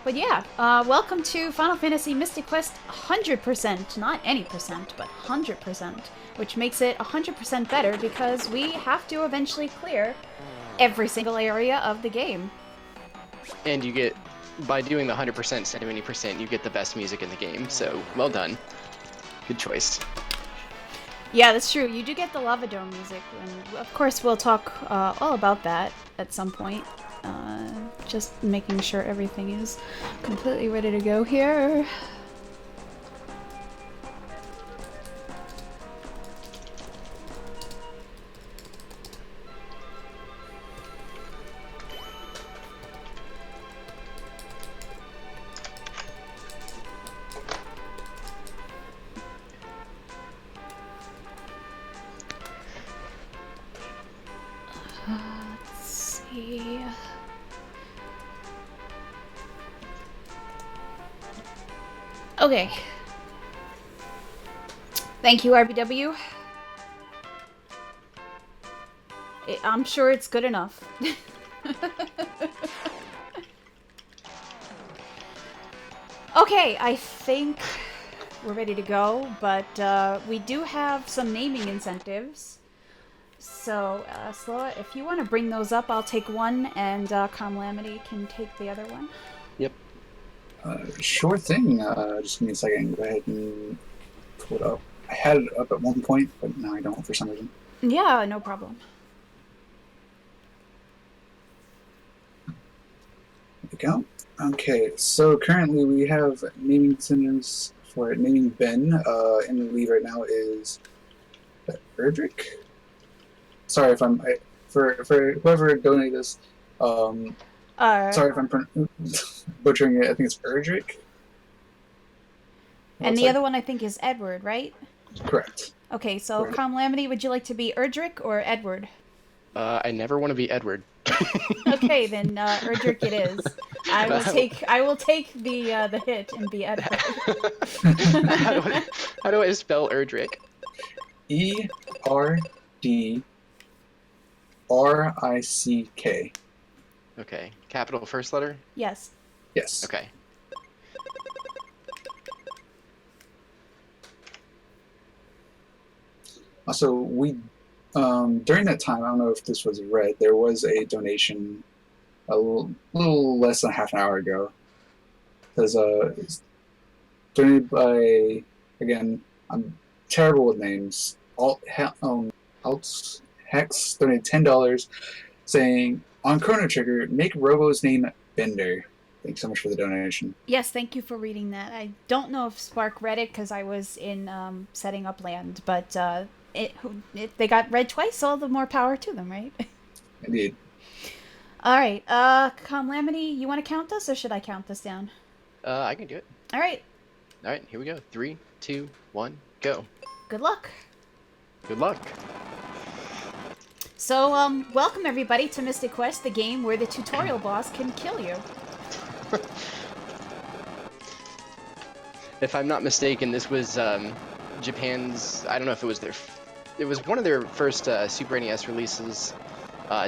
But yeah, welcome to Final Fantasy Mystic Quest 100%, not any percent, but 100%, which makes it 100% better because we have to eventually clear every single area of the game. And you get, by doing the 100% 70%, you get the best music in the game, so well done. Good choice. Yeah, that's true. You do get the Lava Dome music, and of course we'll talk all about that at some point. Just making sure everything is completely ready to go here. Let's see. Okay. Thank you, RBW. I'm sure it's good enough. Okay, I think we're ready to go, but we do have some naming incentives. So, Sloa, if you want to bring those up, I'll take one, and Calmlamity can take the other one. Yep. Sure thing. Just give me a second. Go ahead and pull it up. I had it up at one point, but now I don't for some reason. Yeah, no problem. There we go. Okay, so currently we have naming incentives for naming Ben. In the lead right now is Erdrick. Sorry if I'm for whoever donated this. Sorry if I'm butchering it. I think it's Erdrick. And the other one I think is Edward, right? Correct. Okay, so Calmlamity, would you like to be Erdrick or Edward? I never want to be Edward. Okay, then Erdrick it is. I will take the hit and be Edward. How do I spell Erdrick? ERDRICK. Okay. Capital first letter? Yes. Yes. Okay. Also, we during that time, I don't know if this was read, there was a donation a little less than half an hour ago. Because it's donated by, again, I'm terrible with names. Hex donated $10 saying, on Chrono Trigger, make Robo's name Bender. Thanks so much for the donation. Yes, thank you for reading that. I don't know if Spark read it because I was in setting up land, but they got read twice, all the more power to them, right? Indeed. All right, Calmlamity, you want to count us, or should I count this down? I can do it. All right. All right, here we go. 3, 2, 1, go. Good luck. Good luck. So, welcome everybody to Mystic Quest, the game where the tutorial boss can kill you. If I'm not mistaken, this was Japan's, I don't know if it was it was one of their first Super NES releases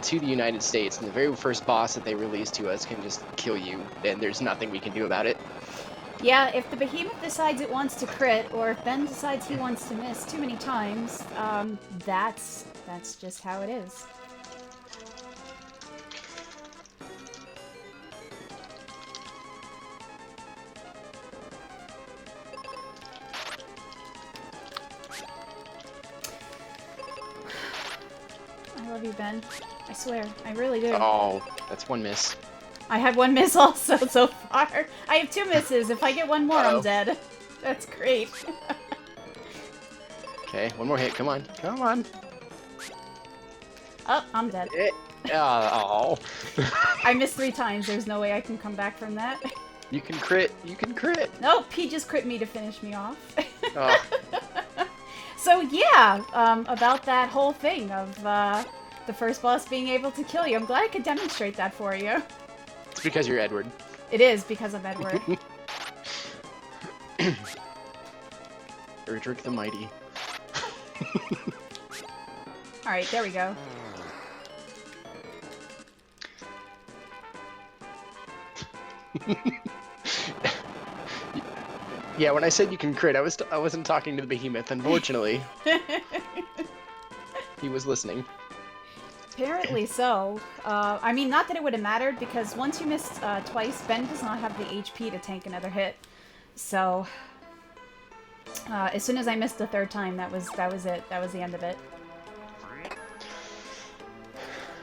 to the United States, and the very first boss that they released to us can just kill you, and there's nothing we can do about it. Yeah, if the behemoth decides it wants to crit, or if Ben decides he wants to miss too many times, that's just how it is. I love you, Ben. I swear, I really do. Oh, that's one miss. I had one miss also so far. I have 2 misses. If I get one more, I'm dead. That's great. Okay, one more hit. Come on. Come on. Oh, I'm dead. Oh. I missed 3 times. There's no way I can come back from that. You can crit. You can crit. Nope, he just crit me to finish me off. Oh. So yeah, about that whole thing of the first boss being able to kill you. I'm glad I could demonstrate that for you. It's because you're Edward. It is because of Edward. Erdrick the Mighty. Alright, there we go. Yeah, when I said you can crit, I wasn't talking to the behemoth, unfortunately. He was listening. Apparently so. I mean, not that it would have mattered, because once you missed twice, Ben does not have the HP to tank another hit. So, as soon as I missed the third time, that was it. That was the end of it.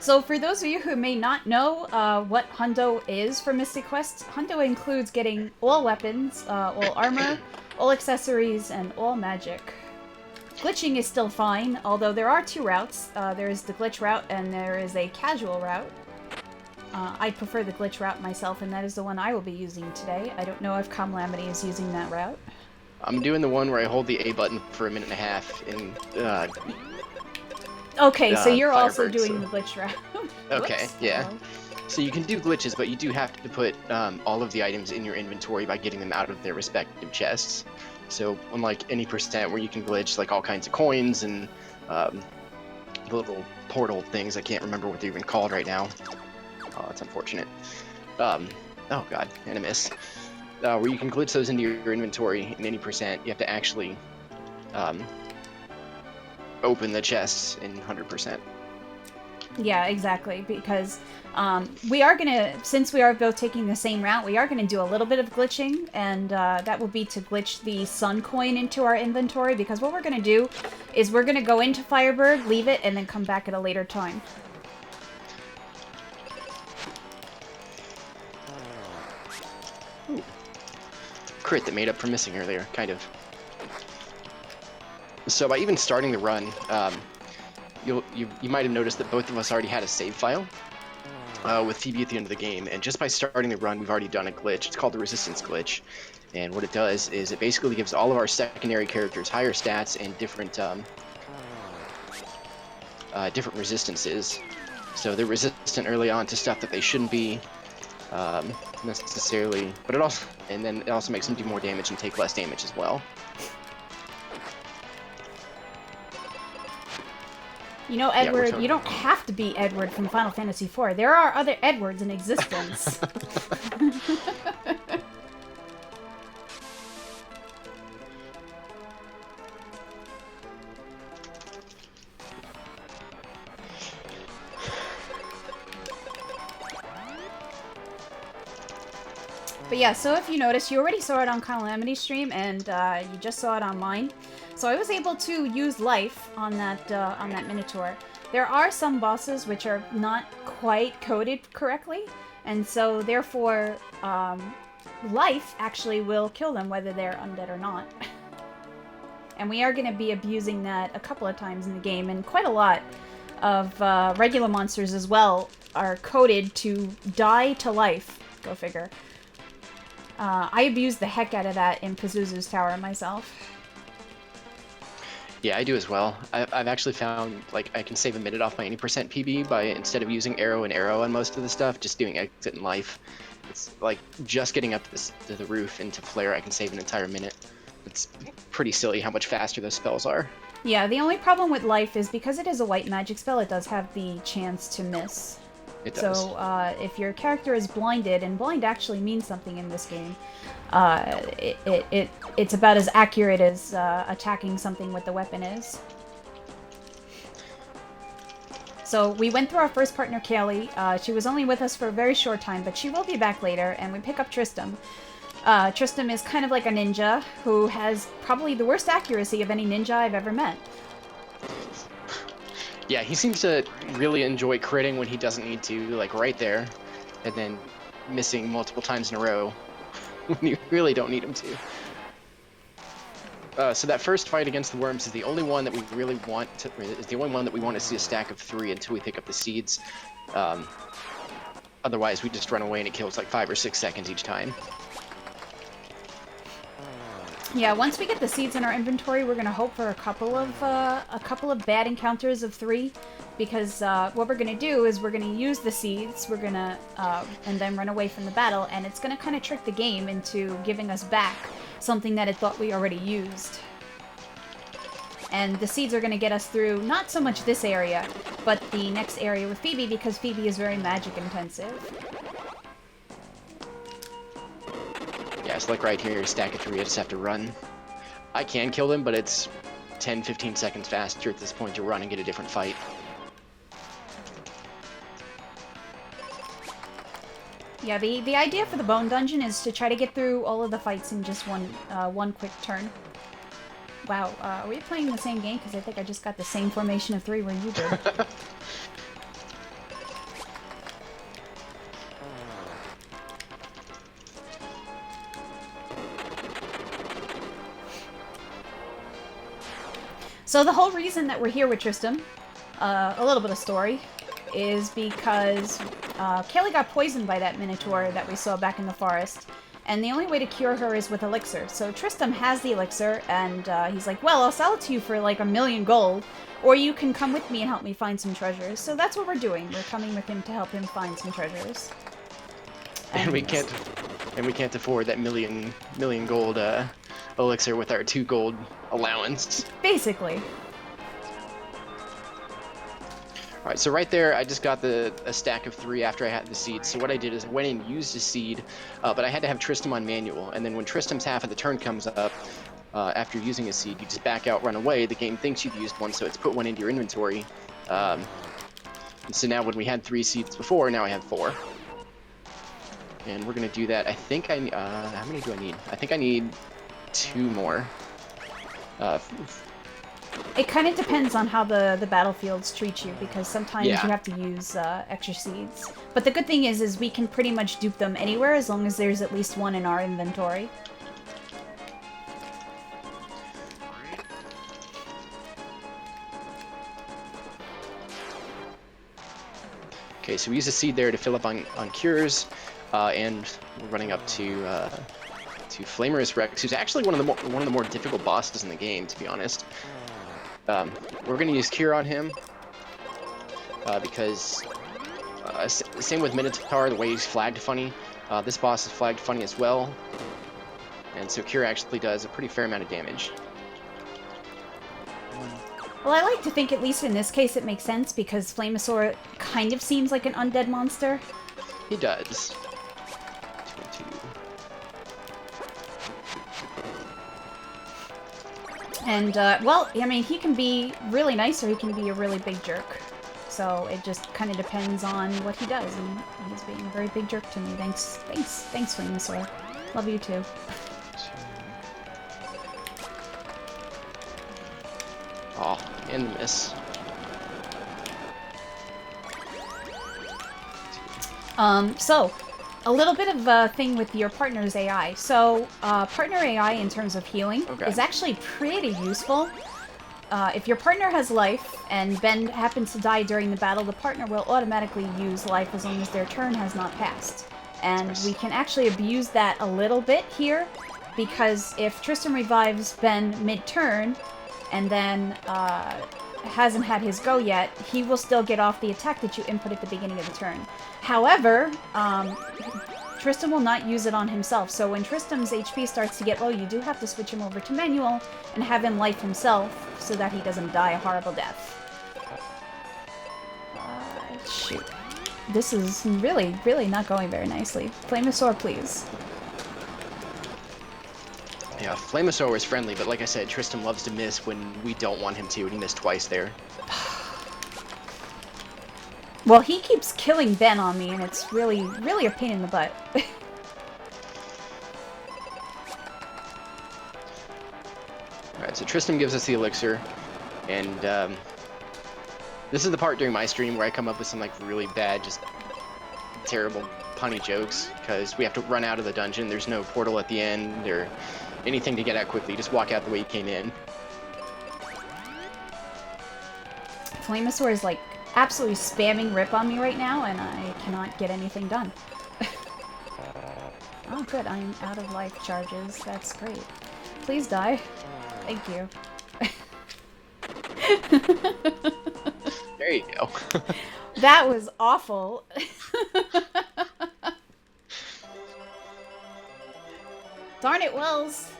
So for those of you who may not know what Hundo is for Mystic Quest, Hundo includes getting all weapons, all armor, all accessories, and all magic. Glitching is still fine, although there are two routes. There is the glitch route and there is a casual route. I prefer the glitch route myself, and that is the one I will be using today. I don't know if Calmlamity is using that route. I'm doing the one where I hold the A button for a minute and a half in Okay, so you're also Firebird, doing so- the glitch route. Okay, Whoops. yeah. Oh. So you can do glitches, but you do have to put all of the items in your inventory by getting them out of their respective chests. So unlike any percent where you can glitch like all kinds of coins and little portal things, I can't remember what they're even called right now. Oh, that's unfortunate. Oh god, and a miss. Where you can glitch those into your inventory in any percent, you have to actually open the chests in 100%. Yeah, exactly, because we are gonna, since we are both taking the same route, we are gonna do a little bit of glitching, and that will be to glitch the sun coin into our inventory, because what we're gonna do is we're gonna go into Firebird, leave it, and then come back at a later time. Ooh. Crit that made up for missing earlier, kind of. So by even starting the run, you might have noticed that both of us already had a save file with Phoebe at the end of the game, and just by starting the run, we've already done a glitch. It's called the Resistance Glitch, and what it does is it basically gives all of our secondary characters higher stats and different different resistances. So they're resistant early on to stuff that they shouldn't be necessarily, but it also makes them do more damage and take less damage as well. You know, Yeah, we're Edward, you don't have to be Edward from Final Fantasy IV. There are other Edwards in existence. But yeah, so if you notice, you already saw it on Calamity stream, and you just saw it on mine. So I was able to use life on that Minotaur. There are some bosses which are not quite coded correctly, and so therefore, life actually will kill them whether they're undead or not. And we are going to be abusing that a couple of times in the game, and quite a lot of regular monsters as well are coded to die to life. Go figure. I abused the heck out of that in Pazuzu's Tower myself. Yeah, I do as well. I've actually found, like, I can save a minute off my 80% PB by, instead of using arrow and arrow on most of the stuff, just doing exit and life. It's like, just getting up to the roof into flare, I can save an entire minute. It's pretty silly how much faster those spells are. Yeah, the only problem with life is because it is a white magic spell, it does have the chance to miss. It does. So, if your character is blinded, and blind actually means something in this game, it's about as accurate as attacking something with the weapon is. So we went through our first partner, Kaylee. She was only with us for a very short time, but she will be back later, and we pick up Tristram. Tristram is kind of like a ninja who has probably the worst accuracy of any ninja I've ever met. Yeah, he seems to really enjoy critting when he doesn't need to, like right there, and then missing multiple times in a row when you really don't need him to. So that first fight against the worms is the only one that we really want to. Is the only one that we want to see a stack of 3 until we pick up the seeds. Otherwise, we just run away and it kills like 5 or 6 seconds each time. Yeah, once we get the seeds in our inventory, we're gonna hope for a couple of bad encounters of 3, because what we're gonna do is we're gonna use the seeds, we're gonna and then run away from the battle, and it's gonna kind of trick the game into giving us back something that it thought we already used. And the seeds are gonna get us through not so much this area, but the next area with Phoebe, because Phoebe is very magic intensive. Yeah, so like right here, stack of 3, I just have to run. I can kill them, but it's 10-15 seconds faster at this point to run and get a different fight. Yeah, the idea for the bone dungeon is to try to get through all of the fights in just one quick turn. Wow, are we playing the same game? Because I think I just got the same formation of 3 where you did. So the whole reason that we're here with Tristram, a little bit of story, is because Kaylee got poisoned by that Minotaur that we saw back in the forest, and the only way to cure her is with elixir. So Tristram has the elixir, and he's like, well, I'll sell it to you for like 1,000,000 gold, or you can come with me and help me find some treasures. So that's what we're doing. We're coming with him to help him find some treasures. And we can't afford that million gold elixir with our 2 gold allowance. Basically. Alright, so right there, I just got a stack of 3 after I had the seed. So what I did is I went and used a seed, but I had to have Tristram on manual. And then when Tristram's half of the turn comes up, after using a seed, you just back out, run away. The game thinks you've used one, so it's put one into your inventory. And so now when we had 3 seeds before, now I have 4. And we're going to do that. I think how many do I need? I think I need 2 more. It kind of depends on how the battlefields treat you, because sometimes you have to use extra seeds. But the good thing is we can pretty much dupe them anywhere as long as there's at least 1 in our inventory. Okay, so we use a seed there to fill up on cures, and we're running up to Flamerous Rex, who's actually one of the more difficult bosses in the game, to be honest. We're going to use Cure on him, because same with Minotaur, the way he's flagged funny. This boss is flagged funny as well, and so Cure actually does a pretty fair amount of damage. Well, I like to think, at least in this case, it makes sense, because Flamosaur kind of seems like an undead monster. He does. And, well, I mean, he can be really nice or he can be a really big jerk. So it just kind of depends on what he does, and he's being a very big jerk to me. Thanks, Flamosaur. Love you too. Oh, and the miss. So, a little bit of a thing with your partner's AI. So, partner AI in terms of healing is actually pretty useful. If your partner has life and Ben happens to die during the battle, the partner will automatically use life as long as their turn has not passed. And we can actually abuse that a little bit here, because if Tristram revives Ben mid-turn and then hasn't had his go yet, he will still get off the attack that you input at the beginning of the turn. However, Tristram will not use it on himself, so when Tristram's HP starts to get low, you do have to switch him over to manual and have him life himself so that he doesn't die a horrible death. Shoot. This is really, really not going very nicely. Flamosaur, please. Yeah, Flamosaur was friendly, but like I said, Tristram loves to miss when we don't want him to, and he missed twice there. Well, he keeps killing Ben on me, and it's really, really a pain in the butt. Alright, so Tristram gives us the elixir, and this is the part during my stream where I come up with some like really bad, just terrible punny jokes, because we have to run out of the dungeon, there's no portal at the end, or anything to get out quickly, just walk out the way you came in. Flamosaur is like absolutely spamming rip on me right now, and I cannot get anything done. Oh good, I'm out of life charges. That's great. Please die. Thank you. There you go. That was awful. Darn it, Wells.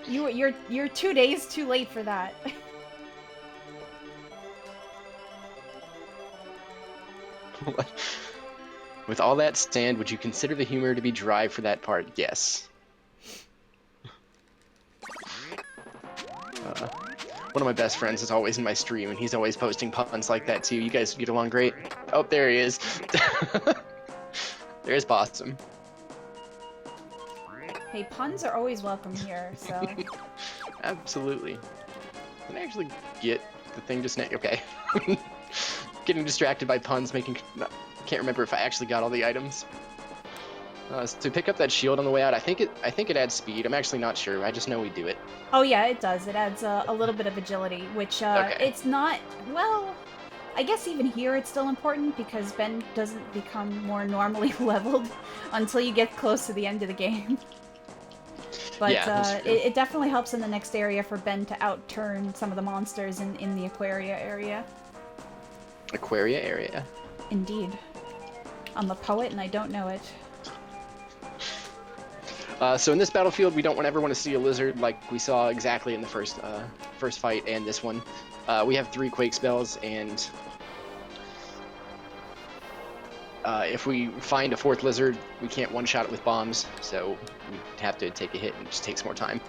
You're 2 days too late for that. With all that sand, would you consider the humor to be dry for that part? Yes. One of my best friends is always in my stream, and he's always posting puns like that too. You guys get along great? Oh, there he is. There's Possum. Hey, puns are always welcome here, so... Absolutely. Can I actually get the thing just now? Okay. Getting distracted by puns, can't remember if I actually got all the items. So to pick up that shield on the way out, I think it adds speed. I'm actually not sure. I just know we do it. Oh yeah, it does. It adds a little bit of agility, which Okay. it's not... Well, I guess even here it's still important because Ben doesn't become more normally leveled until you get close to the end of the game. But Yeah, it definitely helps in the next area for Ben to outturn some of the monsters in the Aquaria area. Aquaria area? Indeed. I'm a poet and I don't know it. So in this battlefield, we don't ever want to see a lizard like we saw exactly in the first fight and this one. We have 3 quake spells, and if we find a 4th lizard, we can't one-shot it with bombs, so we have to take a hit, and it just takes more time.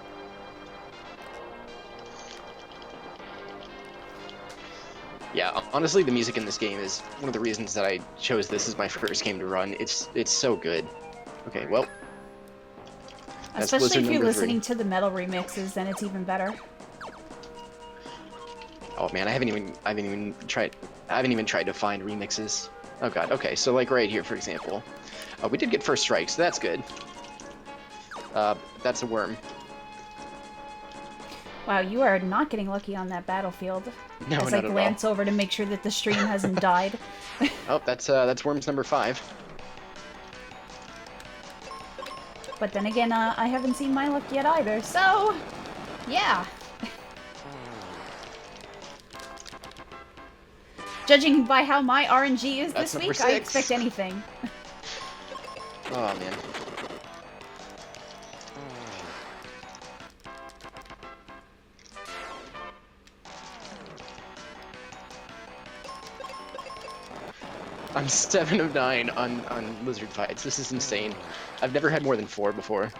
Yeah, honestly, the music in this game is one of the reasons that I chose this as my first game to run. It's so good. Okay, well. Especially if you're listening to the metal remixes, then it's even better. Oh man, I haven't even tried to find remixes. Oh god. Okay, so like right here, for example, we did get first strike, so that's good. That's a worm. Wow, you are not getting lucky on that battlefield. No, as not I at glance over to make sure that the stream hasn't died. Oh, that's worms number 5. But then again, I haven't seen my luck yet either, so... Yeah. Judging by how my RNG is That's this number week, 6. I expect anything. Oh man. I'm 7 of 9 on lizard fights. This is insane. I've never had more than 4 before.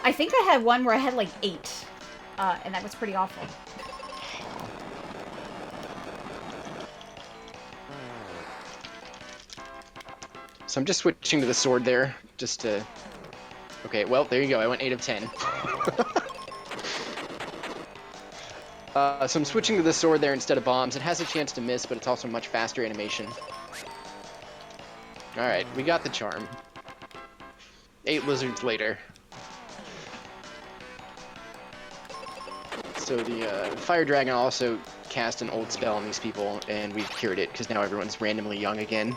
I think I had one where I had like 8. And that was pretty awful. So I'm just switching to the sword there, just to... Okay, well, there you go. I went 8 of 10. So I'm switching to the sword there instead of bombs. It has a chance to miss, but it's also much faster animation. Alright, we got the charm. 8 lizards later. So the fire dragon also cast an old spell on these people, and we've cured it, because now everyone's randomly young again.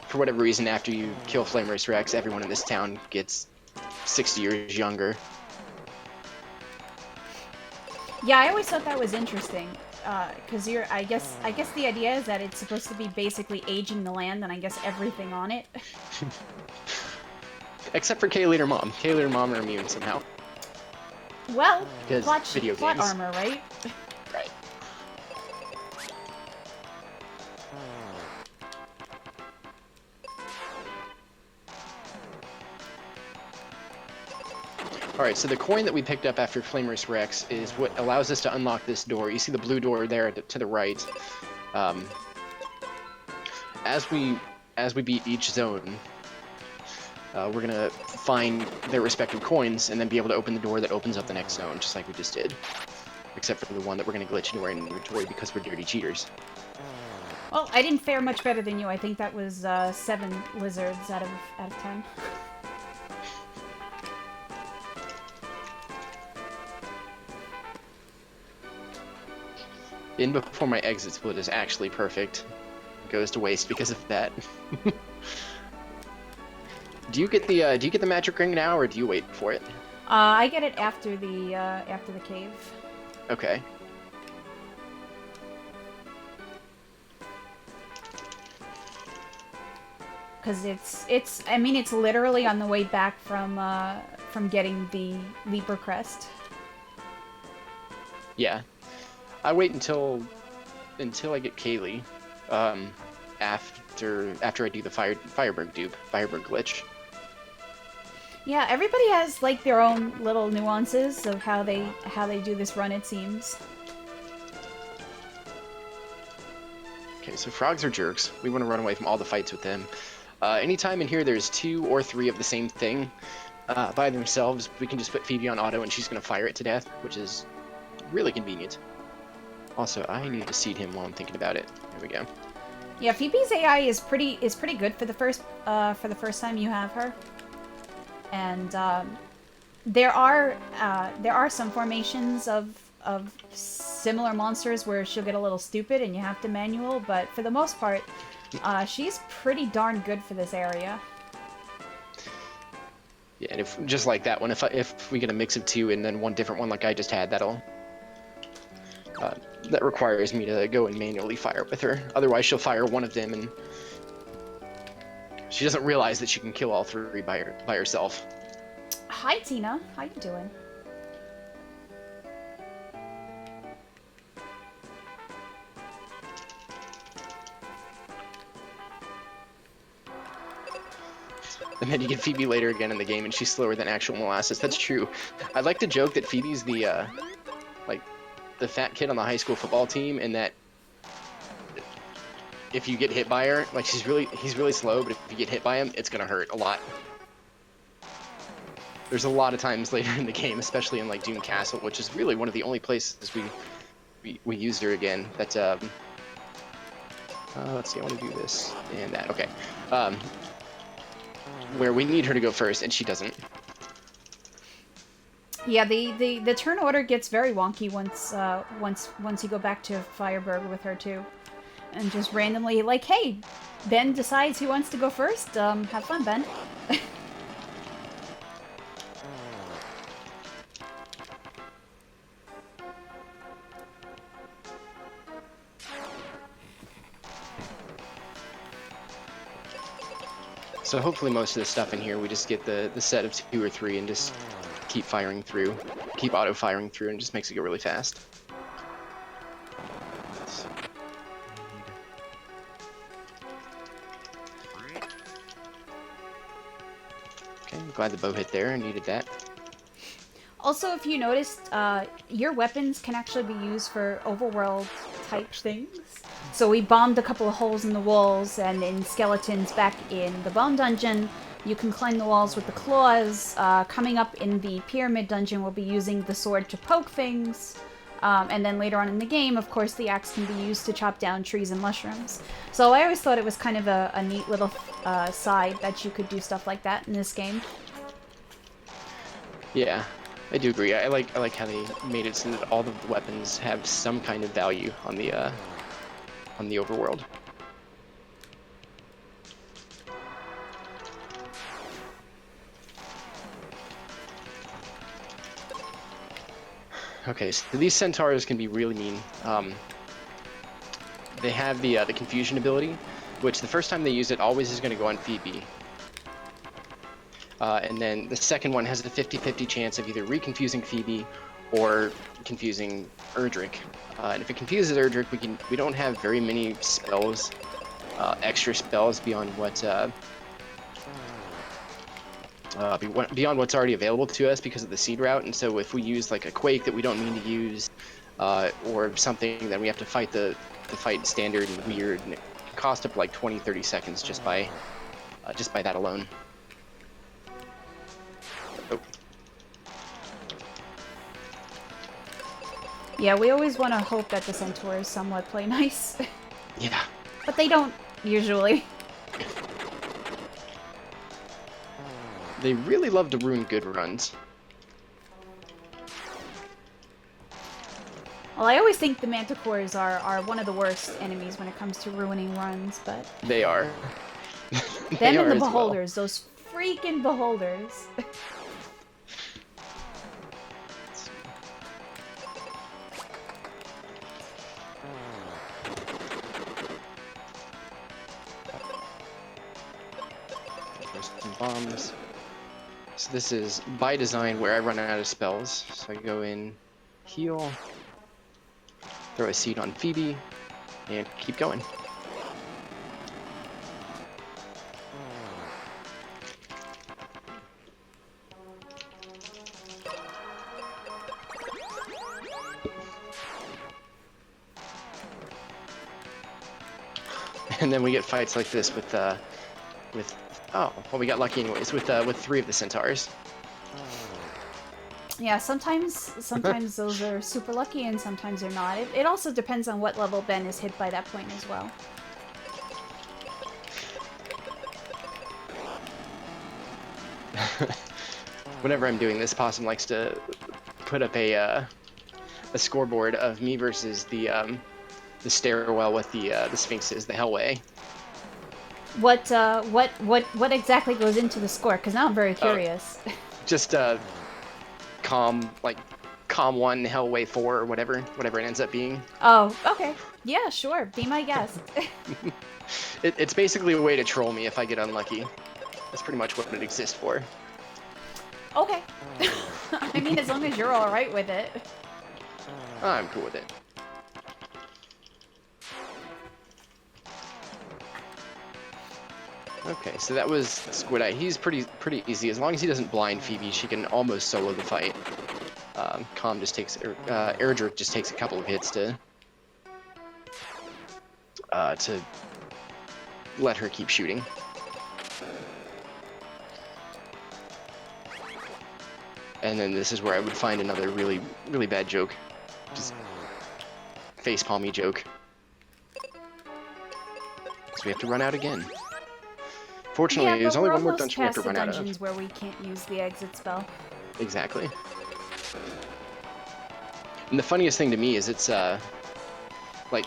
For whatever reason, after you kill Flame Race Rex, everyone in this town gets 60 years younger. Yeah, I always thought that was interesting, because I guess the idea is that it's supposed to be basically aging the land, and I guess everything on it. Except for K-Leader Mom. K-Leader Mom are immune somehow. Well, Because plot armor, right? Right. Alright, so the coin that we picked up after Flame Race Rex is what allows us to unlock this door. You see the blue door there to the right. As we beat each zone, we're gonna find their respective coins and then be able to open the door that opens up the next zone, just like we just did. Except for the one that we're gonna glitch into our inventory because we're dirty cheaters. Well, I didn't fare much better than you. I think that was 7 lizards out of 10. In before my exit split is actually perfect. It goes to waste because of that. Do you get the magic ring now, or do you wait for it? I get it after the cave. Okay. Because it's I mean it's literally on the way back from getting the Leaper Crest. Yeah. I wait until I get Kaylee, after I do the Firebird dupe, Firebird glitch. Yeah, everybody has like their own little nuances of how they do this run, it seems. Okay, so frogs are jerks. We want to run away from all the fights with them. Anytime in here there's 2 or 3 of the same thing by themselves, we can just put Phoebe on auto and she's going to fire it to death, which is really convenient. Also, I need to seed him while I'm thinking about it. There we go. Yeah, Phoebe's AI is pretty good for the first time you have her. And there are some formations of similar monsters where she'll get a little stupid and you have to manual, but for the most part, she's pretty darn good for this area. Yeah, and if just like that one, if we get a mix of 2 and then one different one like I just had, that requires me to go and manually fire with her. Otherwise, she'll fire one of them and she doesn't realize that she can kill all 3 by herself. Hi, Tina. How you doing? And then you get Phoebe later again in the game, and she's slower than actual molasses. That's true. I like to joke that Phoebe's the the fat kid on the high school football team, and that if you get hit by her, like he's really slow, but if you get hit by him, it's gonna hurt a lot. There's a lot of times later in the game, especially in like Doom Castle, which is really one of the only places we used her again. That let's see, I want to do this and that. Okay. Where we need her to go first, and she doesn't. Yeah, the turn order gets very wonky once you go back to Fireberg with her too, and just randomly like, hey, Ben decides he wants to go first. Have fun, Ben. So hopefully most of the stuff in here, we just get the set of 2 or 3 and just keep firing through, keep auto-firing through, and just makes it go really fast. Okay, I'm glad the bow hit there. I needed that. Also, if you noticed, your weapons can actually be used for overworld type things. So we bombed a couple of holes in the walls, and in skeletons back in the bomb dungeon, you can climb the walls with the claws. Coming up in the pyramid dungeon, we'll be using the sword to poke things. And then later on in the game, of course, the axe can be used to chop down trees and mushrooms. So I always thought it was kind of a neat little side that you could do stuff like that in this game. Yeah, I do agree. I like how they made it so that all of the weapons have some kind of value on the overworld. Okay, so these centaurs can be really mean. They have the confusion ability, which the first time they use it always is going to go on Phoebe. And then the second one has a 50-50 chance of either reconfusing Phoebe or confusing Erdrick. And if it confuses Erdrick, we don't have very many spells, extra spells beyond what beyond what's already available to us because of the seed route. And so if we use like a quake that we don't mean to use, or something, then we have to fight the fight standard and weird, and it can cost up like 20-30 seconds just by that alone. Oh. Yeah, we always want to hope that the centaurs somewhat play nice. Yeah. But they don't, usually. They really love to ruin good runs. Well, I always think the manticores are one of the worst enemies when it comes to ruining runs, but... They are. Them and the beholders, those freaking beholders. There's some bombs. So this is by design where I run out of spells. So I go in, heal, throw a seed on Phoebe, and keep going. And then we get fights like this with oh, well, we got lucky anyways with 3 of the centaurs. Yeah, sometimes those are super lucky and sometimes they're not. It also depends on what level Ben is hit by that point as well. Whenever I'm doing this, Possum likes to put up a scoreboard of me versus the stairwell with the sphinxes, the hellway. What exactly goes into the score? Because now I'm very curious. Just calm 1, hellway 4, or whatever it ends up being. Oh, okay. Yeah, sure. Be my guest. It's basically a way to troll me if I get unlucky. That's pretty much what it exists for. Okay. I mean, as long as you're all right with it. I'm cool with it. Okay, so that was Squid Eye. He's pretty easy. As long as he doesn't blind Phoebe, she can almost solo the fight. Calm just takes, Erdrick just takes a couple of hits to let her keep shooting. And then this is where I would find another really bad joke. Just facepalmy joke. So we have to run out again. Fortunately, Yeah, there's but only we're one more almost dungeon we have to past the run out of. dungeons where we can't use the exit spell. Exactly. And the funniest thing to me is it's like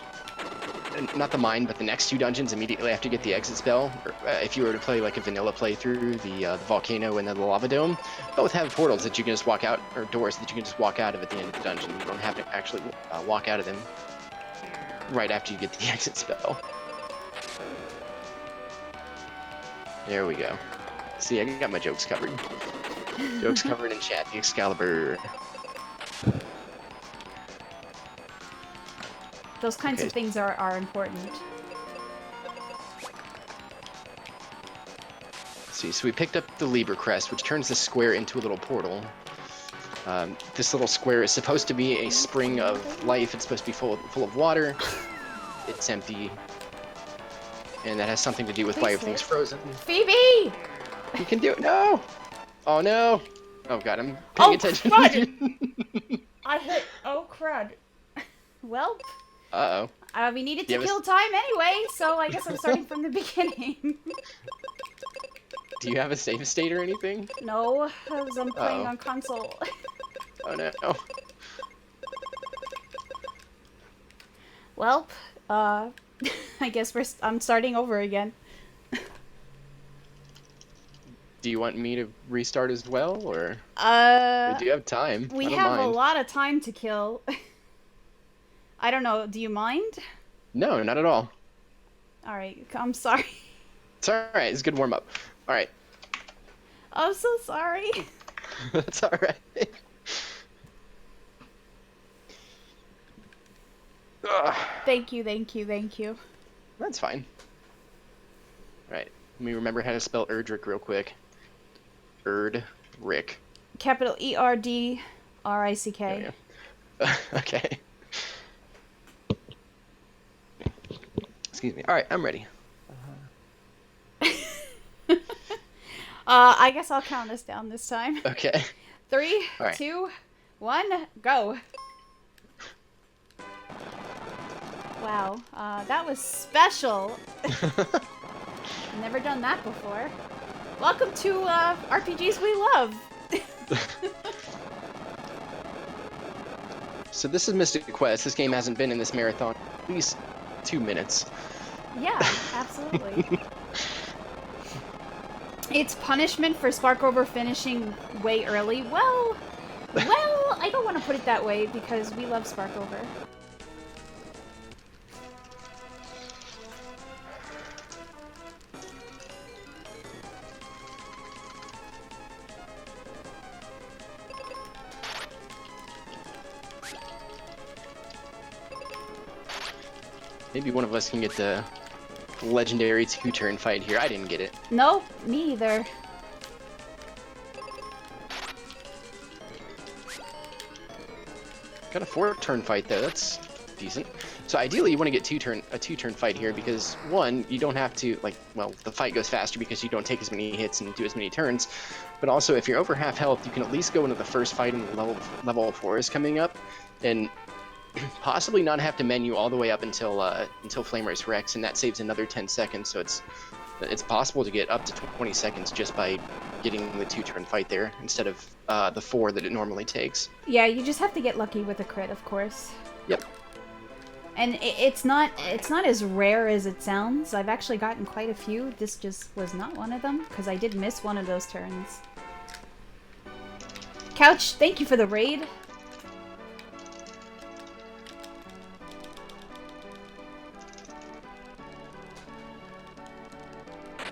not the mine, but the next 2 dungeons immediately after you get the exit spell. Or, if you were to play like a vanilla playthrough, the volcano and then the lava dome, both have portals that you can just walk out, or doors that you can just walk out of at the end of the dungeon. You don't have to actually walk out of them right after you get the exit spell. There we go. See, I got my jokes covered. Jokes covered in chat. The Excalibur. Those kinds of things are important. See, so we picked up the Libra Crest, which turns the square into a little portal. This little square is supposed to be a spring of life. It's supposed to be full of water. It's empty. And that has something to do with why everything's frozen. Phoebe! You can do it. No! Oh, no! Oh, God, I'm paying attention. Crud! I hit... Oh, crud. Well... Uh-oh. We needed to kill time anyway, so I guess I'm starting from the beginning. Do you have a save state or anything? No, because I'm playing on console. Oh, no. Well, I guess I'm starting over again. Do you want me to restart as well, or? Do you have time? We have a lot of time to kill. I don't know, do you mind? No, not at all. Alright, I'm sorry. It's alright, it's a good warm-up. Alright. I'm so sorry. That's alright. Thank you. That's fine. Alright, let me remember how to spell Erdrick real quick. Erdrick. Capital E-R-D-R-I-C-K. Okay. Excuse me. Alright, I'm ready. I guess I'll count us down this time. Okay. 3, 2, 1, go. Wow, that was special. Never done that before. Welcome to RPGs we love. So this is Mystic Quest. This game hasn't been in this marathon at least 2 minutes. Yeah, absolutely. It's punishment for Sparkover finishing way early. Well, I don't want to put it that way because we love Sparkover. Maybe one of us can get the legendary 2-turn fight here. I didn't get it. Nope, me either. Got a 4-turn fight though. That's decent. So ideally, you want to get a two-turn fight here because one, you don't have to the fight goes faster because you don't take as many hits and do as many turns. But also, if you're over half health, you can at least go into the first fight in the level 4 is coming up, and possibly not have to menu all the way up until Flame Race Rex, and that saves another 10 seconds. So it's possible to get up to 20 seconds just by getting the two-turn fight there instead of the 4 that it normally takes. Yeah, you just have to get lucky with a crit, of course. Yep. And it's not as rare as it sounds. I've actually gotten quite a few. This just was not one of them, because I did miss one of those turns. Couch, thank you for the raid.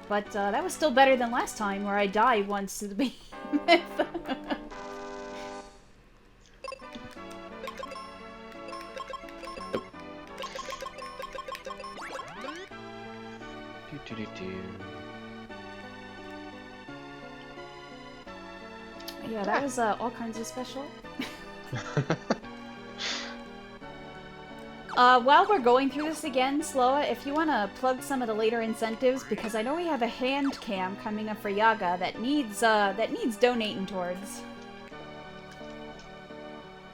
But that was still better than last time, where I died once to the behemoth. Yeah, that was all kinds of special. While we're going through this again, Sloa, if you want to plug some of the later incentives, because I know we have a hand cam coming up for Yaga that needs donating towards.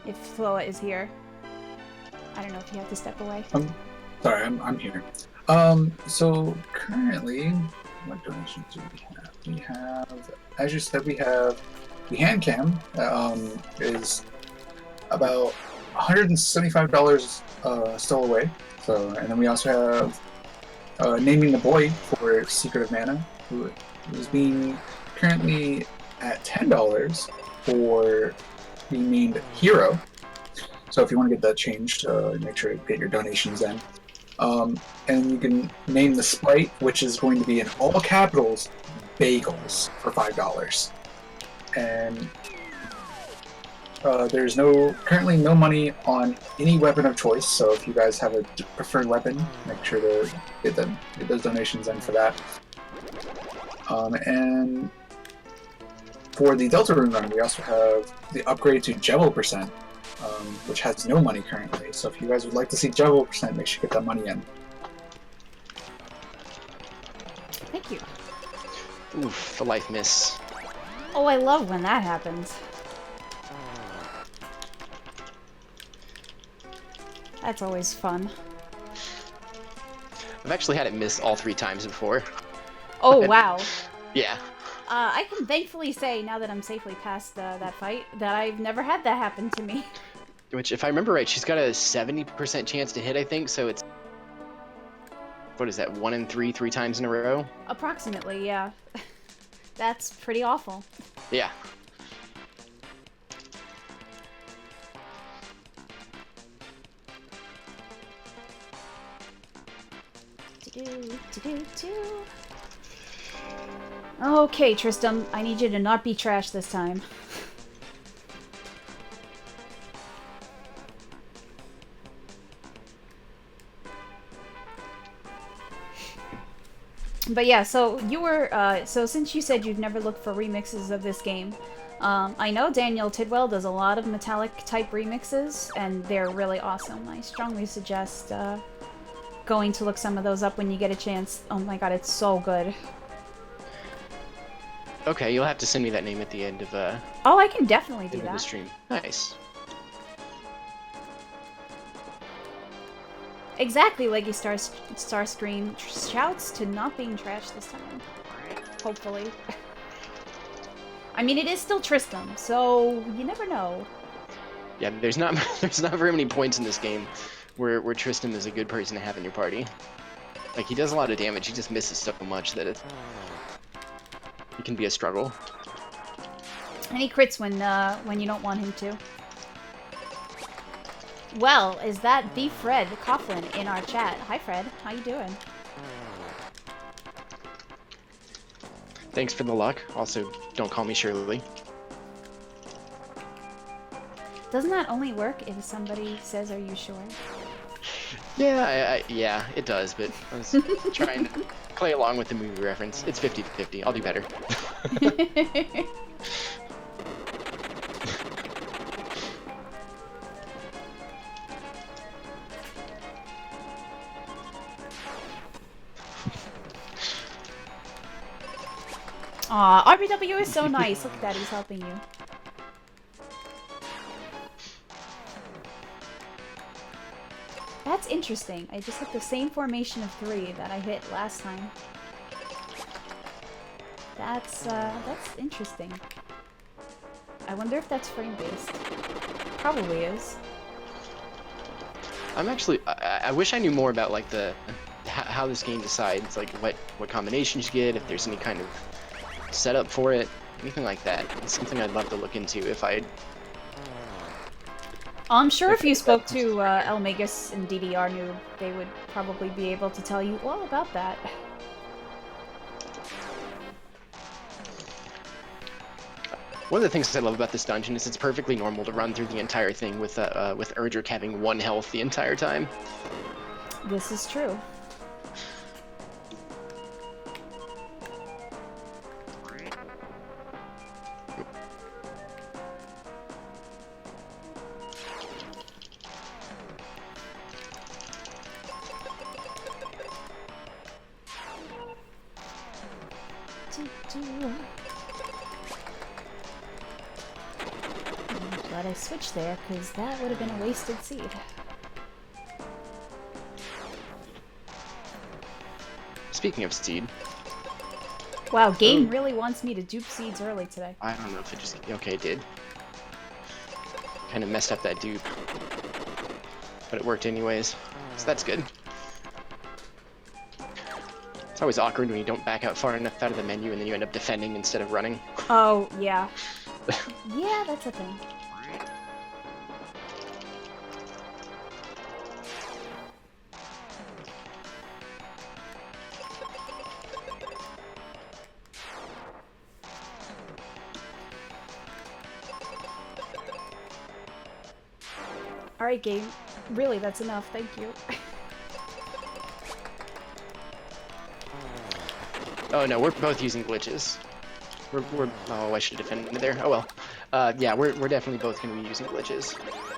If Sloa is here. I don't know if you have to step away. Sorry, I'm here. So currently, what donations do we have? We have, as you said, we have the hand cam. Is about $175 still away. So, and then we also have naming the boy for Secret of Mana, who is being currently at $10 for being named Hero. So if you want to get that changed, make sure to get your donations in. And you can name the sprite, which is going to be in all capitals, Bagels, for $5. And there's currently no money on any weapon of choice, so if you guys have a preferred weapon, make sure to get those donations in for that. And for the Delta Rune run, we also have the upgrade to Jewel %, which has no money currently. So if you guys would like to see Jewel %, make sure you get that money in. Thank you. Oof, the life miss. Oh, I love when that happens. That's always fun. I've actually had it miss all 3 times before. Oh, wow. Yeah. I can thankfully say, now that I'm safely past that fight, that I've never had that happen to me. Which, if I remember right, she's got a 70% chance to hit, I think, so it's... What is that, 1 in 3 times in a row? Approximately, yeah. That's pretty awful. Yeah. Okay, Tristram, I need you to not be trash this time. But yeah, so you were, so since you said you've never looked for remixes of this game, I know Daniel Tidwell does a lot of metallic type remixes, and they're really awesome. I strongly suggest, going to look some of those up when you get a chance. Oh my god, it's so good. Okay, you'll have to send me that name at the end of Oh, I can definitely do the that. stream. Nice. Exactly, Leggy Starscream shouts to not being trash this time. Hopefully. I mean, it is still Tristram, so you never know. Yeah, there's not very many points in this game where Tristan is a good person to have in your party. Like, he does a lot of damage, he just misses so much that it can be a struggle. And he crits when you don't want him to. Well, is that the Fred Coughlin in our chat? Hi, Fred. How you doing? Thanks for the luck. Also, don't call me Shirley. Doesn't that only work if somebody says, "Are you sure?" Yeah, yeah, it does, but I was trying to play along with the movie reference. It's 50-50. I'll do better. Aw, RBW is so nice. Look at that, he's helping you. That's interesting. I just hit the same formation of 3 that I hit last time. That's interesting. I wonder if that's frame-based. Probably is. I'm actually, I wish I knew more about like how this game decides like what combinations you get, if there's any kind of setup for it, anything like that. It's something I'd love to look into if I. I'm sure if you spoke to Elmagus and DDR Noob, they would probably be able to tell you all about that. One of the things I love about this dungeon is it's perfectly normal to run through the entire thing with Erdrick having 1 health the entire time. This is true. I'm glad I switched there, because that would have been a wasted seed. Speaking of seed. Wow, game really wants me to dupe seeds early today. I don't know if it just... Okay, it did. Kind of messed up that dupe. But it worked anyways. So that's good. It's always awkward when you don't back out far enough out of the menu and then you end up defending instead of running. Oh, yeah. Yeah, that's a thing. Alright, game. Really, that's enough. Thank you. Oh no, we're both using glitches. Oh, I should have defended there. Oh well. Yeah, we're definitely both going to be using glitches.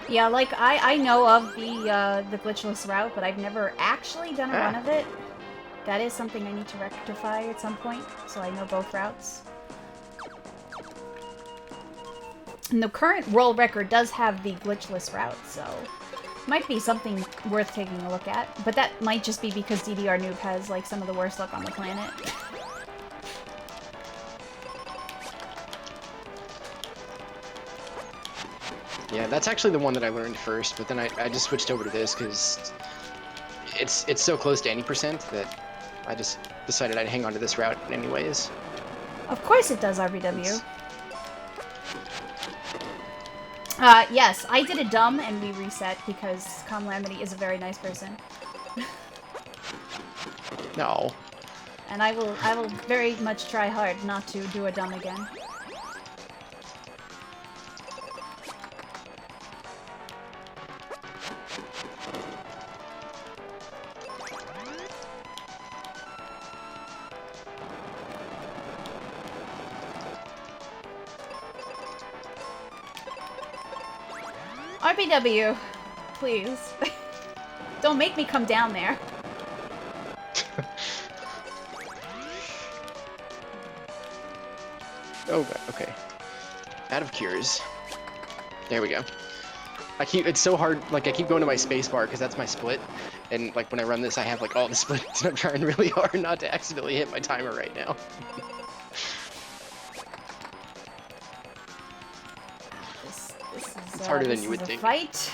Yeah, like, I know of the glitchless route, but I've never actually done a run of it. That is something I need to rectify at some point, so I know both routes. And the current world record does have the glitchless route, so might be something worth taking a look at. But that might just be because DDR Noob has, like, some of the worst luck on the planet. Yeah, that's actually the one that I learned first, but then I just switched over to this because it's so close to any percent that I just decided I'd hang on to this route anyways. Of course it does, RBW. Yes, I did a dumb and we reset because Calmlamity is a very nice person. No. And I will very much try hard not to do a dumb again. RBW, please. Don't make me come down there. Oh, God, okay. Out of cures. There we go. It's so hard, like, I keep going to my space bar because that's my split. And, like, when I run this, I have, like, all the splits, and I'm trying really hard not to accidentally hit my timer right now. It's harder than you would think. Fight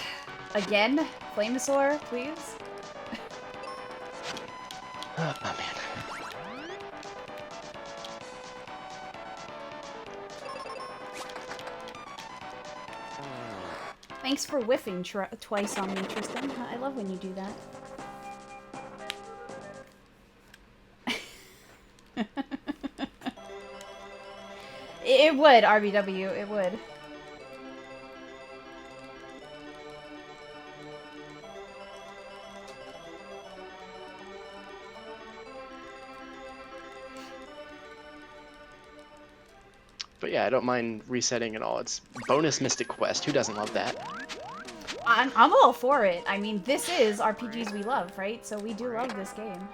again, Flamosaur, please. Oh man. Thanks for whiffing twice on me, Tristan. I love when you do that. It would, RBW, it would. But yeah, I don't mind resetting at all. It's bonus Mystic Quest. Who doesn't love that? I'm all for it. I mean, this is RPGs we love, right? So we do love this game.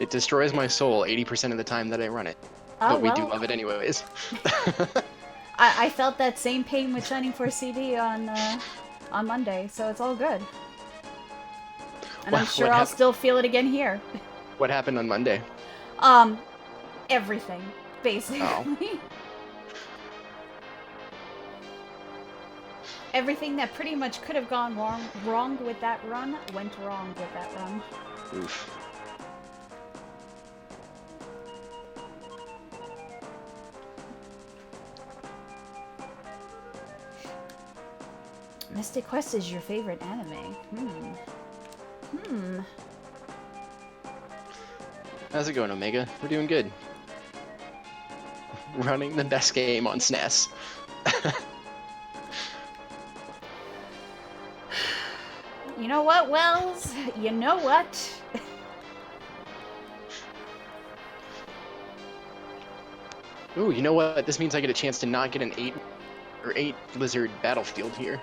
It destroys my soul 80% of the time that I run it. Oh, But we do well. love it anyways. I felt that same pain with Shining Force CD on Monday, so it's all good. And I'm sure I'll still feel it again here. What happened on Monday? Everything, basically. Oh. Everything that pretty much could have gone wrong with that run went wrong with that run. Oof. Mystic Quest is your favorite anime. How's it going, Omega? We're doing good. Running the best game on SNES. You know what, Wells? You know what? Ooh, you know what? This means I get a chance to not get an 8 Blizzard Battlefield here.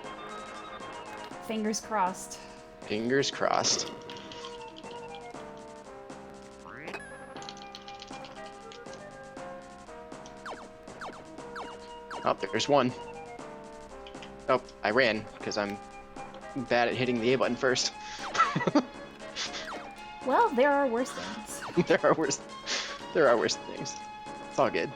Fingers crossed. Fingers crossed. Oh, there's one. Oh, I ran, because I'm bad at hitting the A button first. Well, there are worse things. There are worse things. It's all good.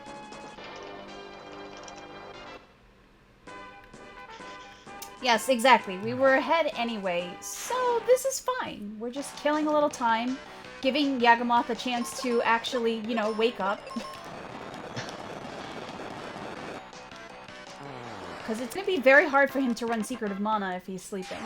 Yes, exactly. We were ahead anyway, so this is fine. We're just killing a little time, giving Yagamoth a chance to actually, you know, wake up. Because it's going to be very hard for him to run Secret of Mana if he's sleeping.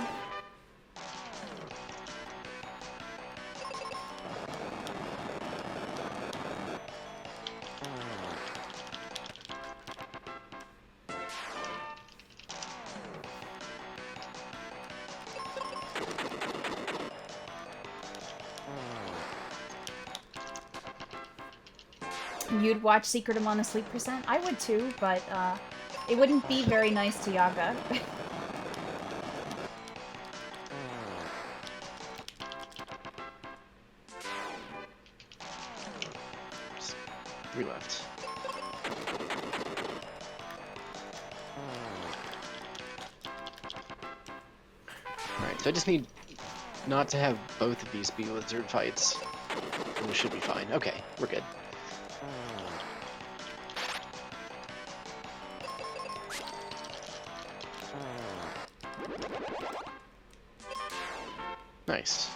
You'd watch Secret of Mana Sleep %? I would too, but it wouldn't be very nice to Yaga. We left. Alright, so I just need not to have both of these be lizard fights. And we should be fine. Okay, we're good. Nice.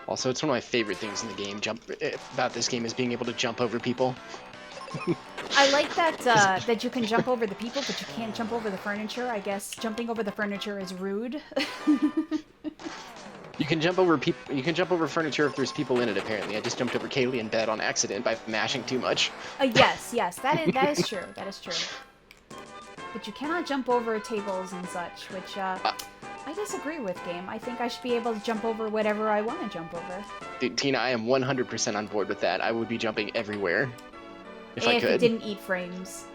Also, it's one of my favorite things in the game. About this game is being able to jump over people. I like that that you can jump over the people, but you can't jump over the furniture. I guess jumping over the furniture is rude. You can jump over people. You can jump over furniture if there's people in it. Apparently, I just jumped over Kaylee in bed on accident by mashing too much. Yes, that is true. That is true. But you cannot jump over tables and such, which I disagree with, game. I think I should be able to jump over whatever I want to jump over. Dude, Tina, I am 100% on board with that. I would be jumping everywhere if I could. If it didn't eat frames.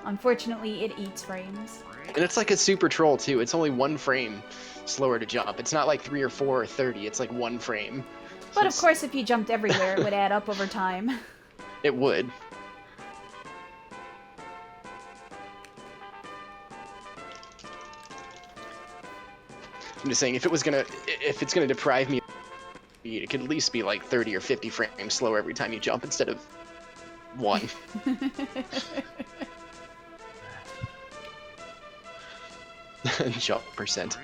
Unfortunately, it eats frames. And it's like a super troll too. It's only 1 frame slower to jump. It's not like 3 or 4 or 30. It's like 1 frame. But of course, if you jumped everywhere, it would add up over time. It would. I'm just saying, if it's gonna deprive me, it could at least be like 30 or 50 frames slower every time you jump instead of 1. Jump %.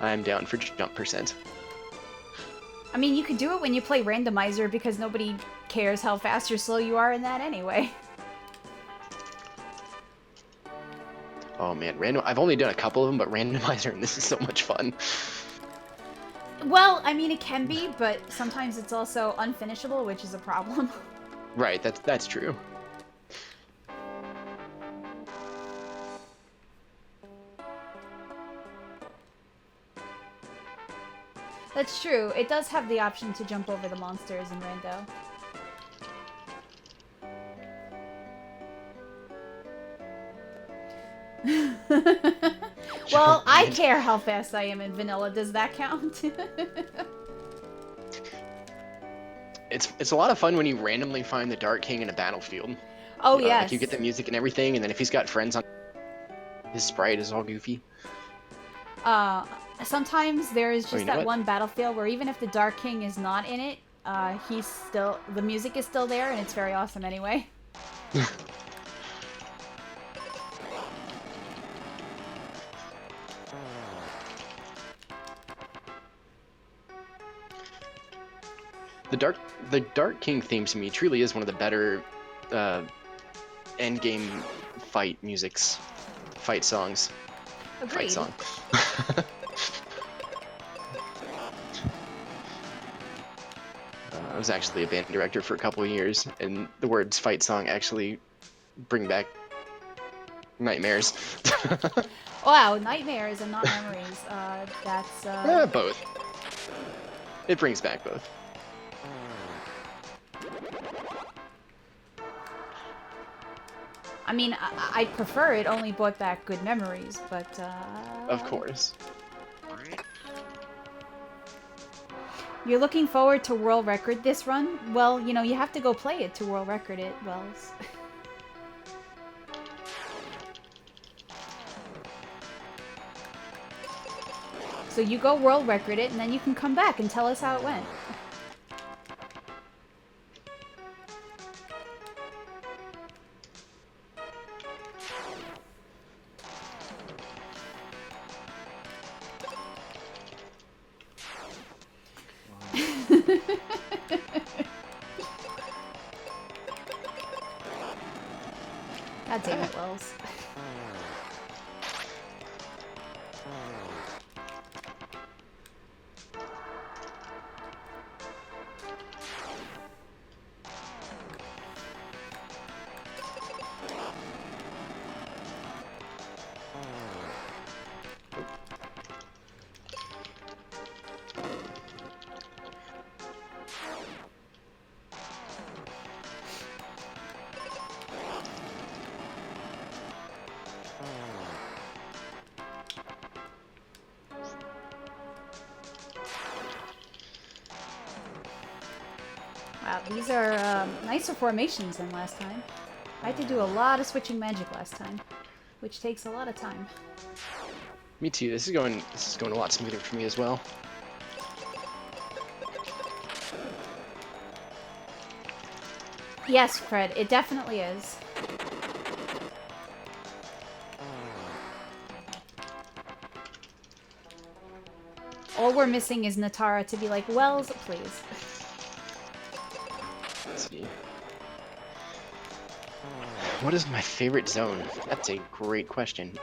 I'm down for jump %. I mean, you could do it when you play randomizer because nobody cares how fast or slow you are in that anyway. Oh man, I've only done a couple of them, but randomizer and this is so much fun. Well, I mean, it can be, but sometimes it's also unfinishable, which is a problem. Right, that's true. That's true. It does have the option to jump over the monsters in Rando. Well, I care how fast I am in vanilla. Does that count? It's a lot of fun when you randomly find the Dark King in a battlefield. Oh, Like yes. you get the music and everything, and then if he's got friends on, his sprite is all goofy. Sometimes there is Oh, just you know that what? one battlefield where even if the Dark King is not in it, the music is still there, and it's very awesome anyway. The Dark King theme to me truly is one of the better end game fight songs. Agreed. Fight song. I was actually a band director for a couple of years, and the words fight song actually bring back nightmares. Wow, nightmares and not memories. That's Both. It brings back both. I mean, I prefer it only brought back good memories, but Of course. You're looking forward to World Record this run? Well, you know, you have to go play it to World Record it, Wells. So you go World Record it, and then you can come back and tell us how it went. God damn it, Wells. Wow, these are nicer formations than last time. I had to do a lot of switching magic last time, which takes a lot of time. Me too. This is going a lot smoother for me as well. Yes, Fred, it definitely is. All we're missing is Natara to be like, Wells, please. Let's see. What is my favorite zone? That's a great question.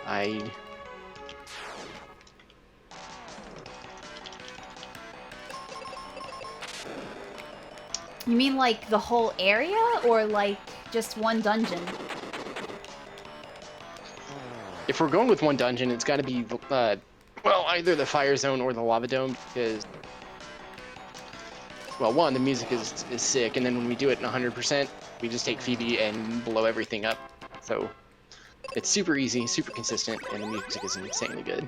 You mean like the whole area, or like just one dungeon? If we're going with one dungeon, it's got to be well, either the fire zone or the lava dome, because well, one, the music is sick, and then when we do it in 100%, we just take Phoebe and blow everything up. So it's super easy, super consistent, and the music is insanely good.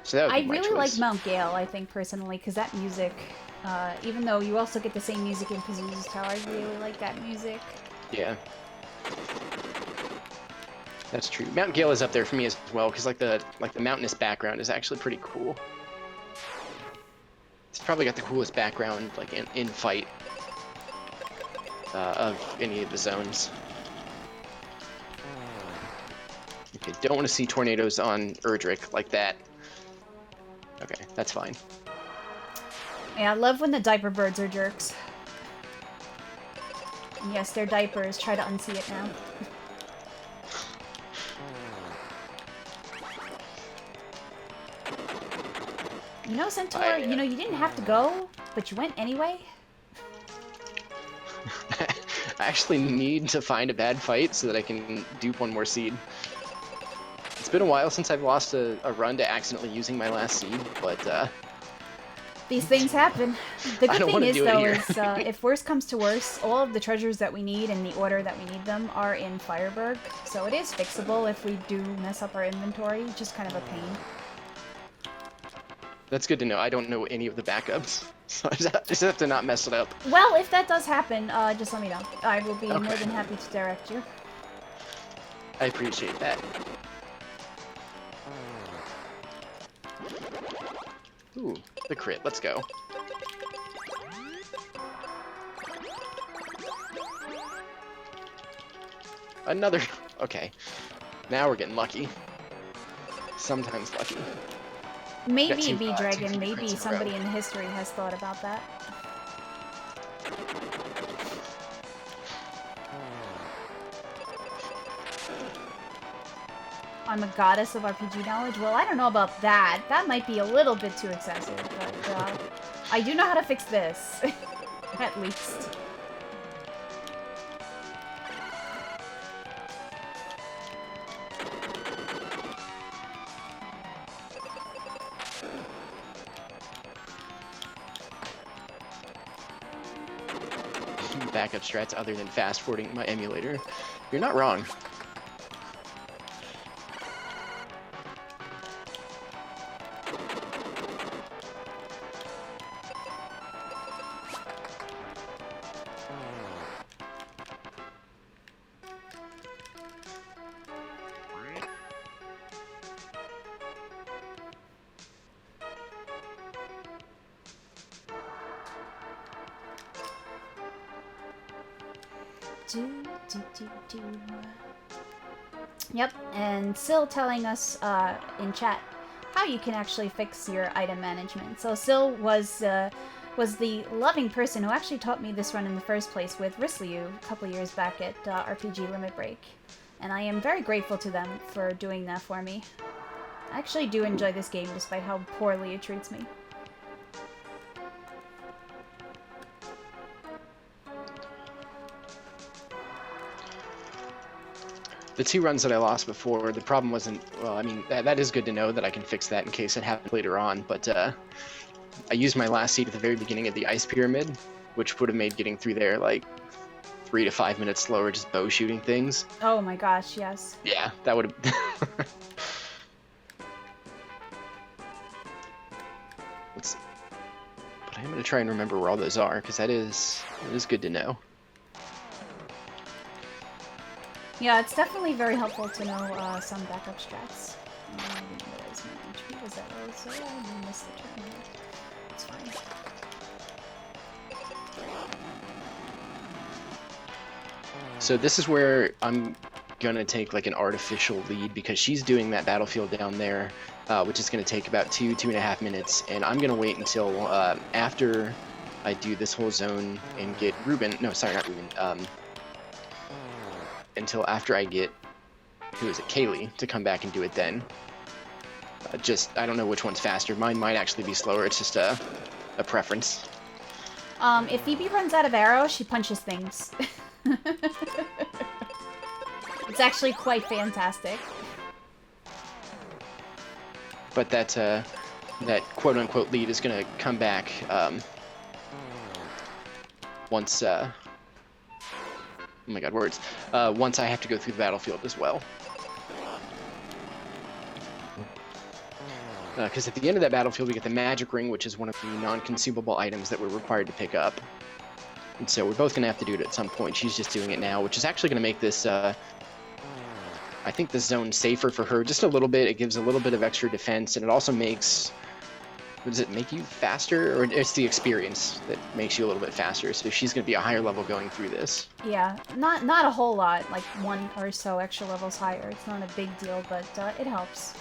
So that would I be my really like choice. Mount Gale, I think, personally, because that music, even though you also get the same music in Pazuzu's Tower, I really like that music. Yeah. That's true. Mount Gale is up there for me as well, because like the mountainous background is actually pretty cool. It's probably got the coolest background like in fight of any of the zones. Okay, don't want to see tornadoes on Erdrick like that. Okay, that's fine. Yeah, I love when the diaper birds are jerks. And yes, they're diapers. Try to unsee it now. You know, Centaur, you know, you didn't have to go, but you went anyway. I actually need to find a bad fight so that I can dupe one more seed. It's been a while since I've lost a run to accidentally using my last seed, but These things happen. The I good don't thing wanna is, do it though, here. is if worse comes to worse, all of the treasures that we need in the order that we need them are in Fireberg, so it is fixable if we do mess up our inventory. Just kind of a pain. That's good to know. I don't know any of the backups, so I just have to not mess it up. Well, if that does happen, just let me know. I will be more Okay. than happy to direct you. I appreciate that. Ooh, the crit. Let's go. Another. Okay. Now we're getting lucky. Sometimes lucky. Maybe two, B two Dragon, crits maybe in a somebody row. in history has thought about that. I'm a goddess of RPG knowledge? Well, I don't know about that. That might be a little bit too excessive, but I do know how to fix this. At least. Backup strats other than fast forwarding my emulator. You're not wrong. Yep, and Syl telling us in chat how you can actually fix your item management. So Syl was the loving person who actually taught me this run in the first place with Risliu a couple years back at RPG Limit Break. And I am very grateful to them for doing that for me. I actually do enjoy this game despite how poorly it treats me. The 2 runs that I lost before, the problem wasn't, well, I mean, that is good to know that I can fix that in case it happens later on, but I used my last seed at the very beginning of the ice pyramid, which would have made getting through there like 3 to 5 minutes slower just bow shooting things. Oh my gosh, yes. Yeah, that would have... Let's see. But I'm going to try and remember where all those are, because it is good to know. Yeah, it's definitely very helpful to know some backup strats. I didn't realize my HP was that low, so I missed the turn here. It's fine. So this is where I'm gonna take like an artificial lead because she's doing that battlefield down there, which is gonna take about 2.5 minutes, and I'm gonna wait until after I do this whole zone and get Ruben. No, sorry, not Ruben. Until after I get, who is it, Kaylee, to come back and do it then. I don't know which one's faster. Mine might actually be slower. It's just a preference. If Phoebe runs out of arrows, she punches things. It's actually quite fantastic. But that quote-unquote lead is going to come back once... oh my god, words. Once I have to go through the battlefield as well. Because at the end of that battlefield, we get the magic ring, which is one of the non-consumable items that we're required to pick up. And so we're both going to have to do it at some point. She's just doing it now, which is actually going to make this, I think, this zone safer for her just a little bit. It gives a little bit of extra defense, and it also makes... Does it make you faster, or it's the experience that makes you a little bit faster? So she's going to be a higher level going through this. Yeah, not a whole lot, like 1 or so extra levels higher. It's not a big deal, but it helps.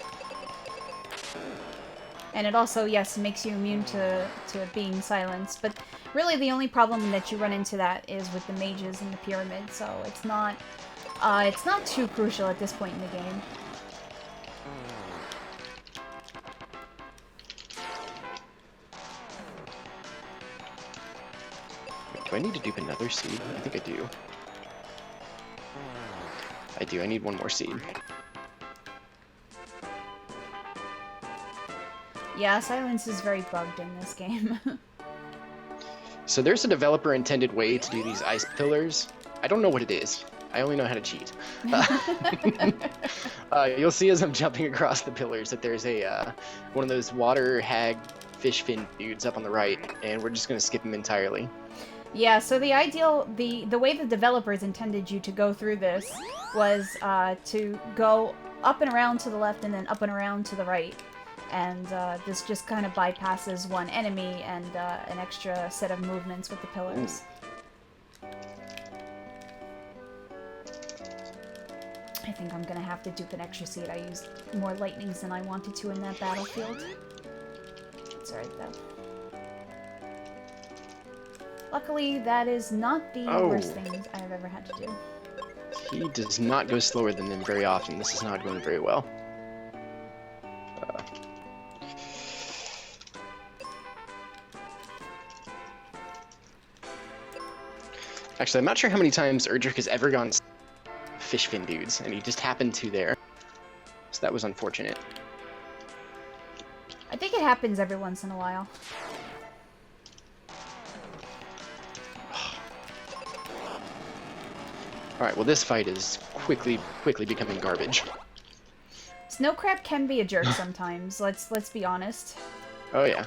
And it also, yes, makes you immune to being silenced. But really, the only problem that you run into that is with the mages in the pyramid. So it's not too crucial at this point in the game. I need to dupe another seed? I think I do. I do. I need one more seed. Yeah, silence is very bugged in this game. So there's a developer-intended way to do these ice pillars. I don't know what it is. I only know how to cheat. You'll see as I'm jumping across the pillars that there's a one of those water hag fish fin dudes up on the right, and we're just going to skip him entirely. Yeah, so the way the developers intended you to go through this was to go up and around to the left and then up and around to the right. And this just kind of bypasses one enemy and an extra set of movements with the pillars. I think I'm gonna have to dupe an extra seed. I used more lightnings than I wanted to in that battlefield. It's alright though. Luckily, that is not the worst thing I've ever had to do. He does not go slower than them very often. This is not going very well. Actually, I'm not sure how many times Erdrick has ever gone fish fin dudes, and he just happened to there. So that was unfortunate. I think it happens every once in a while. Alright, well this fight is quickly becoming garbage. Snow crab can be a jerk sometimes, let's be honest. Oh yeah.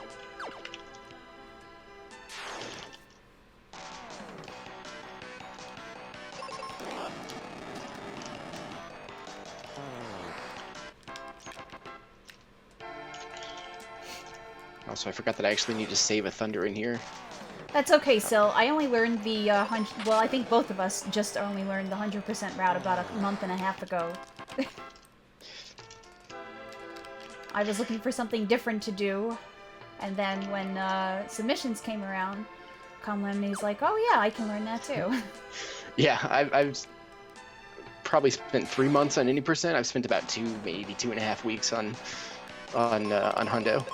Also, I forgot that I actually need to save a thunder in here. That's okay, Sil. I only learned the, well, I think both of us just only learned the 100% route about a month and a half ago. I was looking for something different to do, and then when, submissions came around, Calmlamity's like, oh yeah, I can learn that too. Yeah, I've probably spent 3 months on any percent. I've spent about maybe 2.5 weeks on Hundo.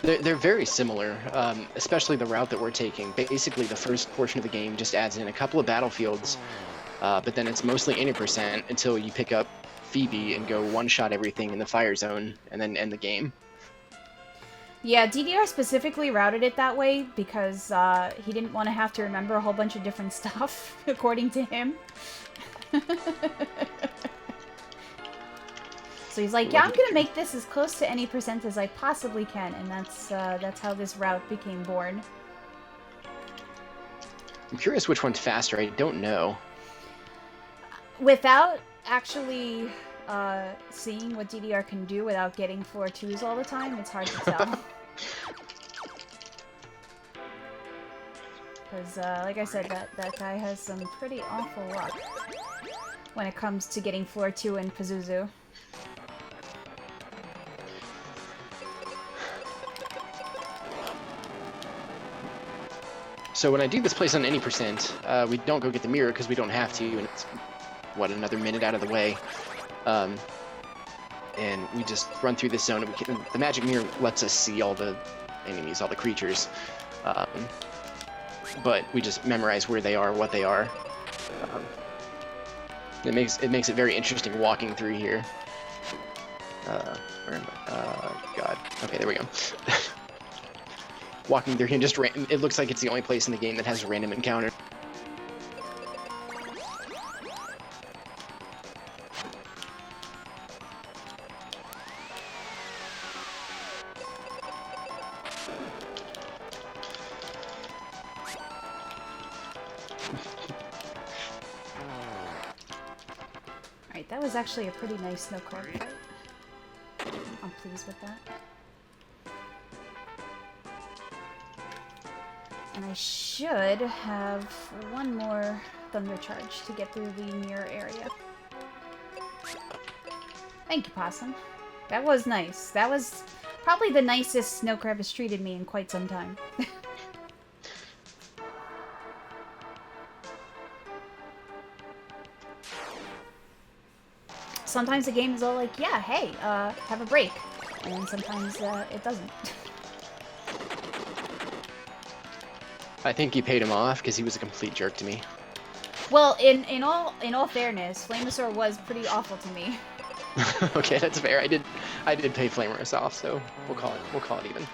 They're very similar, especially the route that we're taking. Basically, the first portion of the game just adds in a couple of battlefields, but then it's mostly 80% until you pick up Phoebe and go one-shot everything in the fire zone and then end the game. Yeah, DDR specifically routed it that way because he didn't want to have to remember a whole bunch of different stuff, according to him. So he's like, yeah, I'm gonna make this as close to any percent as I possibly can, and that's how this route became born. I'm curious which one's faster. I don't know. Without actually seeing what DDR can do without getting floor 2s all the time, it's hard to tell. Because, like I said, that guy has some pretty awful luck when it comes to getting floor 2 in Pazuzu. So when I do this place on any percent, we don't go get the mirror because we don't have to, and it's, what, another minute out of the way. And we just run through this zone, and the magic mirror lets us see all the enemies, all the creatures. But we just memorize where they are, what they are. It makes it very interesting walking through here. Where am I? God. Okay, there we go. Walking through here, just it looks like it's the only place in the game that has a random encounter. Alright, that was actually a pretty nice snow crab fight. I'm pleased with that. And I should have one more thunder charge to get through the mirror area. Thank you, Possum. That was nice. That was probably the nicest snow crab has treated me in quite some time. Sometimes the game is all like, yeah, hey, have a break. and sometimes it doesn't. I think you paid him off because he was a complete jerk to me. Well, in all fairness, Flamosaur was pretty awful to me. Okay, that's fair. I did pay Flamerous off, so we'll call it even.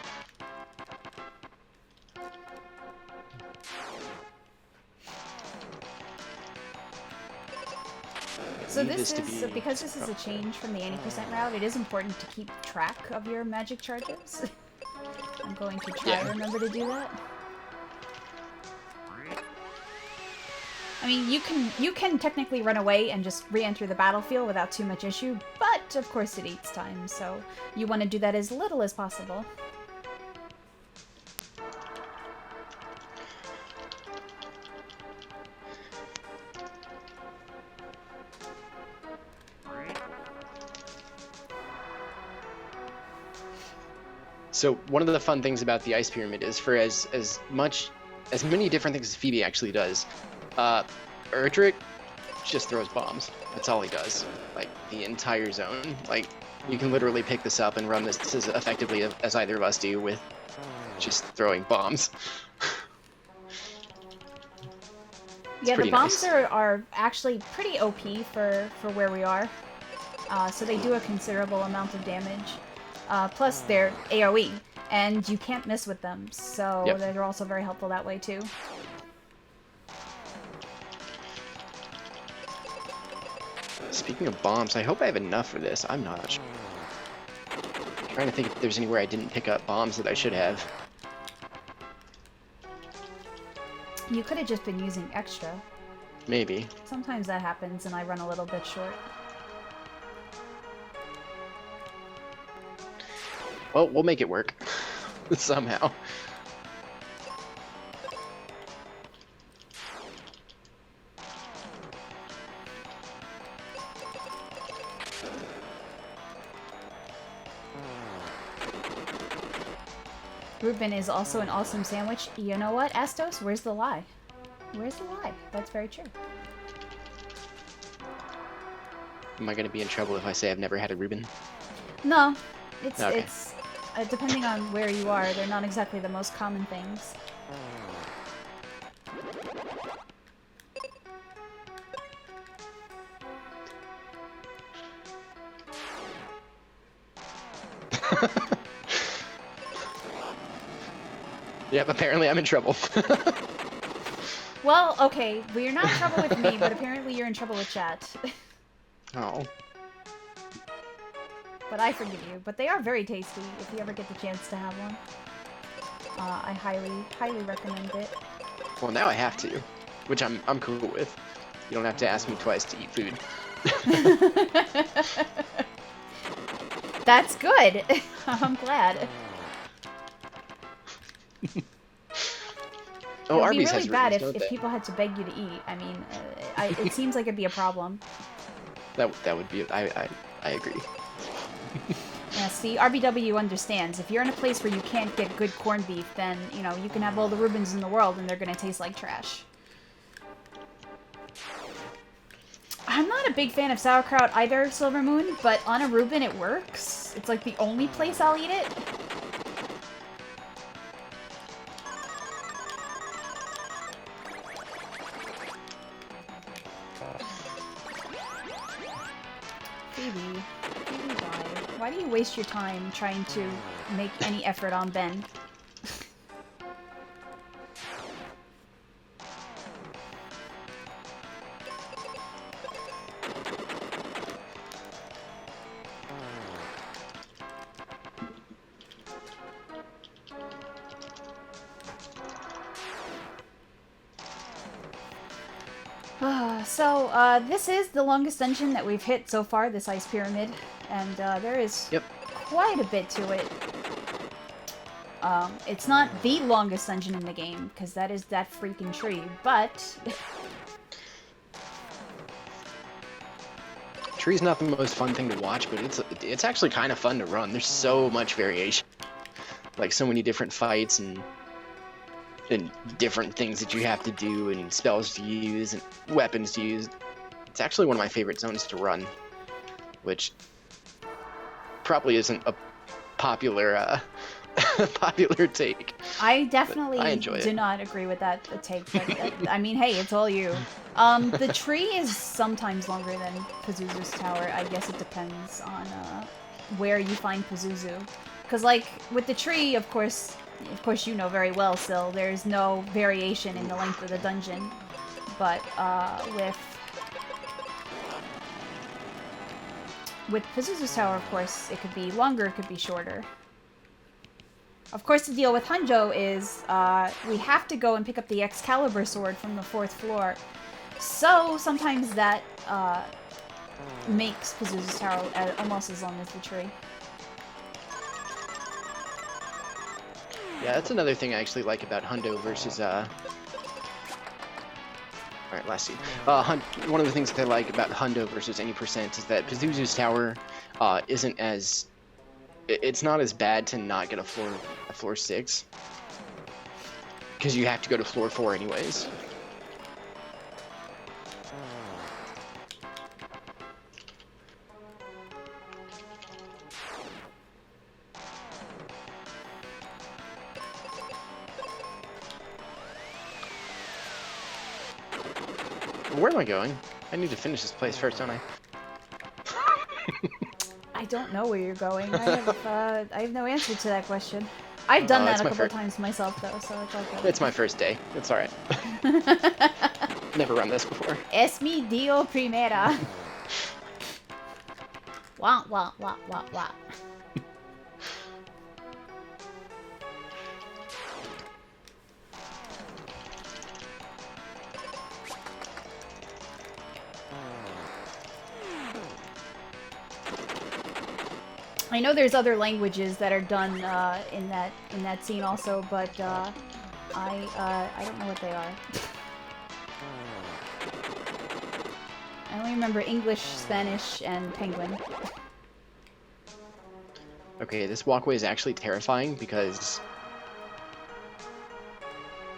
So this is, because this is a change from the 80% route, it is important to keep track of your magic charges. I'm going to try to remember to do that. I mean, you can technically run away and just re-enter the battlefield without too much issue, but of course it eats time, so you want to do that as little as possible. So one of the fun things about the Ice Pyramid is for as many different things as Phoebe actually does, Erdrick just throws bombs. That's all he does. Like, the entire zone. Like, you can literally pick this up and run this as effectively as either of us do with just throwing bombs. Yeah, the bombs nice. are actually pretty OP for where we are. So they do a considerable amount of damage. Plus they're AoE, and you can't miss with them, so they're also very helpful that way too. Speaking of bombs, I hope I have enough for this. I'm not sure. I'm trying to think if there's anywhere I didn't pick up bombs that I should have. You could have just been using extra. Maybe. Sometimes that happens and I run a little bit short. Well, we'll make it work. Somehow. Reuben is also an awesome sandwich. You know what, Astos? Where's the lie? Where's the lie? That's very true. Am I going to be in trouble if I say I've never had a Reuben? No. It's okay. Depending on where you are, they're not exactly the most common things. Yep, apparently I'm in trouble. Well, okay, well, you're not in trouble with me, but apparently you're in trouble with chat. Oh. But I forgive you. But they are very tasty if you ever get the chance to have one. I highly recommend it. Well, now I have to, which I'm cool with. You don't have to ask me twice to eat food. That's good. I'm glad. Oh, it would Arby's be really has bad Rubens, if people had to beg you to eat. I mean, it seems like it'd be a problem. That would be. I agree. Yeah, see, RBW understands. If you're in a place where you can't get good corned beef, then, you know, you can have all the Reubens in the world and they're gonna taste like trash. I'm not a big fan of sauerkraut either, Silver Moon, but on a Reuben it works. It's like the only place I'll eat it. Phoebe, why do you waste your time trying to make any effort on Ben? So, this is the longest dungeon that we've hit so far, this ice pyramid, and there is quite a bit to it. It's not the longest dungeon in the game, because that is that freaking tree, but... Tree's not the most fun thing to watch, but it's actually kind of fun to run. There's so much variation. Like, so many different fights and different things that you have to do and spells to use and weapons to use. It's actually one of my favorite zones to run, which probably isn't a popular popular take. I definitely I enjoy do it. not agree with that take, but I mean, hey, it's all you. The tree is sometimes longer than Pazuzu's tower. I guess it depends on where you find Pazuzu. Because, like, with the tree, of course you know very well, Syl, there's no variation in the length of the dungeon. But with Pazuzu's tower, of course, it could be longer, it could be shorter. Of course, the deal with Hanjo is we have to go and pick up the Excalibur sword from the 4th floor. So sometimes that makes Pazuzu's tower almost as long as the tree. Yeah, that's another thing I actually like about Hundo versus Alright, last scene. One of the things that I like about Hundo versus any percent is that Pazuzu's tower isn't as... It's not as bad to not get a floor 6. Because you have to go to floor 4 anyways. Where am I going? I need to finish this place first, don't I? I don't know where you're going. I have no answer to that question. I've done that a couple times myself, though, so it's okay. It's my first day. It's alright. Never run this before. Es mi dio primera. Wah, wah, wah, wah, wah. I know there's other languages that are done in that scene also, but I don't know what they are. I only remember English, Spanish, and Penguin. Okay, this walkway is actually terrifying because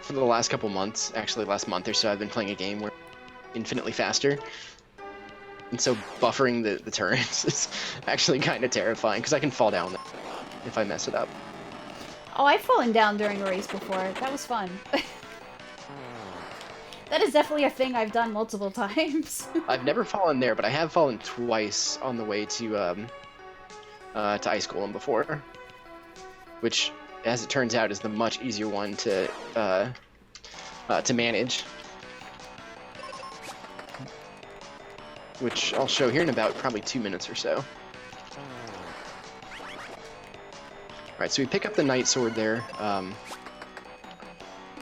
for the last couple months, actually last month or so, I've been playing a game where infinitely faster. And so buffering the turrets is actually kind of terrifying because I can fall down if I mess it up. Oh, I've fallen down during a race before. That was fun. That is definitely a thing I've done multiple times. I've never fallen there, but I have fallen twice on the way to Ice Golem before, which, as it turns out, is the much easier one to manage. Which I'll show here in about probably 2 minutes or so. Alright, so we pick up the Knight Sword there.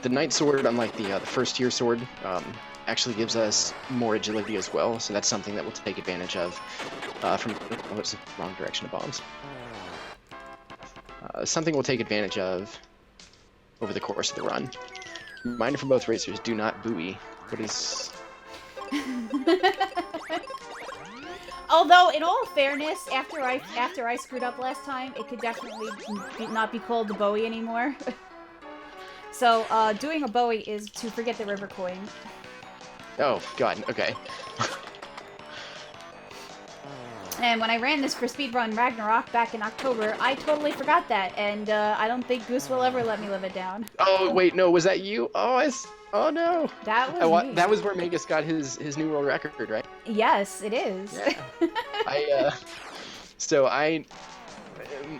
The Knight Sword, unlike the first tier sword, actually gives us more agility as well, so that's something that we'll take advantage of from... Oh, it's the wrong direction of bombs. Something we'll take advantage of over the course of the run. Reminder for both racers, do not buoy. What is... Although, in all fairness, after I screwed up last time, it could definitely not be called the Bowie anymore. So, doing a Bowie is to forget the river coin. Oh, God, okay. And when I ran this for Speedrun Ragnarok back in October, I totally forgot that, and I don't think Goose will ever let me live it down. Oh, wait, no, was that you? Oh no! That was me. That was where Magus got his new world record, right? Yes, it is. Yeah.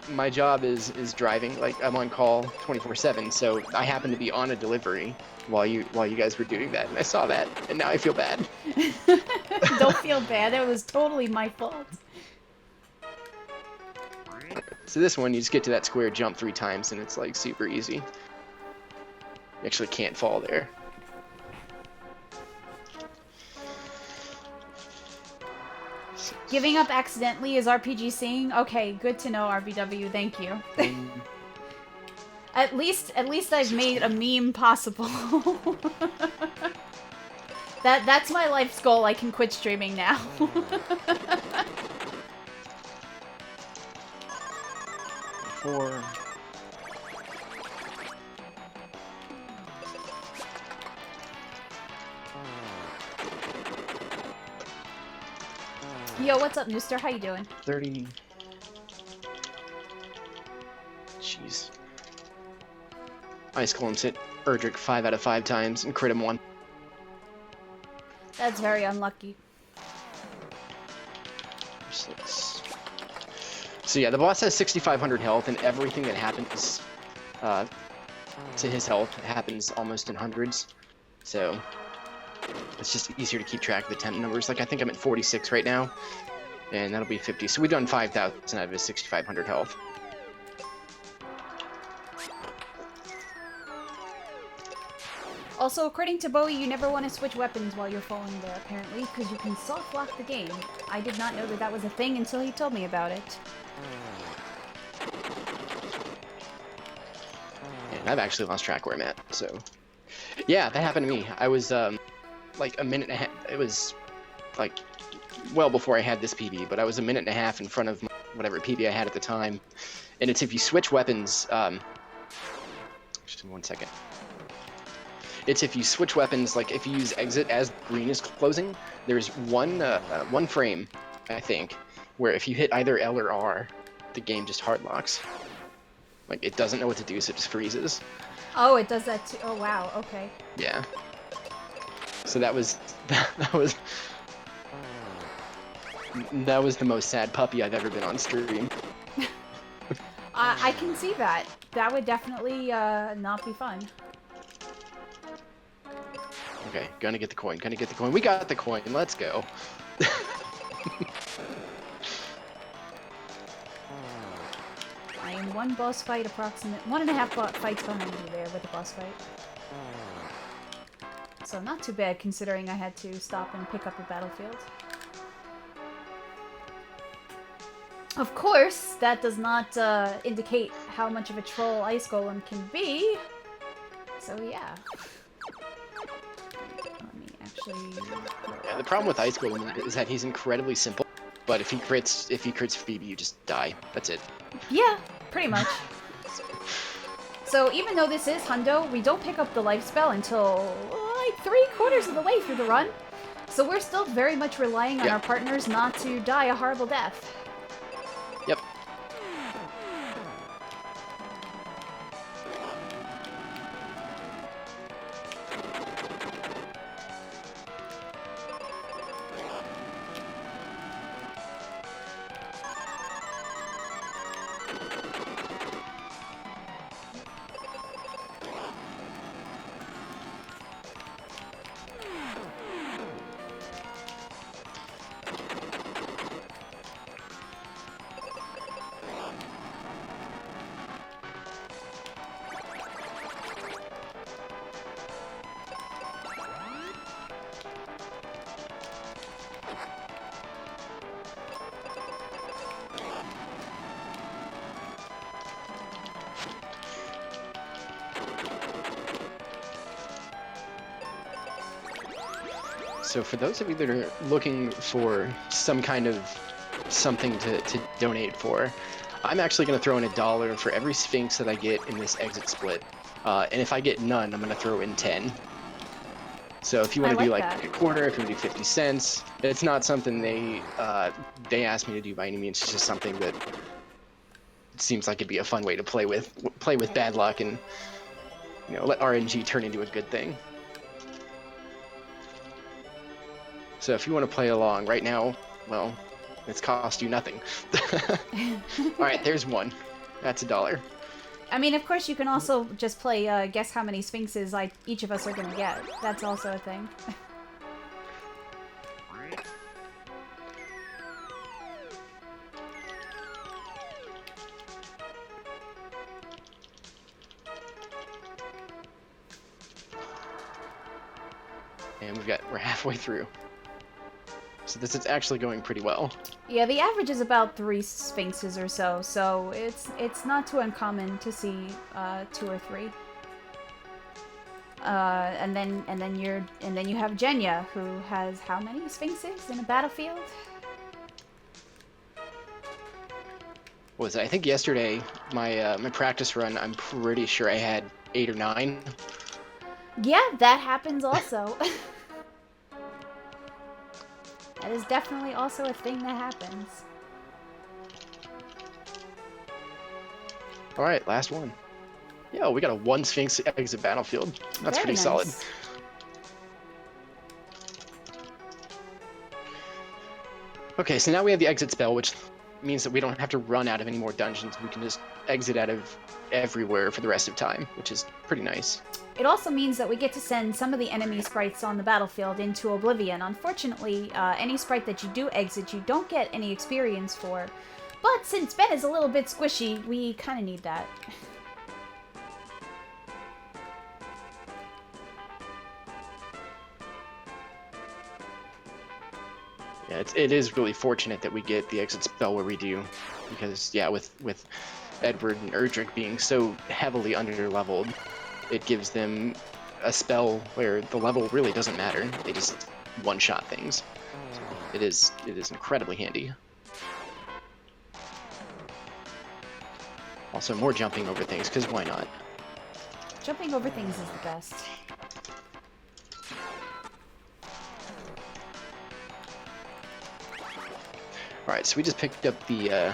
My job is driving. Like, I'm on call 24/7, so I happened to be on a delivery while you guys were doing that, and I saw that, and now I feel bad. Don't feel bad. It was totally my fault. So this one, you just get to that square, jump 3 times, and it's like super easy. You actually can't fall there. Giving up accidentally is RPG sing? Okay, good to know, RBW. Thank you. At least I've made a meme possible. That's my life's goal. I can quit streaming now. Four. Yo, what's up, Nooster? How you doing? 30. Ice Golems hit Erdrick 5 out of 5 times and crit him 1. That's very unlucky. 6. So yeah, the boss has 6,500 health, and everything that happens to his health happens almost in hundreds. So it's just easier to keep track of the temp numbers. Like, I think I'm at 46 right now, and that'll be 50. So we've done 5,000 out of his 6,500 health. Also, according to Bowie, you never want to switch weapons while you're falling there, apparently, because you can soft lock the game. I did not know that that was a thing until he told me about it. And I've actually lost track where I'm at, so... Yeah, that happened to me. I was, like, a minute and a half... It was, like, well before I had this PB, but I was a minute and a half in front of whatever PB I had at the time. And it's if you switch weapons, just 1 second. It's if you switch weapons, like if you use exit as green is closing, there's one frame, I think, where if you hit either L or R, the game just hard locks. Like, it doesn't know what to do, so it just freezes. Oh, it does that too. Oh, wow. Okay. Yeah. So that was that was the most sad puppy I've ever been on stream. I can see that. That would definitely not be fun. Okay, gonna get the coin, gonna get the coin. We got the coin, let's go. I am one boss fight approximate, 1.5 fights behind you there with the boss fight. So not too bad considering I had to stop and pick up a battlefield. Of course, that does not indicate how much of a troll Ice Golem can be. So yeah. Let me actually... Yeah, the problem with Ice Golem is that he's incredibly simple, but if he crits Phoebe, you just die. That's it. Yeah, pretty much. So even though this is Hundo, we don't pick up the life spell until like 3/4 of the way through the run. So we're still very much relying on our partners not to die a horrible death. Yep. So for those of you that are looking for some kind of something to donate for, I'm actually going to throw in $1 for every Sphinx that I get in this exit split. And if I get none, I'm going to throw in 10. So if you want to do like a quarter, if you want to do 50 cents, it's not something they asked me to do by any means. It's just something that seems like it'd be a fun way to play with bad luck and, you know, let RNG turn into a good thing. So if you want to play along right now, well, it's cost you nothing. Alright, there's one. That's $1. I mean, of course, you can also just play guess how many Sphinxes each of us are going to get. That's also a thing. And we're halfway through. So this is actually going pretty well. Yeah, the average is about 3 Sphinxes or so, so it's not too uncommon to see 2 or 3. And then you have Jenya, who has how many Sphinxes in a battlefield? What was it? I think yesterday my my practice run, I'm pretty sure I had 8 or 9. Yeah, that happens also. That is definitely also a thing that happens. Alright, last one. Yeah, we got a 1 Sphinx exit battlefield. That's Very pretty solid. nice. Okay, so now we have the exit spell, which means that we don't have to run out of any more dungeons. We can just exit out of everywhere for the rest of time, which is pretty nice. It also means that we get to send some of the enemy sprites on the battlefield into oblivion. Unfortunately, any sprite that you do exit, you don't get any experience for. But since Ben is a little bit squishy, we kind of need that. Yeah, it is really fortunate that we get the exit spell where we do, because yeah, with Edward and Erdrick being so heavily under-leveled, it gives them a spell where the level really doesn't matter. They just one-shot things. So it is incredibly handy. Also, more jumping over things, because why not? Jumping over things is the best. Alright, so we just picked up the,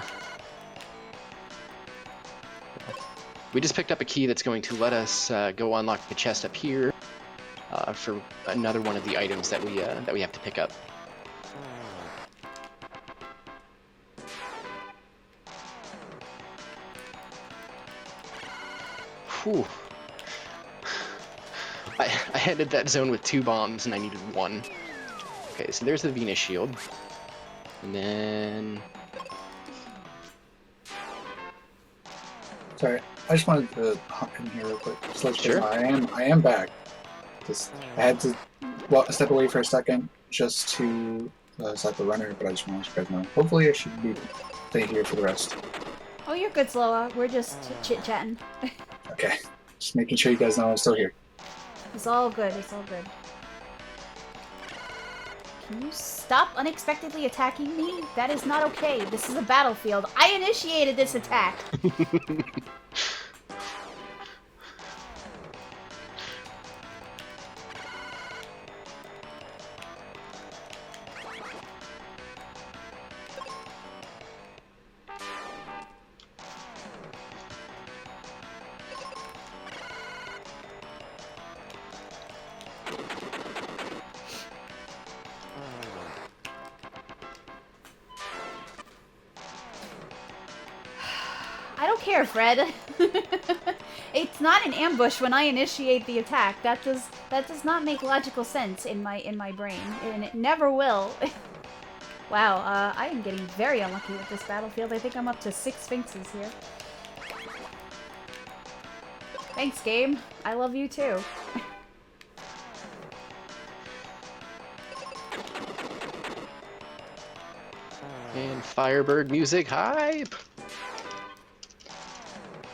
we just picked up a key that's going to let us go unlock the chest up here for another one of the items that we have to pick up. Whew. I entered that zone with 2 bombs and I needed 1. Okay, so there's the Venus shield. And then... Sorry, I just wanted to hop in here real quick. Just let you Sure. know, I am back. Just I had to step away for a second just to select the runner, but I just want to let you guys know. Hopefully, I should be staying here for the rest. Oh, you're good, Sloa. We're just chit-chatting. Okay, just making sure you guys know I'm still here. It's all good. It's all good. Can you stop unexpectedly attacking me? That is not okay. This is a battlefield. I initiated this attack. I don't care, Fred. It's not an ambush when I initiate the attack. That does not make logical sense in my brain, and it never will. Wow, I am getting very unlucky with this battlefield. I think I'm up to 6 Sphinxes here. Thanks, game. I love you too. And Firebird music hype!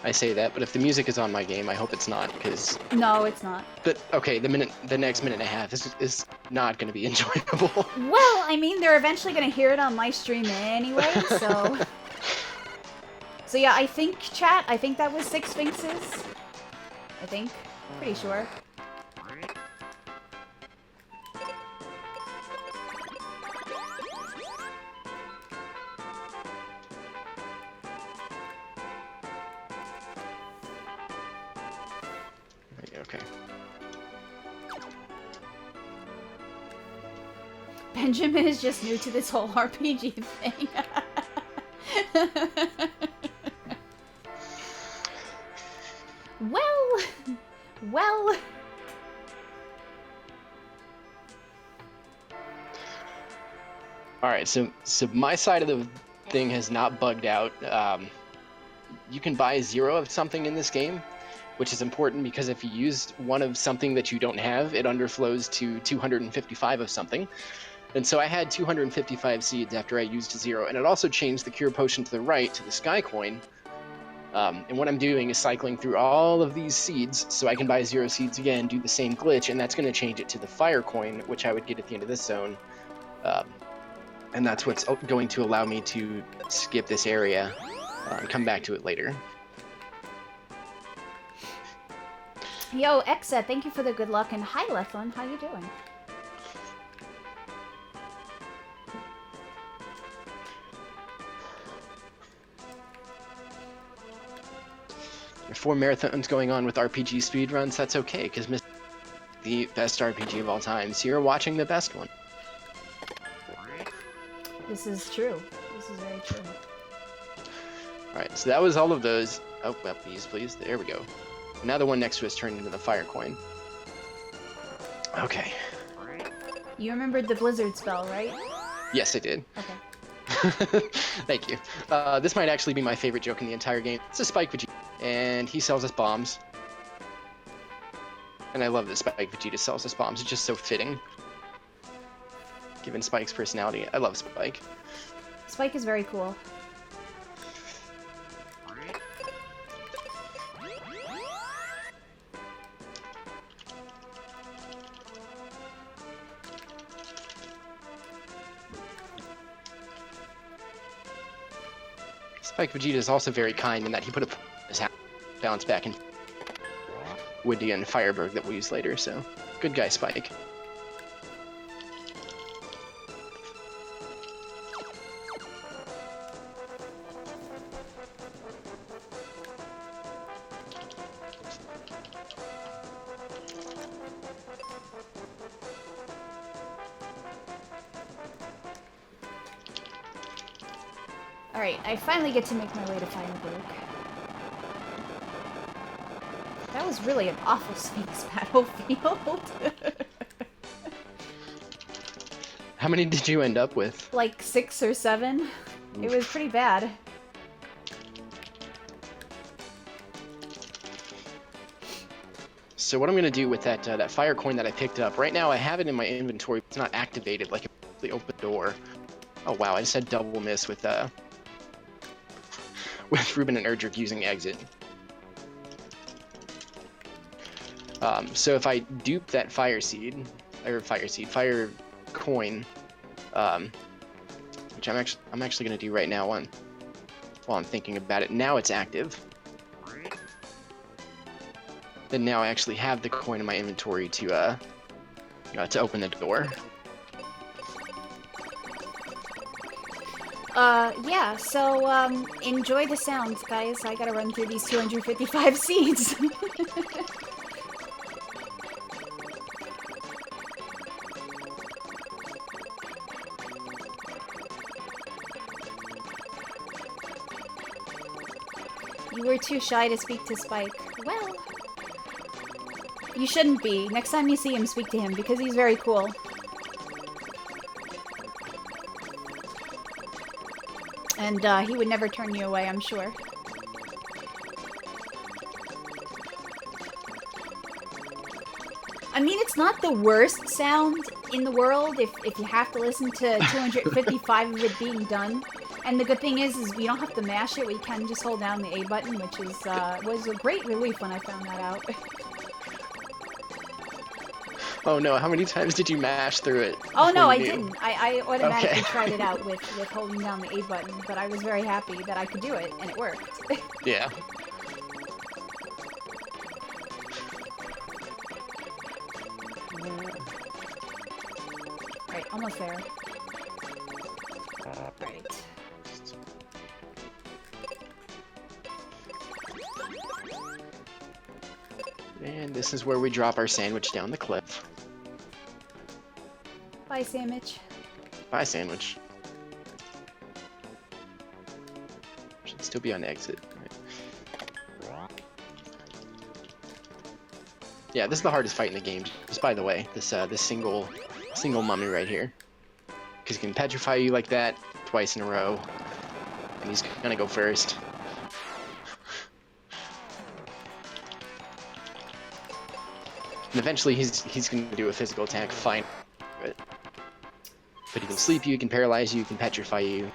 I say that, but if the music is on my game, I hope it's not, because... No, it's not. But, okay, the next minute and a half is not going to be enjoyable. Well, I mean, they're eventually going to hear it on my stream anyway, so... So yeah, I think, chat, I think that was 6 Sphinxes. I think. Pretty sure. Okay. Benjamin is just new to this whole RPG thing. Well... Alright, so my side of the thing has not bugged out. You can buy 0 of something in this game, which is important because if you used one of something that you don't have, it underflows to 255 of something. And so I had 255 seeds after I used 0, and it also changed the cure potion to the right to the sky coin. And what I'm doing is cycling through all of these seeds so I can buy 0 seeds again, do the same glitch, and that's going to change it to the fire coin, which I would get at the end of this zone. And that's what's going to allow me to skip this area and come back to it later. Yo, Exa, thank you for the good luck, and hi, Lethlin, how you doing? There are 4 marathons going on with RPG speedruns. That's okay, because the best RPG of all time. So you're watching the best one. This is true. This is very true. Alright, so that was all of those. Oh, well, please. There we go. Now the one next to us turned into the fire coin. Okay. You remembered the blizzard spell, right? Yes, I did. Okay. Thank you. This might actually be my favorite joke in the entire game. It's a Spike Vegeta, and he sells us bombs. And I love that Spike Vegeta sells us bombs. It's just so fitting. Given Spike's personality. I love Spike. Spike is very cool. Spike Vegeta is also very kind in that he put his hand balance back in Woody and Fireberg that we'll use later, so good guy Spike. Alright, I finally get to make my way to Fireberg. That was really an awful Sphinx battlefield. How many did you end up with? Like 6 or 7. Oof. It was pretty bad. So what I'm going to do with that fire coin that I picked up, right now I have it in my inventory, it's not activated like the open door. Oh wow, I just had double miss with Ruben and Erdrick using exit. So if I dupe that fire coin, which I'm actually going to do right now while I'm thinking about it. Now it's active. Then now I actually have the coin in my inventory to open the door. Yeah, so, enjoy the sounds, guys. I gotta run through these 255 seeds. You were too shy to speak to Spike. Well, you shouldn't be. Next time you see him, speak to him, because he's very cool. And, he would never turn you away, I'm sure. I mean, it's not the worst sound in the world if you have to listen to 255 of it being done. And the good thing is you don't have to mash it, we can just hold down the A button, which is, was a great relief when I found that out. Oh no, how many times did you mash through it? Oh no, I you knew? didn't. I automatically Okay. tried it out with holding down the A button, but I was very happy that I could do it, and it worked. Yeah. Right, almost there. Right. And this is where we drop our sandwich down the cliff. Bye, sandwich. Bye, sandwich. Should still be on exit. Right. Yeah, this is the hardest fight in the game. Just by the way, this single mummy right here, because he can petrify you like that twice in a row, and he's gonna go first. And eventually he's gonna do a physical attack, fine. But he can sleep you, he can paralyze you, he can petrify you.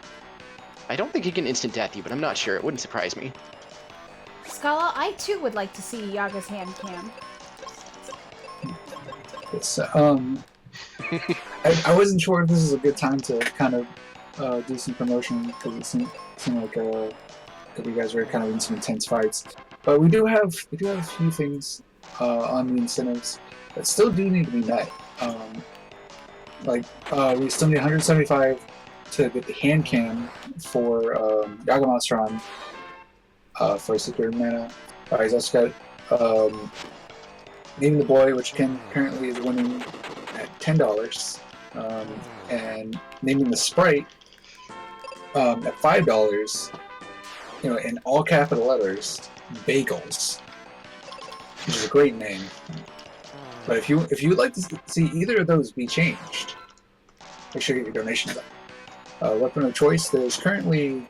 I don't think he can instant death you, but I'm not sure. It wouldn't surprise me. Scala, I too would like to see Yaga's hand cam. Yes, I wasn't sure if this is a good time to kind of do some promotion because it seemed like that you guys were kind of in some intense fights. But we do have a few things on the incentives that still do need to be met. We still need 175 to get the hand cam for Yagamatron for Secret Mana. He's also got Naming the Boy, which currently is winning at $10, and Naming the Sprite at $5. You know, in all capital letters, Bagels, which is a great name. But if you'd like to see either of those be changed, make sure you get your donations up. Weapon of choice. It's currently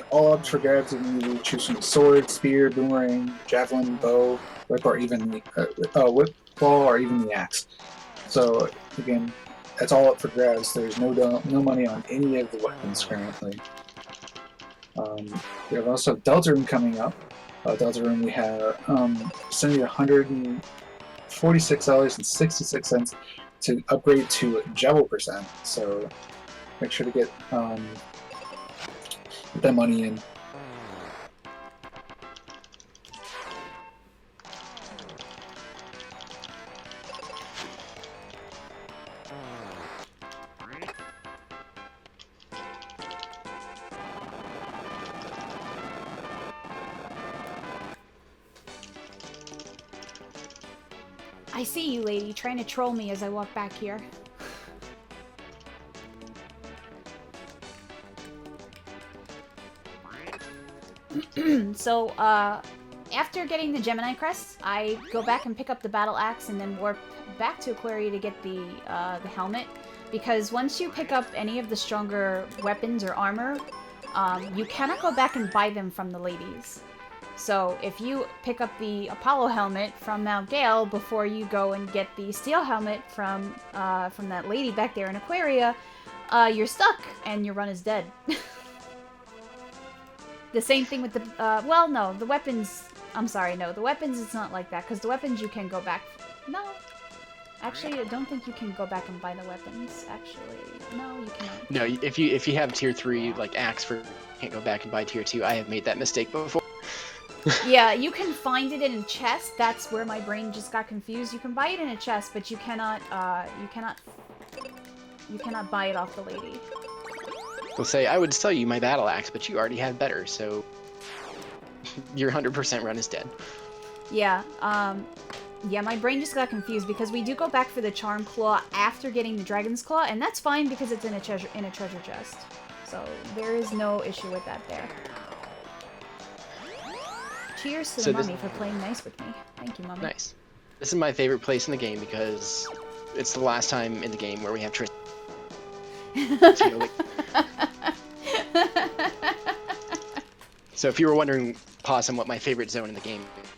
all up for grabs. You can either choose from sword, spear, boomerang, javelin, bow, whip, or even the whip, ball, or even the axe. So again, that's all up for grabs. There's no money on any of the weapons currently. We have also Deltarune coming up. Deltarune, we have sending $146.66 to upgrade to Jewel percent. So make sure to get that money in. I see you, lady, trying to troll me as I walk back here. So, after getting the Gemini Crest, I go back and pick up the Battle Axe and then warp back to Aquaria to get the helmet. Because once you pick up any of the stronger weapons or armor, you cannot go back and buy them from the ladies. So if you pick up the Apollo helmet from Mount Gale before you go and get the steel helmet from that lady back there in Aquaria, you're stuck and your run is dead. The same thing with the, well, no, the weapons, I'm sorry, no, the weapons it's not like that, because the weapons you can go back, no. Actually, I don't think you can go back and buy the weapons, actually. No, you cannot. No, if you have tier 3, like axe for, you can't go back and buy tier 2. I have made that mistake before. Yeah, you can find it in a chest. That's where my brain just got confused. You can buy it in a chest, but you cannot buy it off the lady. We'll say, I would sell you my battle axe, but you already have better, so your 100% run is dead. Yeah, yeah, my brain just got confused because we do go back for the Charm Claw after getting the Dragon's Claw, and that's fine because it's in a treasure chest. So there is no issue with that there. Cheers to the mummy for playing nice with me. Thank you, mummy. Nice. This is my favorite place in the game because it's the last time in the game where we have Tristan. So if you were wondering, Possum, what my favorite zone in the game is.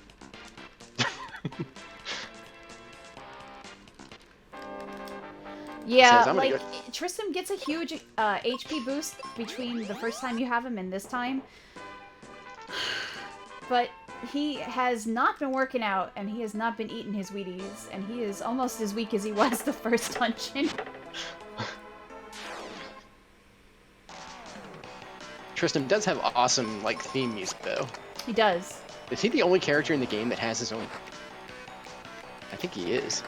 Yeah, says, like, Tristan gets a huge HP boost between the first time you have him and this time. But he has not been working out, and he has not been eating his Wheaties, and he is almost as weak as he was the first dungeon. Tristan does have awesome, like, theme music, though. He does. Is he the only character in the game that has his own? I think he is.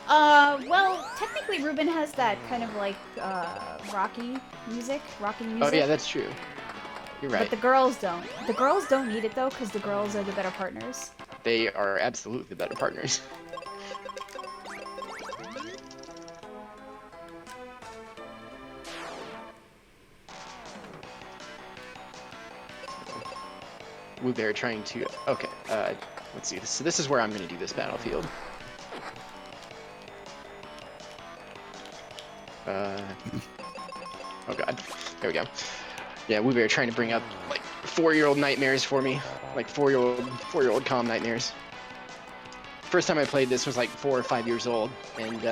Well, technically Ruben has that kind of, like, rocking music. Oh, yeah, that's true. You're right. But the girls don't. The girls don't need it, though, because the girls are the better partners. They are absolutely the better partners. They're trying to... Okay, let's see. So this is where I'm going to do this battlefield. Oh god. There we go. Yeah, Wooberry trying to bring up, like, 4-year-old nightmares for me. Like, 4-year-old calm nightmares. First time I played this was, like, 4 or 5 years old. And,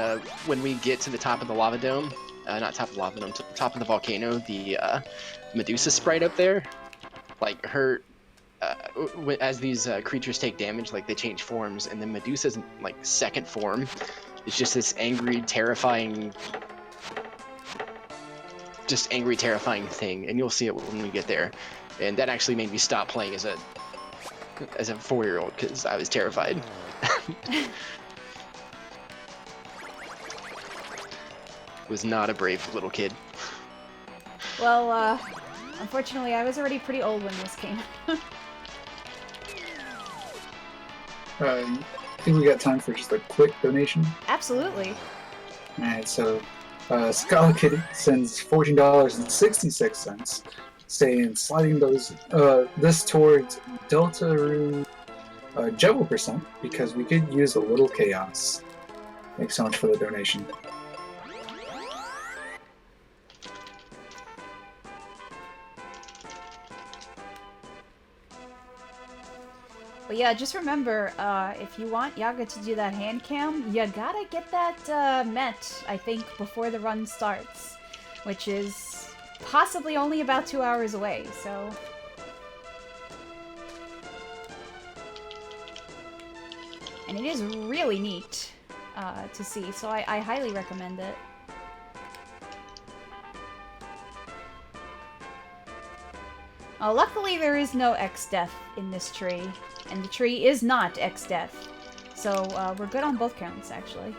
when we get to the top of the lava dome, not top of the lava dome, to the top of the volcano, the, Medusa sprite up there, like, her... as these creatures take damage, like, they change forms, and then Medusa's, like, second form is just this angry, terrifying thing, and you'll see it when we get there. And that actually made me stop playing as a 4-year-old, because I was terrified. Was not a brave little kid. Well, unfortunately, I was already pretty old when this came. I think we got time for just a quick donation. Absolutely. Alright, so Scala Kitty sends $14.66, saying sliding this towards Delta Room Juggle percent because we could use a little chaos. Thanks so much for the donation. But yeah, just remember, if you want Yaga to do that hand cam, you gotta get that met, I think, before the run starts. Which is possibly only about 2 hours away, so... And it is really neat to see, so I highly recommend it. Luckily, there is no X-Death in this tree, and the tree is not X-Death. So, we're good on both counts, actually.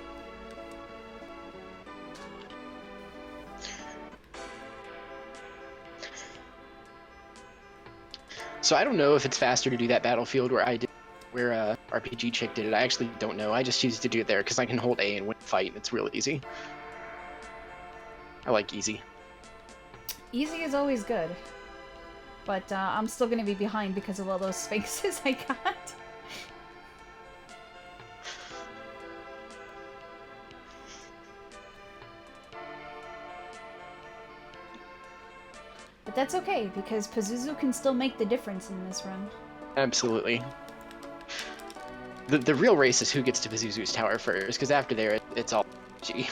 So I don't know if it's faster to do that battlefield where RPGchick did it. I actually don't know. I just choose to do it there because I can hold A and win a fight. It's real easy. I like easy. Easy is always good. But I'm still gonna be behind because of all those spaces I got. But that's okay, because Pazuzu can still make the difference in this run. Absolutely. The real race is who gets to Pazuzu's tower first, because after there, it's all G.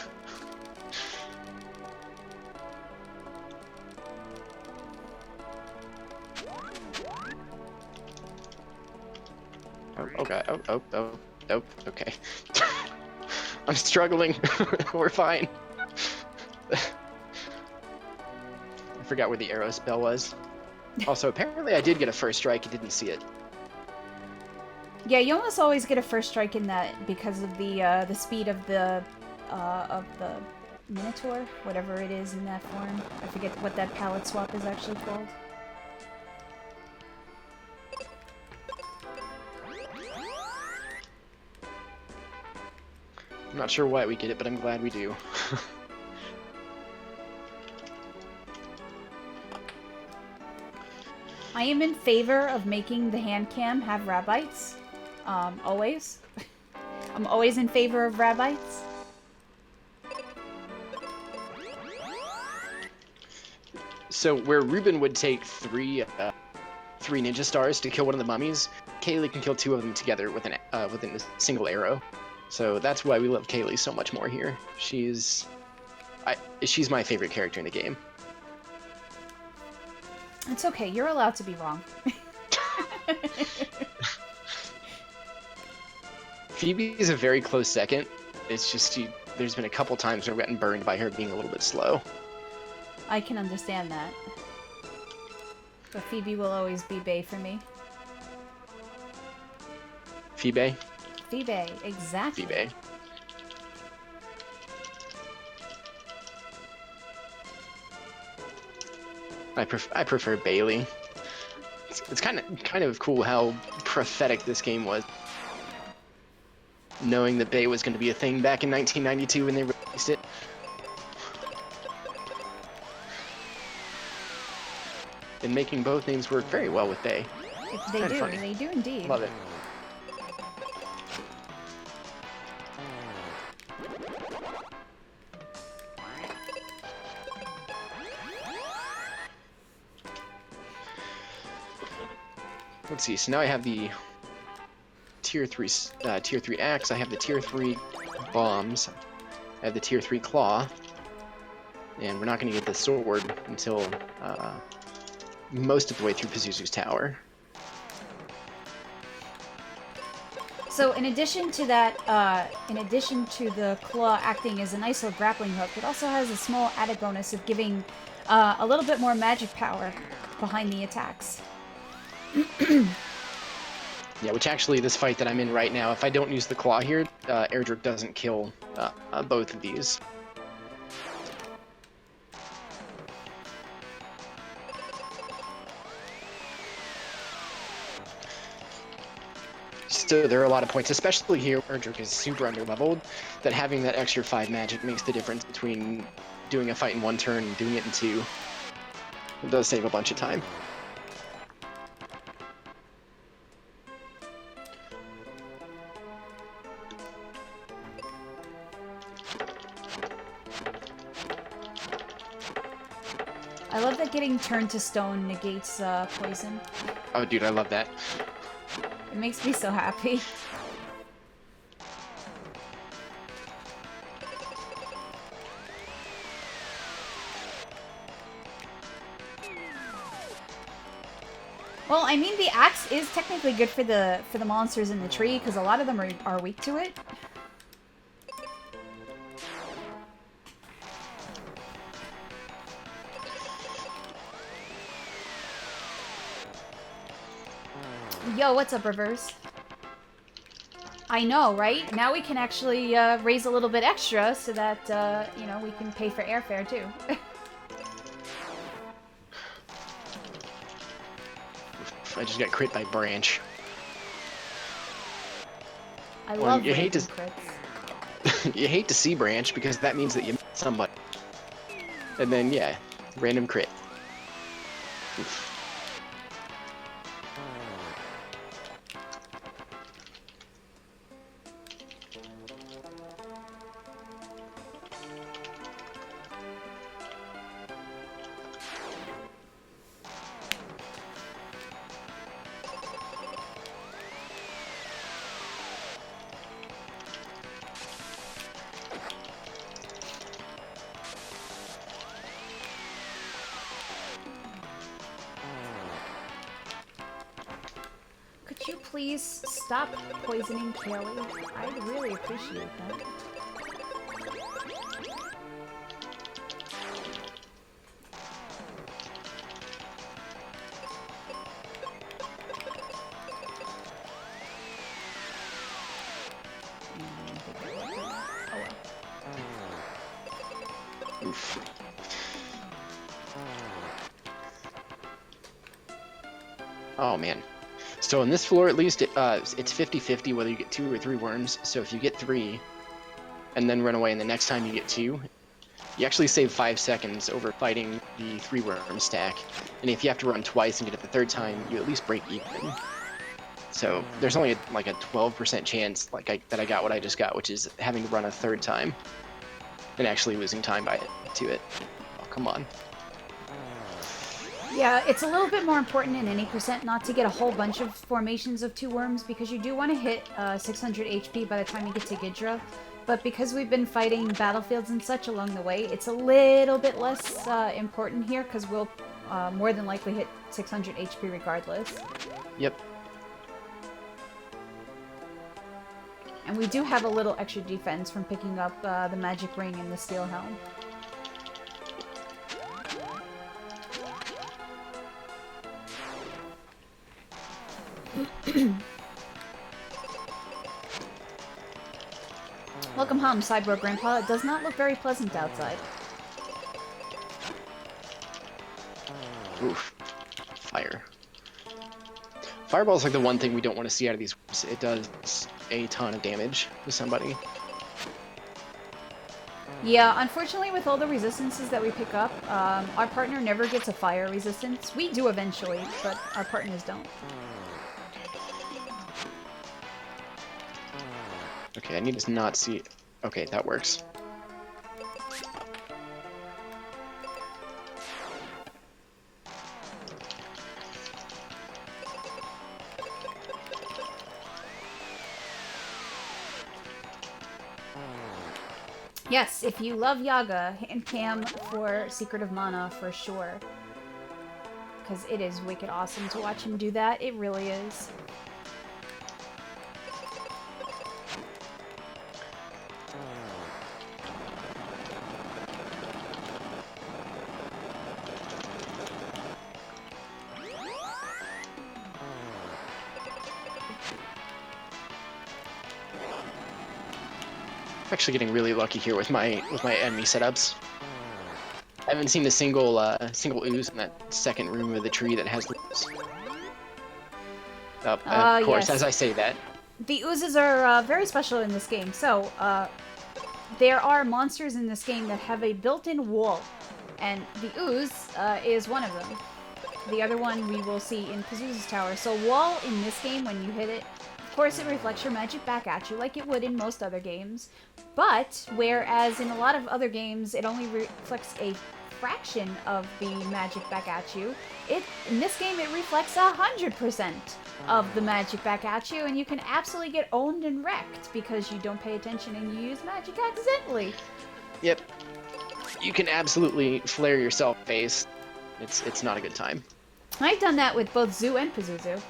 Oh god, oh, okay. I'm struggling. We're fine. I forgot where the arrow spell was. Also, apparently I did get a first strike, I didn't see it. Yeah, you almost always get a first strike in that because of the speed of the Minotaur, whatever it is in that form. I forget what that palette swap is actually called. I'm not sure why we get it, but I'm glad we do. I am in favor of making the hand cam have rabites. Always. I'm always in favor of rabites. So where Ruben would take three ninja stars to kill one of the mummies, Kaylee can kill two of them together with within a single arrow. So that's why we love Kaylee so much more here. She's my favorite character in the game. It's okay, you're allowed to be wrong. Phoebe is a very close second. It's just there's been a couple times where I've gotten burned by her being a little bit slow. I can understand that. But Phoebe will always be bae for me. Phoebe? Phoebe, exactly. Phoebe. I prefer Bailey. It's kind of cool how prophetic this game was. Knowing that Bae was going to be a thing back in 1992 when they released it. And making both names work very well with Bae. They do indeed. Love it. Let's see, so now I have the tier 3 axe, I have the tier 3 bombs, I have the tier 3 claw, and we're not going to get the sword until most of the way through Pazuzu's tower. So in addition to that, in addition to the claw acting as a nice little grappling hook, it also has a small added bonus of giving a little bit more magic power behind the attacks. Yeah, which actually, this fight that I'm in right now, if I don't use the claw here, Airdrip doesn't kill both of these. So there are a lot of points, especially here where Erdrick is super underleveled, that having that extra 5 magic makes the difference between doing a fight in 1 turn and doing it in 2. It does save a bunch of time. I love that getting turned to stone negates poison. Oh, dude, I love that. It makes me so happy. Well, I mean, the axe is technically good for the monsters in the tree because a lot of them are weak to it. Yo, what's up, Reverse? I know, right? Now we can actually raise a little bit extra so that, you know, we can pay for airfare, too. I just got crit by Branch. I Well, love you hate to crits. you hate to see Branch because that means that you met somebody. And then, yeah, random crit. Oof. Could you please stop poisoning Kaylee? I'd really appreciate that. Oof. Oh, man. So on this floor, at least, it's 50-50 whether you get 2 or 3 worms. So if you get 3, and then run away, and the next time you get 2, you actually save 5 seconds over fighting the 3 worm stack. And if you have to run twice and get it the 3rd time, you at least break even. So there's only like a 12% chance that I got what I just got, which is having to run a 3rd time and actually losing time to it. Oh, come on. Yeah, it's a little bit more important in any percent not to get a whole bunch of formations of 2 worms because you do want to hit 600 HP by the time you get to Gidra. But because we've been fighting battlefields and such along the way, it's a little bit less important here because we'll more than likely hit 600 HP regardless. Yep. And we do have a little extra defense from picking up the magic ring and the steel helm. Welcome home, Cyborg Grandpa. It does not look very pleasant outside. Oof. Fire. Fireball's like the one thing we don't want to see out of these. It does a ton of damage to somebody. Yeah, unfortunately with all the resistances that we pick up, our partner never gets a fire resistance. We do eventually, but our partners don't. Okay, I need to not see... Okay, that works. Yes, if you love Yaga, hand cam for Secret of Mana for sure. Because it is wicked awesome to watch him do that. It really is. I'm actually getting really lucky here with my enemy setups. I haven't seen a single ooze in that second room of the tree that has ooze. Of course, yes. as I say that. The oozes are very special in this game. So, there are monsters in this game that have a built-in wall, and the ooze is one of them. The other one we will see in Pazuzu's tower. So wall in this game, when you hit it, of course it reflects your magic back at you like it would in most other games. But, whereas in a lot of other games it only reflects a fraction of the magic back at you, in this game it reflects 100% of the magic back at you, and you can absolutely get owned and wrecked because you don't pay attention and you use magic accidentally. Yep. You can absolutely flare yourself face. It's not a good time. I've done that with both Zoo and Pazuzu.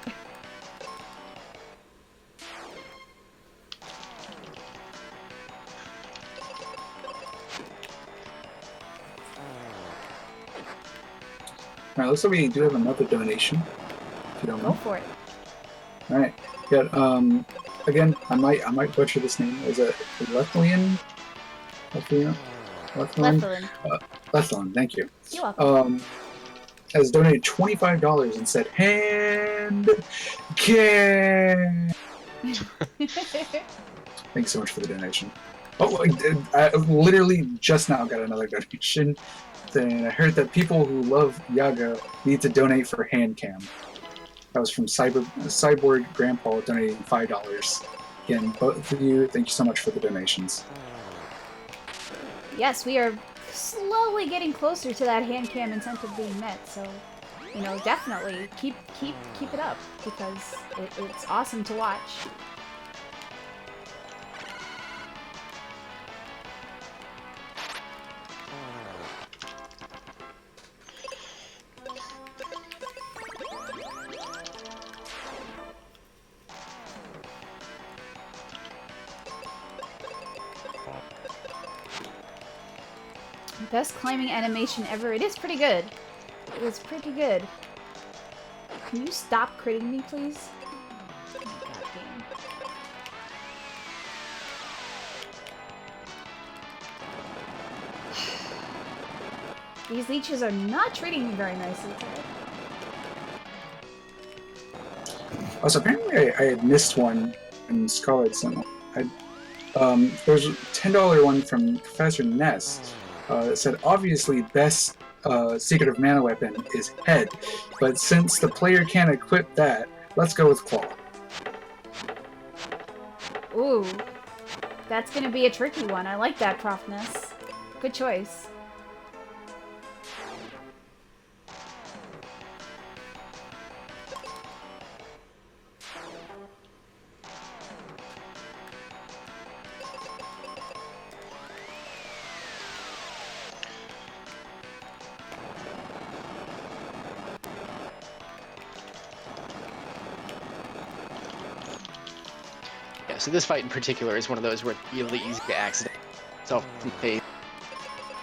Alright, looks like we do have another donation. If you don't Go mind. for it. Alright. Got again, I might butcher this name. Is it Lethlian? Lethlian? Lethalin. Lethalin, thank you. You're welcome. Has donated $25 and said hand can. Thanks so much for the donation. Oh, I literally just now got another donation saying I heard that people who love Yaga need to donate for hand cam. That was from Cyborg Grandpa donating $5. Again, both of you, thank you so much for the donations. Yes, we are slowly getting closer to that hand cam incentive being met, so you know, definitely keep it up because it's awesome to watch. Best climbing animation ever. It is pretty good. It is pretty good. Can you stop critting me, please? Oh, God damn. These leeches are not treating me very nicely today. Also, apparently I had missed one in Scarlet Sentinel. There's a $10 one from Professor Ness that said, obviously, best secretive mana weapon is head, but since the player can't equip that, let's go with claw. Ooh. That's gonna be a tricky one. I like that, Prof. Ness. Good choice. So this fight in particular is one of those where it's really easy to accident yourself in the face.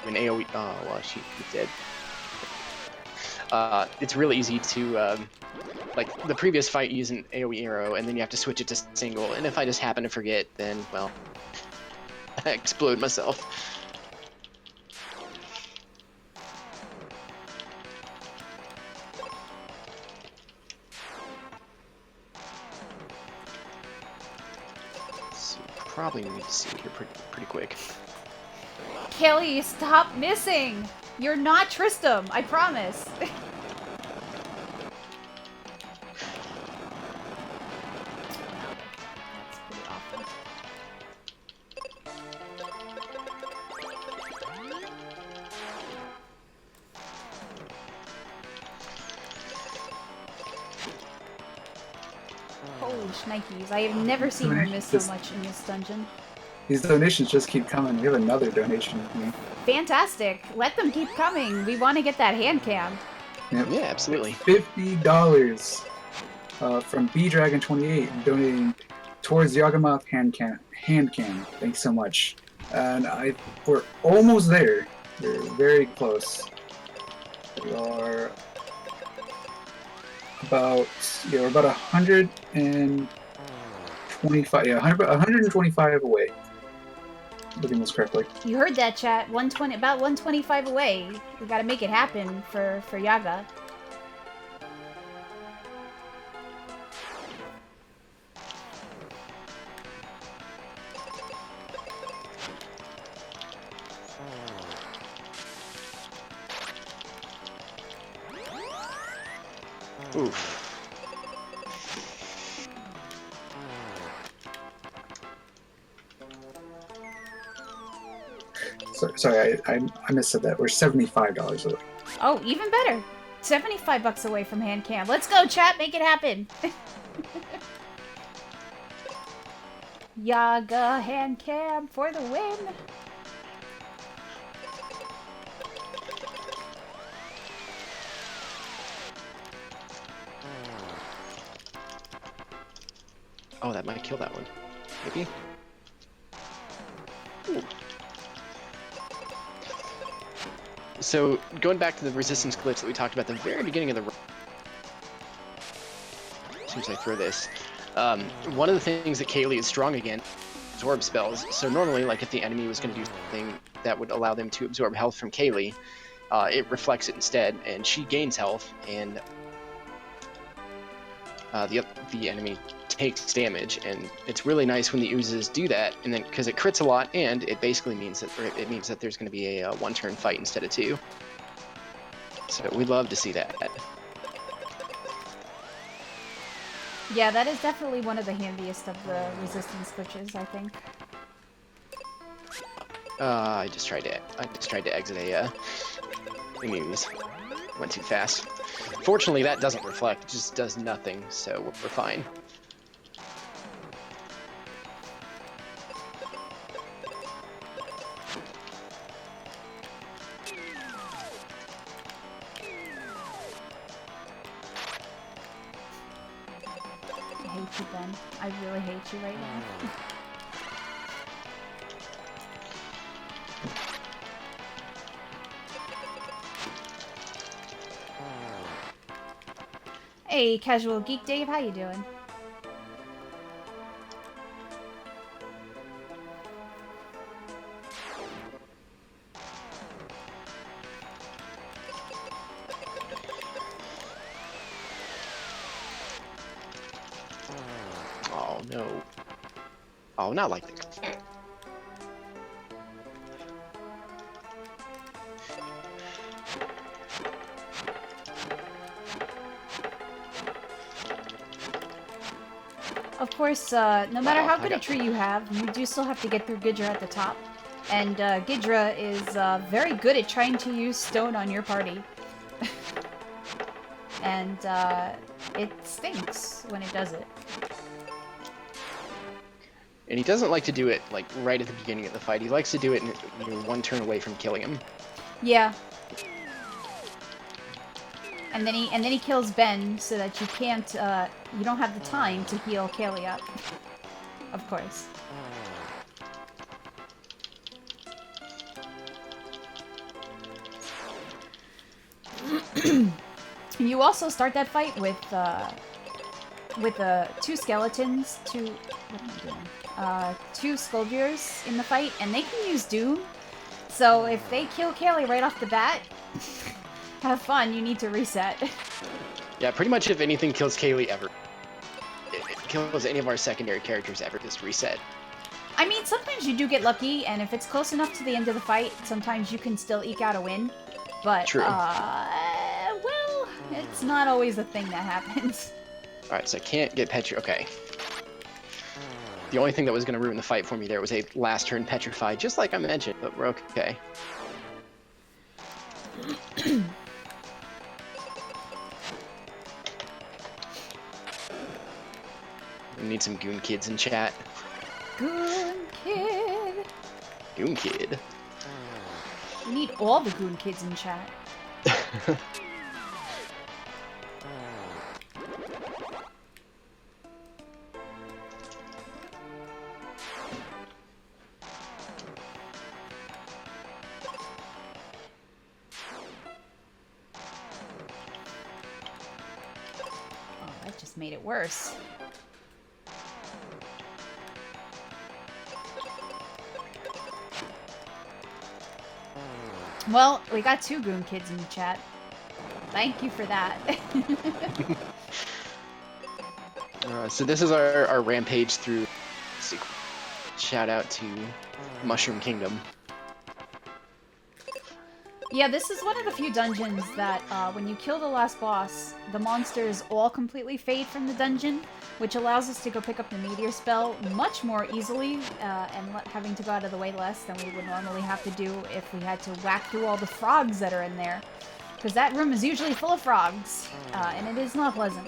An AoE. Oh, well, she's dead. It's really easy to, like, the previous fight you use an AoE arrow, and then you have to switch it to single, and if I just happen to forget, then, well, I explode myself. Probably need to see here pretty quick. Kelly, stop missing! You're not Tristram, I promise. That's pretty awful. Holy shnikes, I have never seen her miss so much in this dungeon. These donations just keep coming. We have another donation from me. Fantastic. Let them keep coming. We want to get that hand cam. Yep. Yeah, absolutely. $50 from BDragon28 donating towards Yagamoth hand cam. Thanks so much. And we're almost there. We're very close. We are we're about 125. Yeah, 125 away. Looking this correctly. You heard that, chat. 120, about 125 away. We gotta make it happen for Yaga. Oof. Sorry, I missaid that. We're $75 away. Oh, even better. 75 bucks away from hand cam. Let's go, chat. Make it happen. Yaga hand cam for the win. Oh, that might kill that one. Maybe? Ooh. So, going back to the resistance glitch that we talked about at the very beginning of the... As soon as I throw this. One of the things that Kaylee is strong against absorb spells. So normally, like if the enemy was going to do something that would allow them to absorb health from Kaylee, it reflects it instead, and she gains health, and the enemy takes damage. And it's really nice when the oozes do that, and then because it crits a lot, and it basically means that there's going to be a one-turn fight instead of two. So we love to see that. Yeah, that is definitely one of the handiest of the resistance glitches, I think. I just tried to exit a ooze. Went too fast. Fortunately, that doesn't reflect; it just does nothing, so we're fine. I hate you, Ben. I really hate you right now. Hey, Casual Geek Dave, how you doing? Oh no! Oh, not like this. Of course, no matter Wow, how I good a got- tree you have, you do still have to get through Gidra at the top. And Gidra is very good at trying to use stone on your party. And it stinks when it does it. And he doesn't like to do it like right at the beginning of the fight. He likes to do it one turn away from killing him. Yeah. And then he kills Ben so that you can't you don't have the time to heal Kaylee up. Of course. You also start that fight with two skeletons, what am I doing? Two Skullgears in the fight, and they can use Doom. So if they kill Kaylee right off the bat, have fun. You need to reset. Yeah, pretty much if anything kills Kaylee ever, it kills any of our secondary characters ever, just reset. I mean, sometimes you do get lucky, and if it's close enough to the end of the fight, sometimes you can still eke out a win. But, True. well, it's not always a thing that happens. Alright, so I can't get Petri. Okay. The only thing that was going to ruin the fight for me there was a last turn Petrify, just like I mentioned, but we're okay. We need some Goon Kids in chat. Goon Kid. Goon Kid. We need all the Goon Kids in chat. Oh, that just made it worse. Well, we got two Goon Kids in the chat. Thank you for that. So this is our rampage through. Shout out to Mushroom Kingdom. Yeah, this is one of the few dungeons that, when you kill the last boss, the monsters all completely fade from the dungeon, which allows us to go pick up the meteor spell much more easily, and having to go out of the way less than we would normally have to do if we had to whack through all the frogs that are in there. Because that room is usually full of frogs, and it is not pleasant.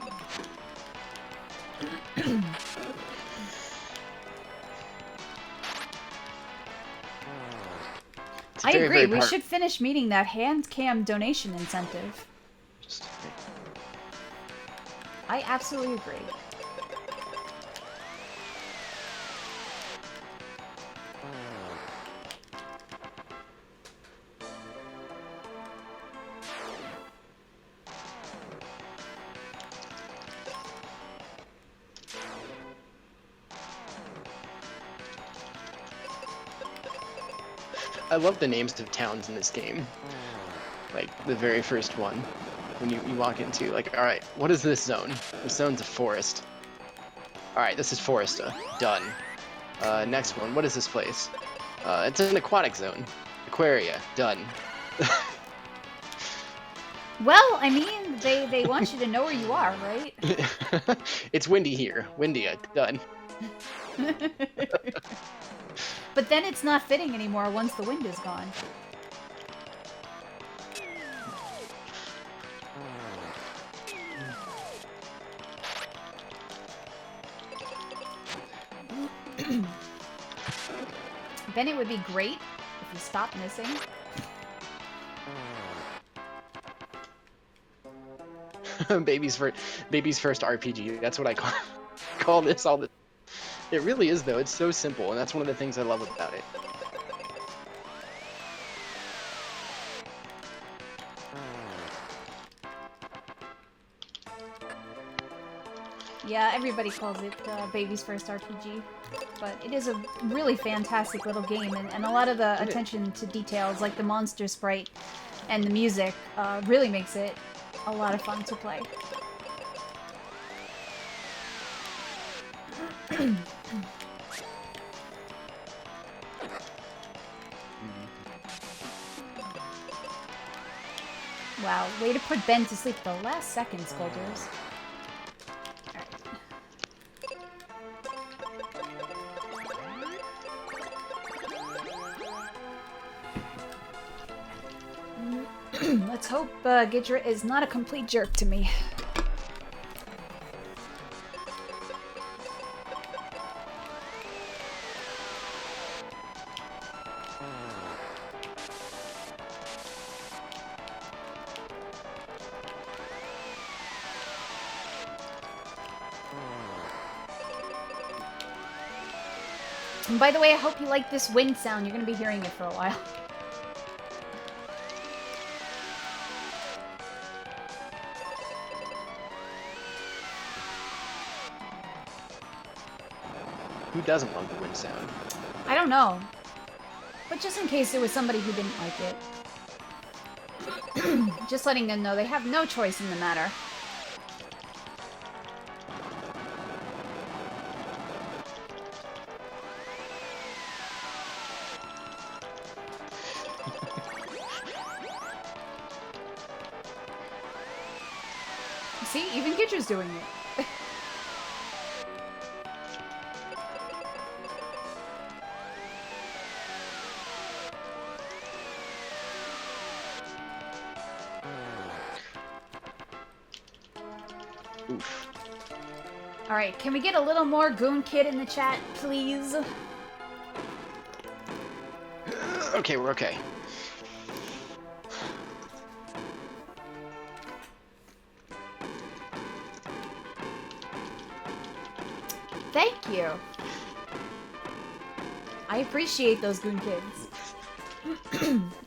I agree, we should finish meeting that hand cam donation incentive. I absolutely agree. I love the names of towns in this game. Like, the very first one. When you walk into, like, alright, what is this zone? This zone's a forest. Alright, this is Foresta. Done. Next one, what is this place? It's an aquatic zone. Aquaria. Done. Well, I mean, they want you to know where you are, right? It's windy here. Windia. Done. But then it's not fitting anymore once the wind is gone. Then it would be great if you stopped missing. baby's first RPG. That's what I call this all the. It really is though. It's so simple, and that's one of the things I love about it. Yeah, everybody calls it Baby's First RPG, but it is a really fantastic little game, and a lot of the attention to details, like the monster sprite and the music, really makes it a lot of fun to play. Wow, way to put Ben to sleep at the last second, Scolders. Let's hope Gidra is not a complete jerk to me. And by the way, I hope you like this wind sound. You're going to be hearing it for a while. Who doesn't love the wind sound? I don't know. But just in case there was somebody who didn't like it. Just letting them know they have no choice in the matter. See, even Gidra's doing it. Oof. Alright, can we get a little more Goon Kid in the chat, please? Okay, we're okay. Thank you. I appreciate those Goon Kids.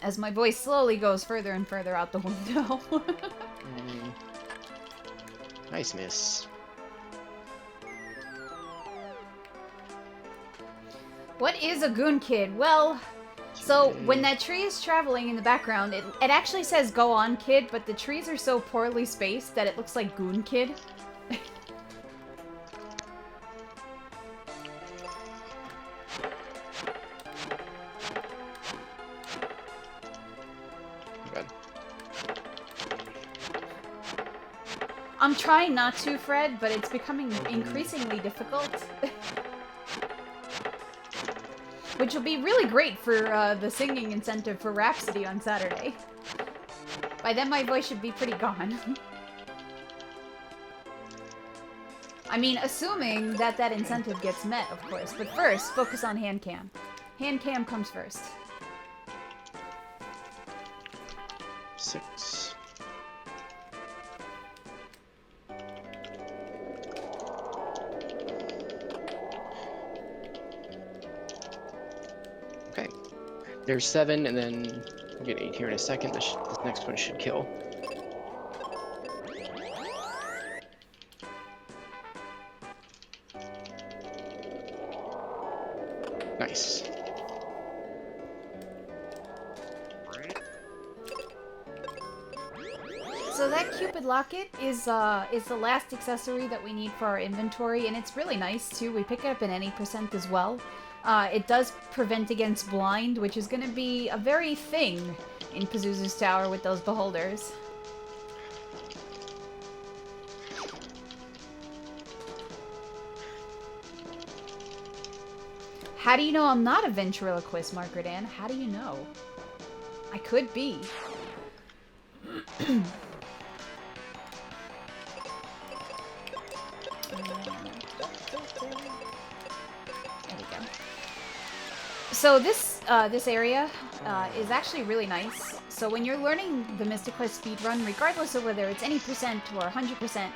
As my voice slowly goes further and further out the window. Nice miss. What is a Goon Kid? Well, so when that tree is traveling in the background, it actually says go on kid, but the trees are so poorly spaced that it looks like Goon Kid. I'm trying not to, Fred, but it's becoming increasingly difficult. Which will be really great for the singing incentive for Rhapsody on Saturday. By then my voice should be pretty gone. I mean, assuming that that incentive gets met, of course. But first, focus on hand cam. Hand cam comes first. 6. Okay. There's 7, and then we'll get 8 here in a second. This next one should kill. Nice. So that Cupid locket is the last accessory that we need for our inventory, and it's really nice too. We pick it up in any percent as well. It does prevent against blind, which is going to be a very thing in Pazuzu's Tower with those beholders. How do you know I'm not a ventriloquist, Margaret Ann? How do you know? I could be. There we go. So this area is actually really nice. So when you're learning the Mystic Quest speedrun, regardless of whether it's any percent or 100%,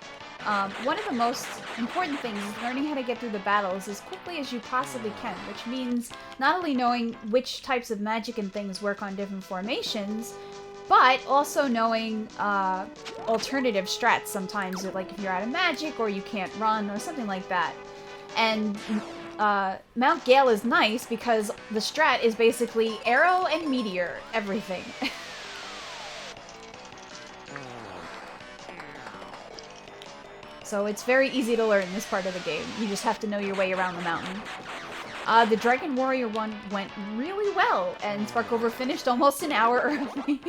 one of the most important things is learning how to get through the battles as quickly as you possibly can, which means not only knowing which types of magic and things work on different formations, but also knowing alternative strats sometimes, like if you're out of magic or you can't run or something like that. And Mount Gale is nice because the strat is basically arrow and meteor, everything. So it's very easy to learn this part of the game. You just have to know your way around the mountain. The Dragon Warrior one went really well, and Sparkover finished almost an hour early.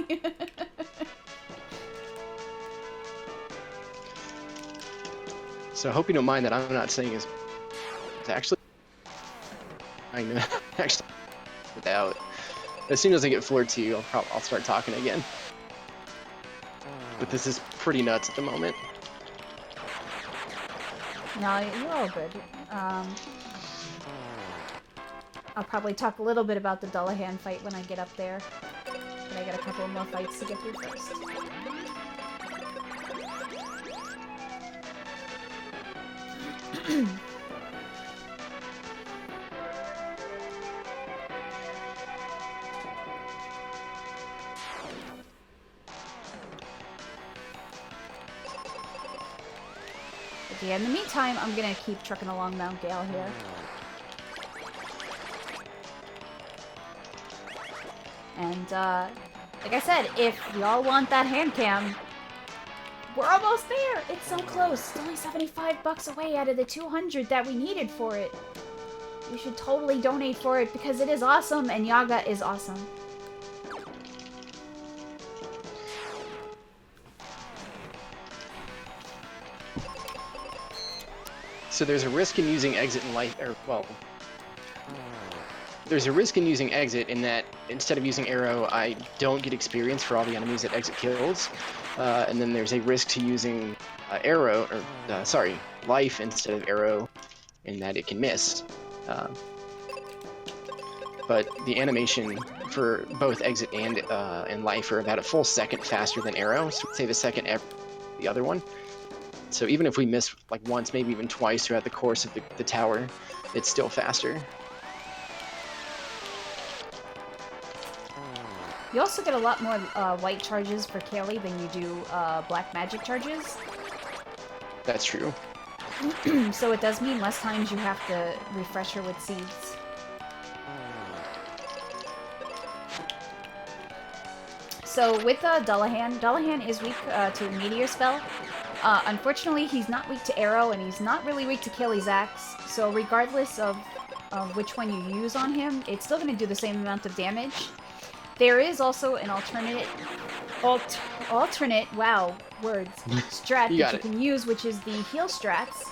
So I hope you don't mind that I'm not saying it's actually. I know, actually, without. As soon as I get floor 2, I'll start talking again. But this is pretty nuts at the moment. No, you're all good. I'll probably talk a little bit about the Dullahan fight when I get up there. But I got a couple more fights to get through first. But yeah, in the meantime, I'm gonna keep trucking along Mount Gale here. And, like I said, if y'all want that hand cam, we're almost there! It's so close! It's only $75 away out of the 200 that we needed for it. You should totally donate for it because it is awesome and Yaga is awesome. So there's a risk in using exit and life, or, well, there's a risk in using exit in that instead of using arrow, I don't get experience for all the enemies that exit kills. And then there's a risk to using arrow, or life instead of arrow, in that it can miss. But the animation for both exit and life are about a full second faster than arrow. So say the second the other one. So even if we miss like once, maybe even twice throughout the course of the tower, it's still faster. You also get a lot more white charges for Kaylee than you do black magic charges. That's true. So it does mean less times you have to refresh her with seeds. So with Dullahan is weak to the Meteor spell. Unfortunately, he's not weak to Arrow, and he's not really weak to Kaylee's Axe, so regardless of which one you use on him, it's still going to do the same amount of damage. There is also an alternate, wow, words, strat You that got you it. can use, which is the heal strats.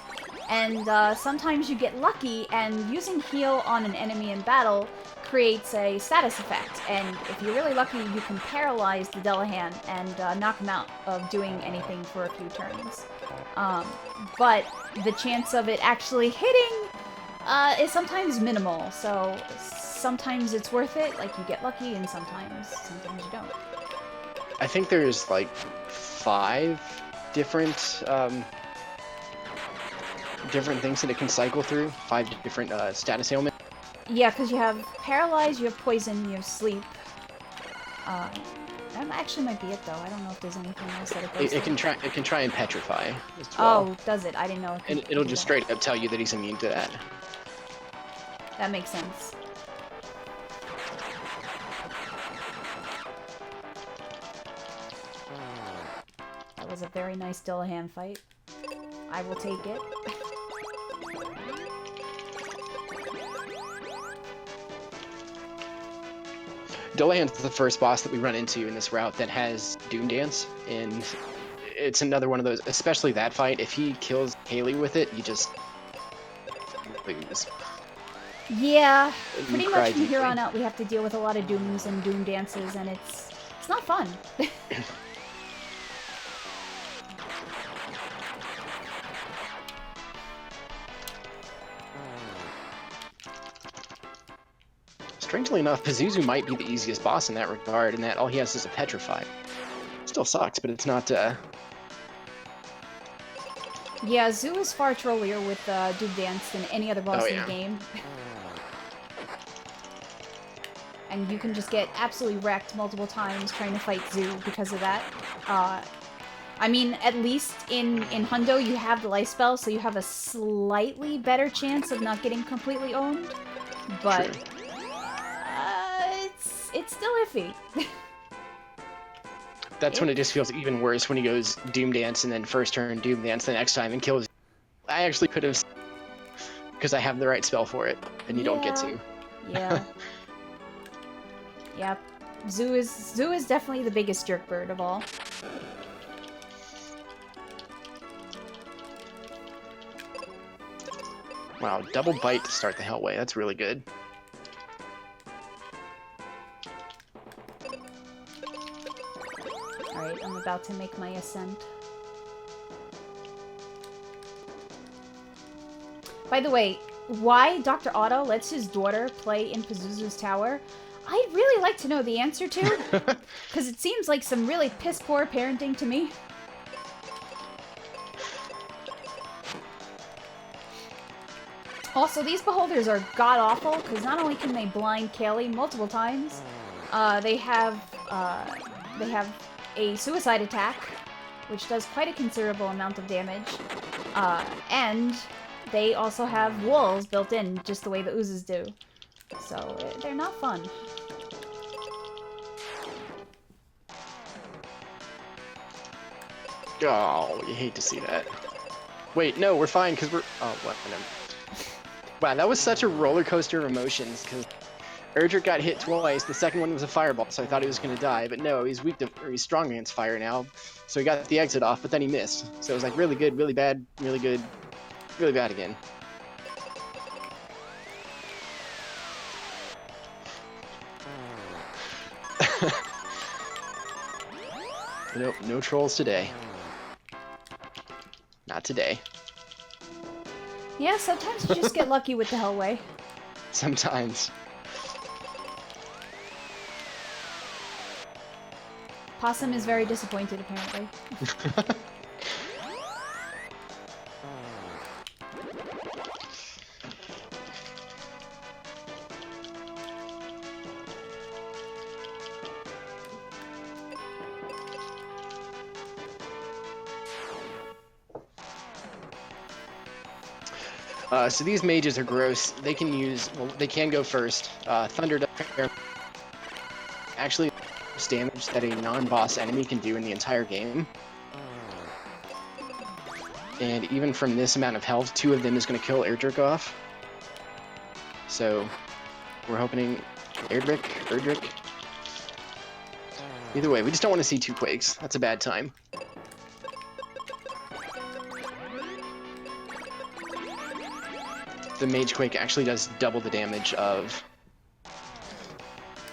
And sometimes you get lucky, and using heal on an enemy in battle creates a status effect. And if you're really lucky, you can paralyze the Delahan and knock him out of doing anything for a few turns. But the chance of it actually hitting is sometimes minimal. So sometimes it's worth it, like you get lucky, and sometimes you don't. I think there's like 5 different different things that it can cycle through. 5 different status ailments. Yeah, because you have paralyze, you have poison, you have sleep. That actually might be it, though. I don't know if there's anything else that it goes It through. can try and petrify as well. Oh, does it? I didn't know. And it'll just straight up tell you that he's immune to that. That makes sense. That was a very nice Dillahan fight. I will take it. Dolahan's the first boss that we run into in this route that has Doom Dance, and it's another one of those, especially that fight, if he kills Haley with it, you just lose. Yeah, pretty cry much from here deeply. on out we have to deal with a lot of Dooms and Doom Dances, and it's not fun. Strangely enough, Pazuzu might be the easiest boss in that regard, in that all he has is a Petrify. Still sucks, but it's not, Yeah, Zoo is far trollier with Doom Dance than any other boss Oh, in yeah. the game. And you can just get absolutely wrecked multiple times trying to fight Zoo because of that. I mean, at least in Hundo you have the life spell, so you have a slightly better chance of not getting completely owned. But True. it's still iffy. That's when it just feels even worse when he goes Doom Dance and then first turn Doom Dance the next time and kills. I actually could have, because I have the right spell for it, and you don't get to. Yeah. Yep. Zoo is definitely the biggest jerk bird of all. Wow, double bite to start the Hellway. That's really good. Alright, I'm about to make my ascent. By the way, why Dr. Otto lets his daughter play in Pazuzu's tower, I'd really like to know the answer to, because it seems like some really piss-poor parenting to me. Also, these beholders are god-awful, because not only can they blind Kaylee multiple times, they have a suicide attack, which does quite a considerable amount of damage, and they also have walls built in, just the way the oozes do. So, they're not fun. Oh, you hate to see that. Wait, no, we're fine, because we're... Oh, what? Wow, that was such a roller coaster of emotions, because Erdrick got hit twice. The second one was a fireball, so I thought he was going to die, but no, he's weak to... or he's strong against fire now, so he got the exit off, but then he missed. So it was like really good, really bad, really good, really bad again. Nope, no trolls today. Not today. Yeah, sometimes you just get lucky with the Hellway. Sometimes. Possum is very disappointed, apparently. So these mages are gross. They can use, well, they can go first. Thunder actually most damage that a non-boss enemy can do in the entire game. And even from this amount of health, 2 of them is going to kill Erdrick off. So we're hoping Erdrick. Either way, we just don't want to see 2 quakes. That's a bad time. the Mage Quake actually does double the damage of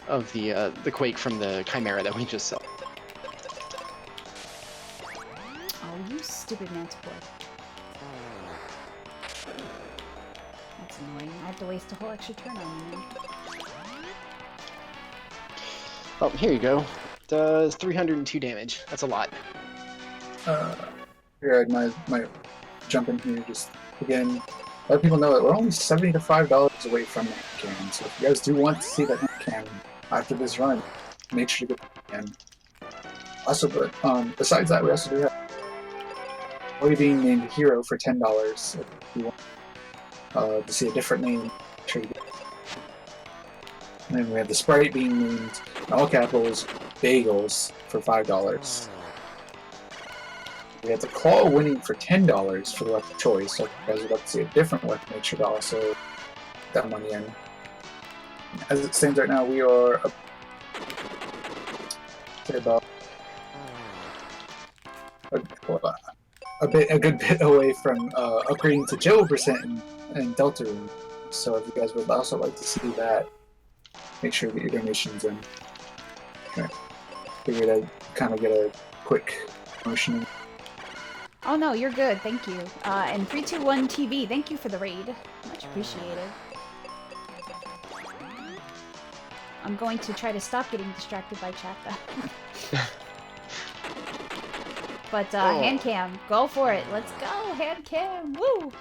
the Quake from the Chimera that we just saw. Oh, you stupid Manticore. That's annoying. I have to waste a whole extra turn on you now. Oh, here you go. Does 302 damage. That's a lot. Here, I might jump in here just again. Let people know that we're only $70 to $5 away from that can. So if you guys do want to see that can after this run, make sure to get the can. Also, but besides that, we also do have Boy being named Hero for $10. If you want to see a different name, make sure you get. And then we have the Sprite being named in all capitals Bagels for $5. We have the Claw winning for $10 for the weapon choice. So if you guys would like to see a different weapon, make sure to also put that money in. As it stands right now, we are about a good bit away from upgrading to Jibble percent and Delta Room. So if you guys would also like to see that, make sure to get your donations in. Okay. Figured I'd kind of get a quick promotion. Oh no, you're good, thank you. And 321 TV, thank you for the raid. Much appreciated. I'm going to try to stop getting distracted by chat though. But hand cam, go for it. Let's go, hand cam. Woo!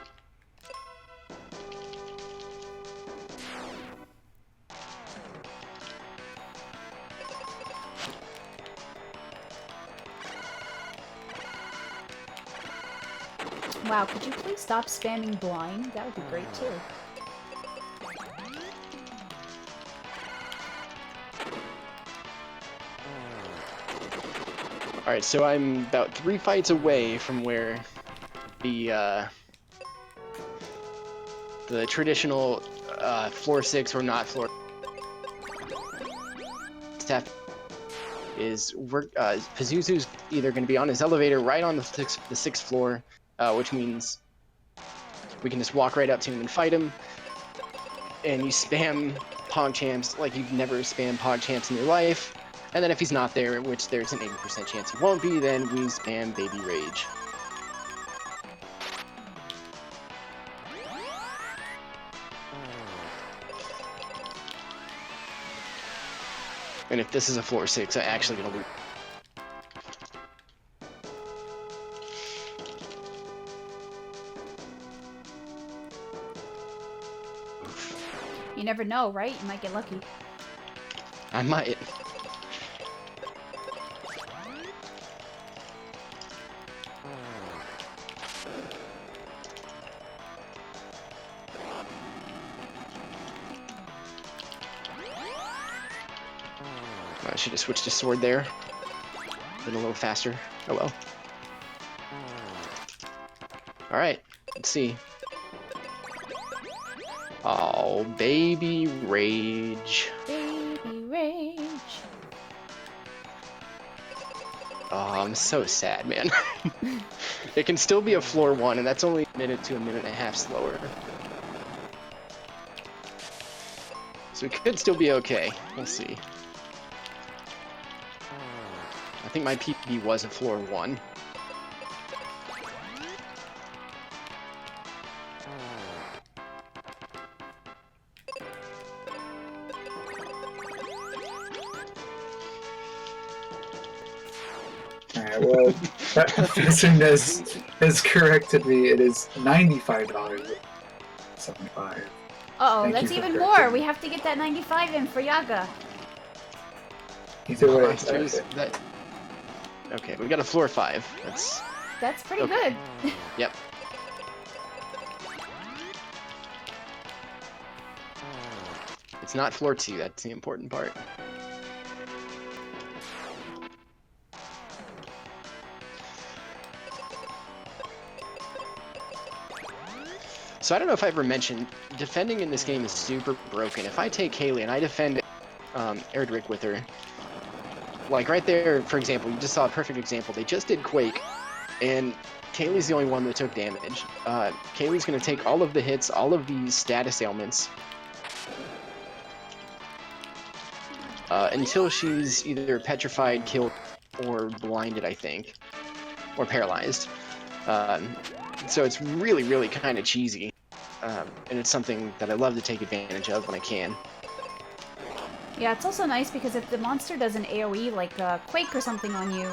Wow, could you please stop spamming blind? That would be great too. Alright, so I'm about 3 fights away from where the traditional floor 6 or not floor step is Pazuzu's either going to be on his elevator right on the 6th floor, which means we can just walk right up to him and fight him, and you spam PogChamps like you've never spammed PogChamps in your life. And then if he's not there, which there's an 80% chance he won't be, then we spam Baby Rage. And if this is a floor 6, I'm actually gonna lose. You never know, right? You might get lucky. I might. I should have switched to sword there. Been a little faster. Oh well. Alright, let's see. Oh, Baby Rage. Baby Rage. Oh, I'm so sad, man. It can still be a floor 1, and that's only a minute to a minute and a half slower. So it could still be okay. We'll see. I think my PB was a floor 1. Alright, well, that Fizzing has corrected me. It is $95. 75. Uh-oh, Thank that's you for even correcting more. me. We have to get that 95 in for Yaga. Either way, Monsters, that... Okay, we got a floor 5. That's pretty Okay. good. Yep. It's not floor 2, that's the important part. So I don't know if I ever mentioned, defending in this game is super broken. If I take Kaylee and I defend Erdrick with her, like right there, for example, you just saw a perfect example. They just did Quake, and Kaylee's the only one that took damage. Kaylee's going to take all of the hits, all of these status ailments, until she's either petrified, killed, or blinded, I think, or paralyzed. So it's really, really kind of cheesy, and it's something that I love to take advantage of when I can. Yeah, it's also nice because if the monster does an AoE, like Quake or something on you,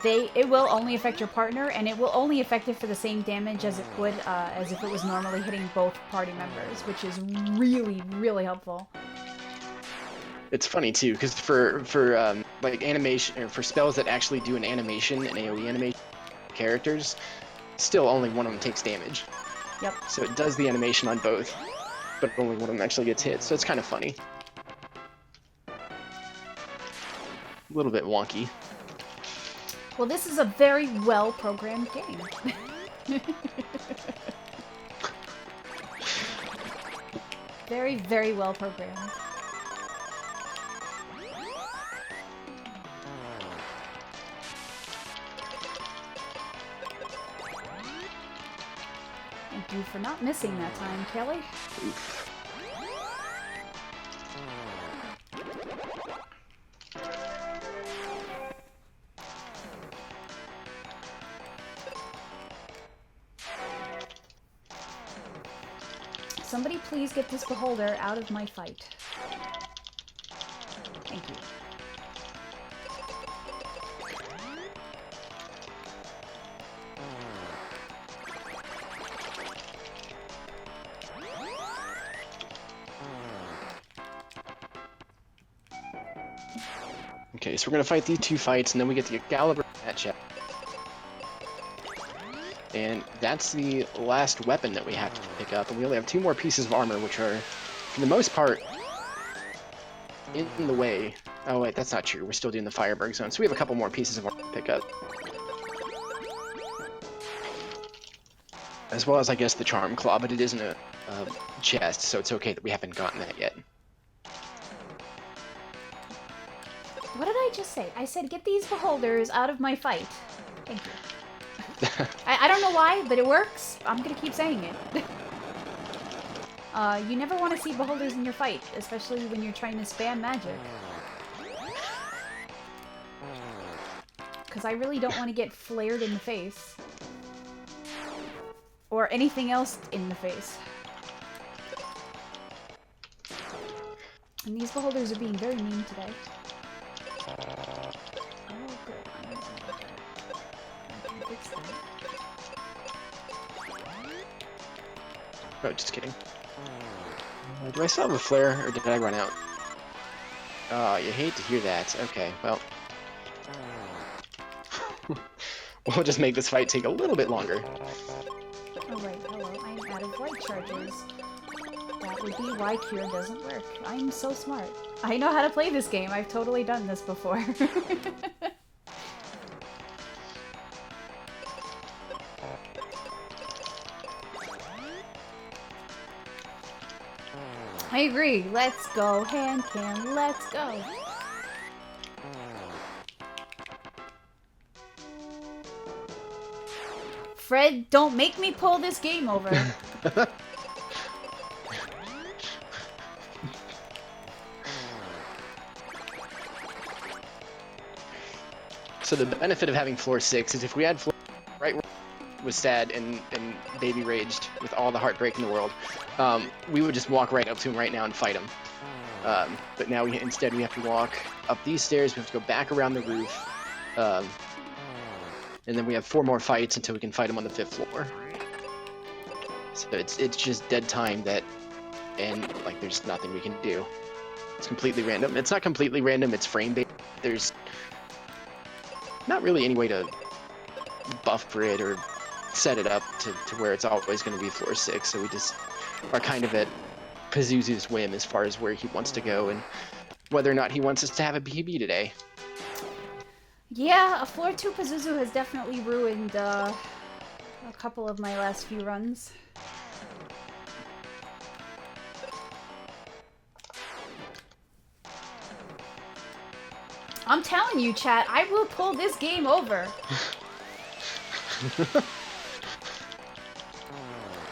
it will only affect your partner, and it will only affect it for the same damage as it would as if it was normally hitting both party members, which is really, really helpful. It's funny too, because for like animation or for spells that actually do an animation, an AoE animation, characters, still only one of them takes damage. Yep. So it does the animation on both, but only one of them actually gets hit. So it's kind of funny. A little bit wonky. Well, this is a very well-programmed game. Very, very well-programmed. Thank you for not missing that time, Kelly. Oof. Somebody please get this beholder out of my fight. Thank you. Okay, so we're gonna fight these two fights, and then we get the Excalibur matchup. And that's the last weapon that we have to pick up, and we only have 2 more pieces of armor, which are, for the most part, in the way. Oh wait, that's not true. We're still doing the Fireberg zone, so we have a couple more pieces of armor to pick up. As well as, I guess, the Charm Claw, but it isn't a chest, so it's okay that we haven't gotten that yet. What did I just say? I said get these beholders out of my fight. Thank you. I don't know why, but it works. I'm gonna keep saying it. You never want to see beholders in your fight, especially when you're trying to spam magic. Because I really don't want to get flared in the face. Or anything else in the face. And these beholders are being very mean today. Oh, good. I can fix that. Oh, just kidding. Do I still have a flare, or did I run out? Oh, you hate to hear that. Okay, well. We'll just make this fight take a little bit longer. Oh wait, hello, I'm out of light charges. That would be why Cure doesn't work. I'm so smart. I know how to play this game. I've totally done this before. I agree. Let's go, hand cam. Let's go. Fred, don't make me pull this game over. So the benefit of having floor 6 is if we had floor right where was sad and baby raged with all the heartbreak in the world, we would just walk right up to him right now and fight him. But now instead we have to walk up these stairs, we have to go back around the roof, and then we have 4 more fights until we can fight him on the 5th floor. So it's just dead time and like there's nothing we can do. It's completely random. It's not completely random, it's frame-based. There's not really any way to buff grid or set it up to where it's always going to be floor 6, so we just are kind of at Pazuzu's whim as far as where he wants to go and whether or not he wants us to have a PB today. Yeah, a floor 2 Pazuzu has definitely ruined a couple of my last few runs. I'm telling you, chat, I will pull this game over.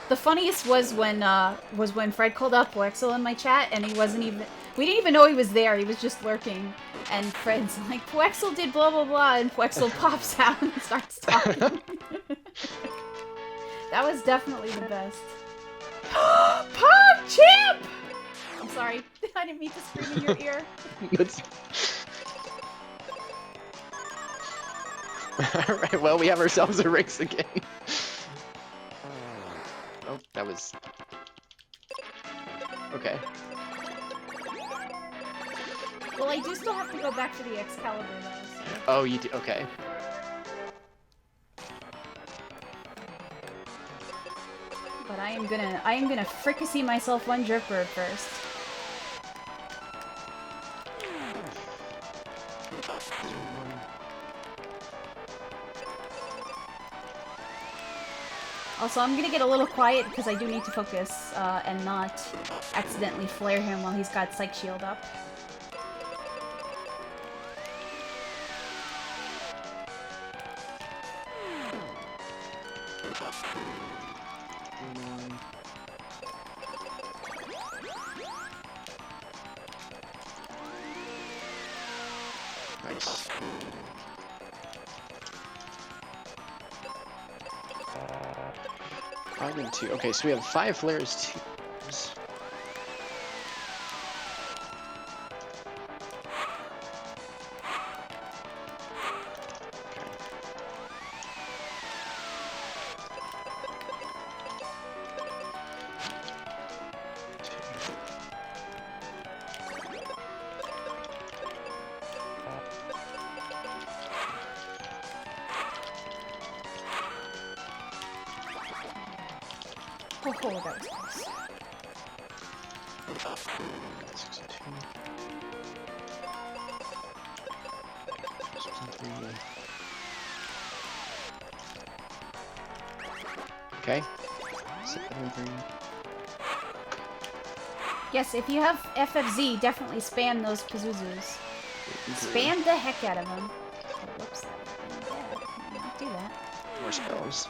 The funniest was when Fred called up Poexel in my chat, and he wasn't even. We didn't even know he was there. He was just lurking. And Fred's like, Poexel did blah blah blah, and Poexel pops out and starts talking. That was definitely the best. Pop Chip! I'm sorry. I didn't mean to scream in your ear. That's... Alright, well, we have ourselves a race again. Oh, that was... Okay. Well, I do still have to go back to the Excalibur, though. So. Oh, you do? Okay. But I am gonna fricassee myself one dripper first. Also, I'm gonna get a little quiet because I do need to focus and not accidentally flare him while he's got Psych Shield up. Nice. Five and two. Okay, so we have 5 flares, 2. Oh, that was close. 6 and 2. 6 and 3. Okay. 7 and 3. Yes, if you have FFZ, definitely spam those Pazuzus. Spam the heck out of them. Oh, whoops, that would have been bad. I did not do that. More spells.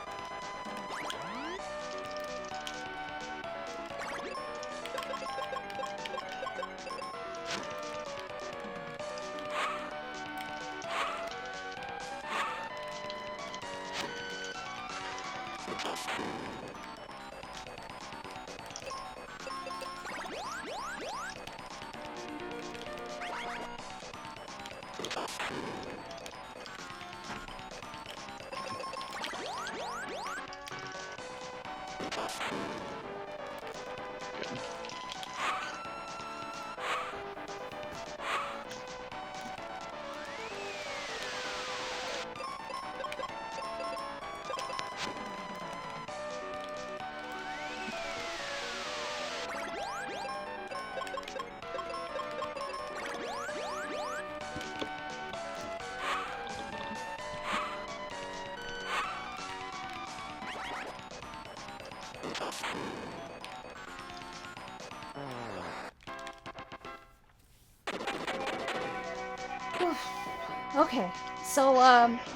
Okay, so,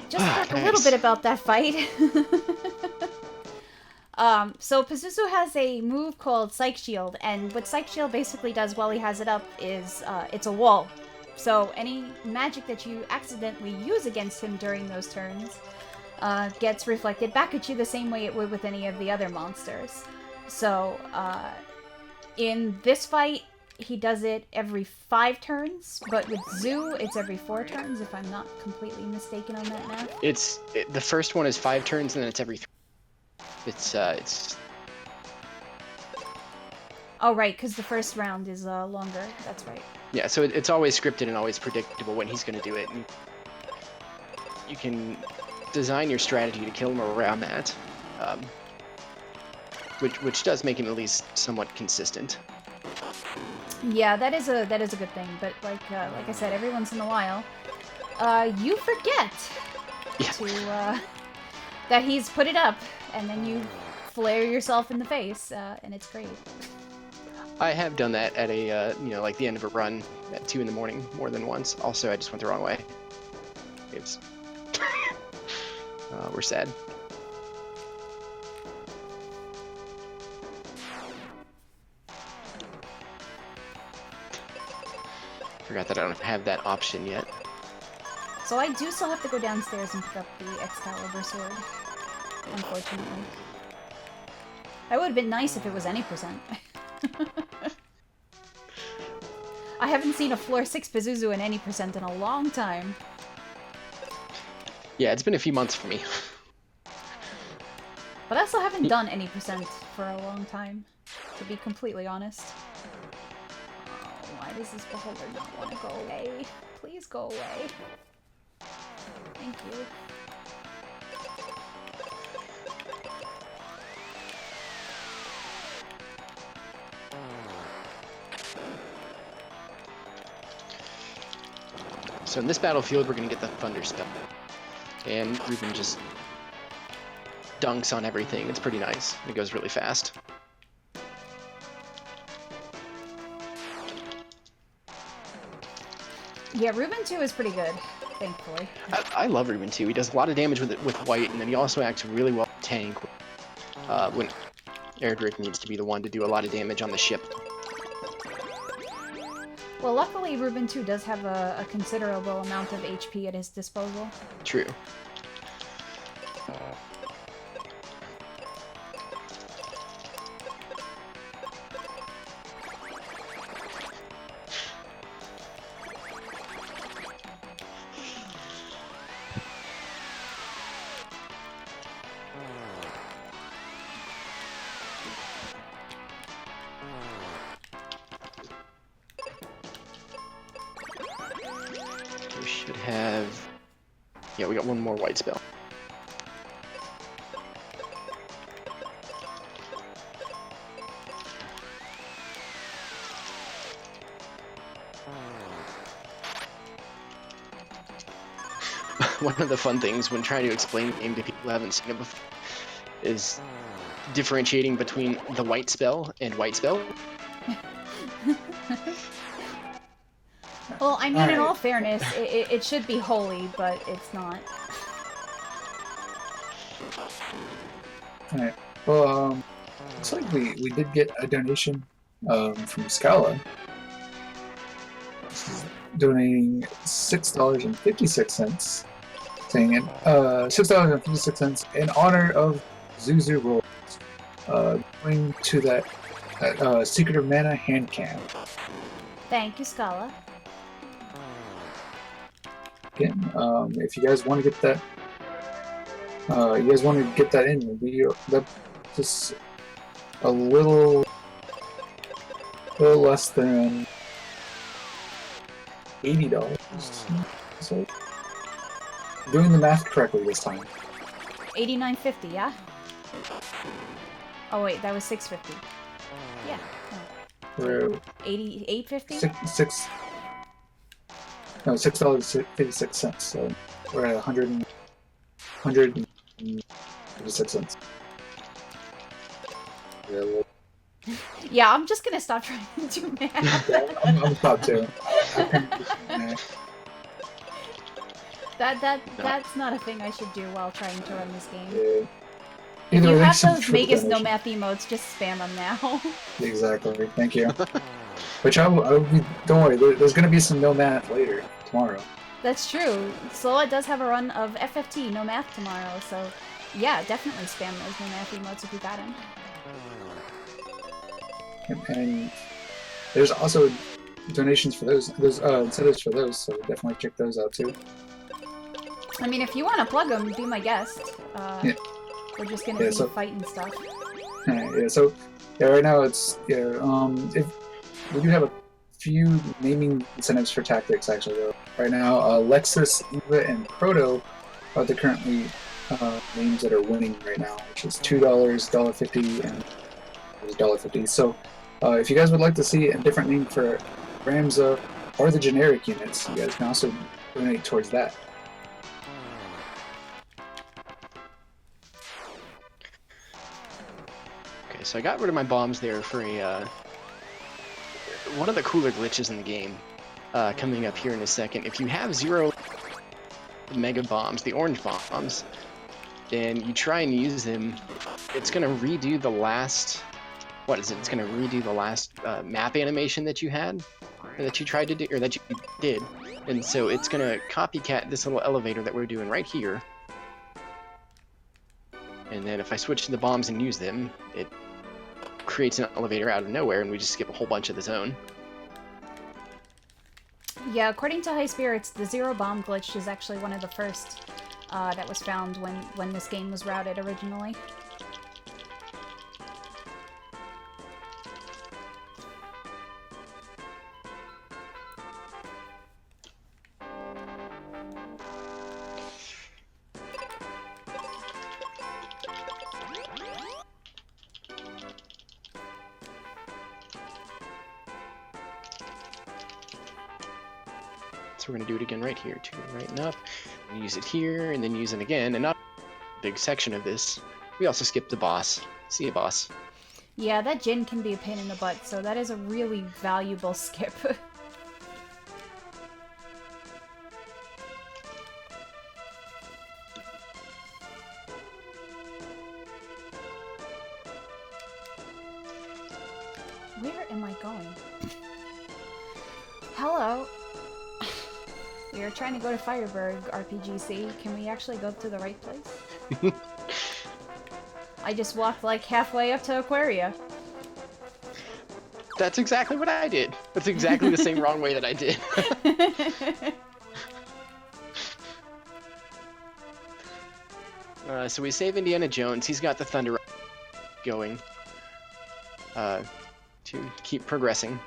just talk a little bit about that fight. So Pazuzu has a move called Psych Shield, and what Psych Shield basically does while he has it up is, it's a wall. So any magic that you accidentally use against him during those turns, gets reflected back at you the same way it would with any of the other monsters. So, in this fight, he does it every 5 turns, but with Zoo, it's every 4 turns, if I'm not completely mistaken on that math. The first one is 5 turns, and then it's every 3. It's Oh, right, because the first round is longer. That's right. Yeah, so it's always scripted and always predictable when he's going to do it. And you can design your strategy to kill him around that, which does make him at least somewhat consistent. Yeah, that is a good thing. But like I said, every once in a while, you forget to that he's put it up, and then you flare yourself in the face, and it's great. I have done that at a like the end of a run at 2 in the morning more than once. Also, I just went the wrong way. It's we're sad. Forgot that I don't have that option yet. So I do still have to go downstairs and pick up the Excalibur sword, unfortunately. That would have been nice if it was any percent. I haven't seen a floor 6 Pazuzu in any percent in a long time. Yeah, it's been a few months for me. But I also haven't done any percent for a long time, to be completely honest. Oh, why does this beholder not want to go away? Please go away. Thank you. So in this battlefield, we're going to get the Thunder Spell. And Ruben just dunks on everything. It's pretty nice. It goes really fast. Yeah, Ruben 2 is pretty good, thankfully. I love Ruben too. He does a lot of damage with white, and then he also acts really well with tank when Erdrick needs to be the one to do a lot of damage on the ship. Well, luckily Ruben 2 does have a considerable amount of HP at his disposal. True. We should have... Yeah, we got one more white spell. One of the fun things when trying to explain the game to people who haven't seen it before is differentiating between the white spell and white spell. Well, I mean, in all fairness, it should be holy, but it's not. Alright. Well, looks like we did get a donation from Scala. Donating $6.56, saying it $6.56 in honor of Zuzu Rolls, going to that Secret of Mana hand cam. Thank you, Scala. Again, if you guys want to get that, in, that's just a little less than $80. So, doing the math correctly this time. $89.50, yeah? Oh wait, that was $6.50. Yeah. We're $88.50? $6.56. So we're at 156 cents. Yeah, I'm just gonna stop trying to do math. I'm top too. That's not a thing I should do while trying to run this game. Yeah. If you have some those triple Magus no donation. math emotes, just spam them now. Exactly. Thank you. Which I will be. Don't worry. There's gonna be some no math later tomorrow. That's true. Sloa does have a run of FFT no math tomorrow, so yeah, definitely spam those no math emotes if you got them. And there's also donations for those incentives for those, so definitely check those out too. I mean, if you want to plug them, be my guest. Yeah. We're just gonna be fighting stuff. Yeah. So right now it's if we do have a few naming incentives for tactics actually though. Right now, Lexus, Eva, and Proto are the currently names that are winning right now, which is $2, $1.50, and $1.50. So if you guys would like to see a different name for Ramza or the generic units, you guys can also donate towards that. Okay, so I got rid of my bombs there for a one of the cooler glitches in the game. Coming up here in a second. If you have 0 mega bombs, the orange bombs, and you try and use them, it's gonna redo the last. What is it? It's gonna redo the last map animation that you had. or that you tried to do, or that you did. And so it's gonna copycat this little elevator that we're doing right here. And then if I switch to the bombs and use them, it creates an elevator out of nowhere, and we just skip a whole bunch of the zone. Yeah, according to High Spirits, the zero bomb glitch is actually one of the first that was found when this game was routed originally. So we're going to do it again right here, too. Right up, and use it here, and then use it again, and not a big section of this. We also skipped the boss. See a boss. Yeah, that Jin can be a pain in the butt, so that is a really valuable skip. Where am I going? Hello. We are trying to go to Fireberg, RPGC. Can we actually go to the right place? I just walked like halfway up to Aquaria. That's exactly what I did. That's exactly the same wrong way that I did. So we save Indiana Jones. He's got the Thunder going to keep progressing.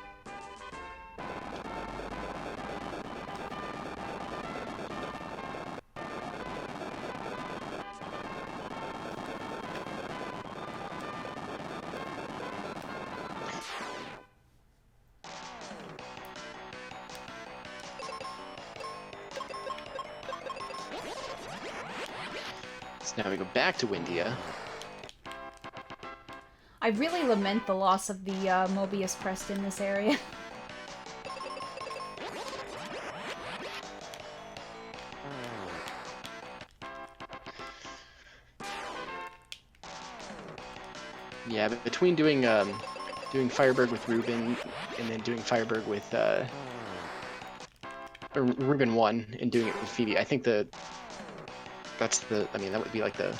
So now we go back to Windia. I really lament the loss of the Mobius crest in this area. Yeah, but between doing Fireberg with Ruben and then doing Fireberg with or Ruben 1 and doing it with Phoebe, I think that would be like the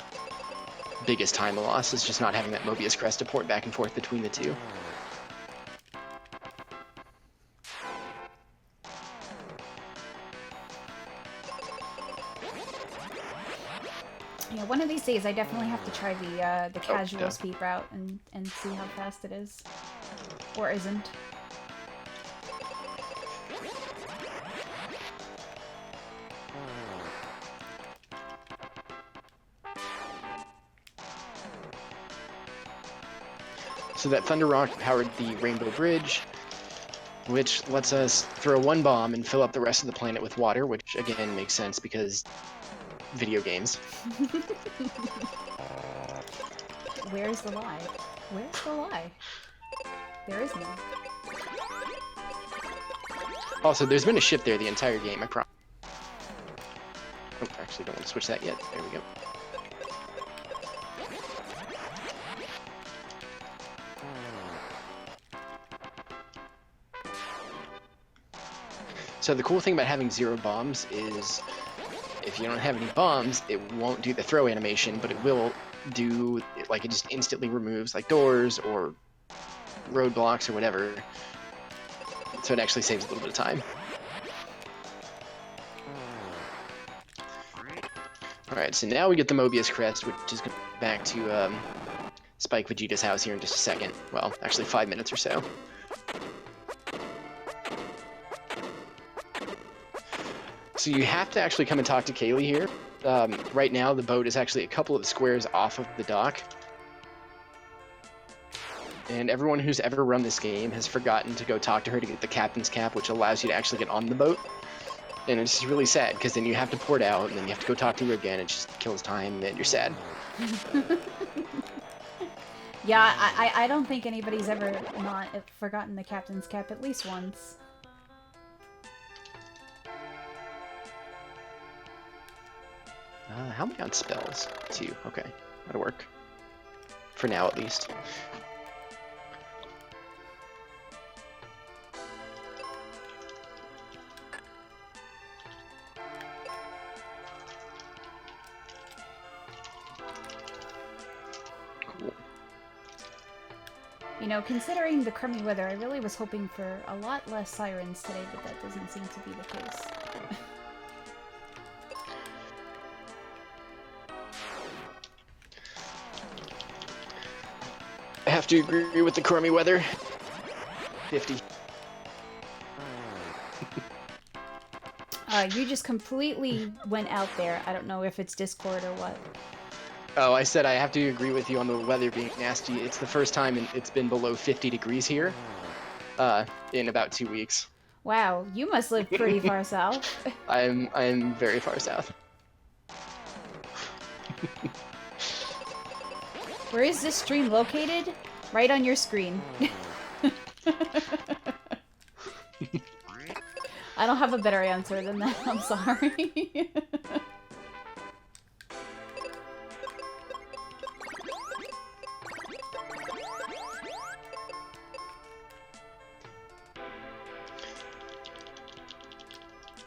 biggest time loss, is just not having that Mobius crest to port back and forth between the two. Yeah, one of these days I definitely have to try the casual speed route and see how fast it is. Or isn't. So that Thunder Rock powered the Rainbow Bridge, which lets us throw one bomb and fill up the rest of the planet with water, which again makes sense because video games. Where's the lie? Where's the lie? There is none. Also, there's been a ship there the entire game, I promise. Oh, actually, don't want to switch that yet. There we go. So the cool thing about having zero bombs is if you don't have any bombs, it won't do the throw animation, but it will do, like, it just instantly removes, like, doors or roadblocks or whatever. So it actually saves a little bit of time. Alright, so now we get the Mobius crest, which is going back to Spike Vegeta's house here in just a second. Well, actually 5 minutes or so. So you have to actually come and talk to Kaylee here. Right now, the boat is actually a couple of squares off of the dock. And everyone who's ever run this game has forgotten to go talk to her to get the captain's cap, which allows you to actually get on the boat. And it's just really sad, because then you have to port out, and then you have to go talk to her again. It just kills time, and you're sad. Yeah, I don't think anybody's ever not forgotten the captain's cap at least once. How many on spells? 2. Okay, that'll work. For now, at least. You know, considering the crummy weather, I really was hoping for a lot less sirens today, but that doesn't seem to be the case. I have to agree with the crummy weather. 50. You just completely went out there. I don't know if it's Discord or what. Oh, I said I have to agree with you on the weather being nasty. It's the first time it's been below 50 degrees here in about 2 weeks. Wow, you must live pretty far south. I'm very far south. Where is this stream located? Right on your screen. I don't have a better answer than that. I'm sorry.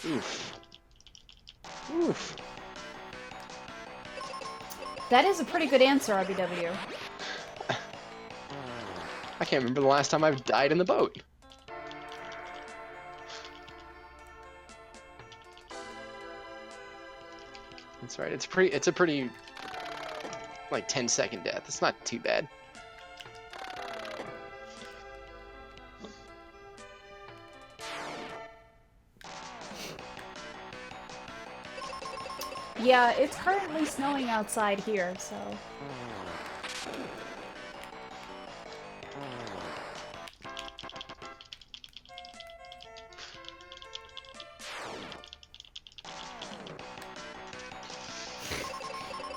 Oof. Oof. That is a pretty good answer, RBW. I can't remember the last time I've died in the boat. That's right. It's a pretty like 10-second death. It's not too bad. Yeah, it's currently snowing outside here, so...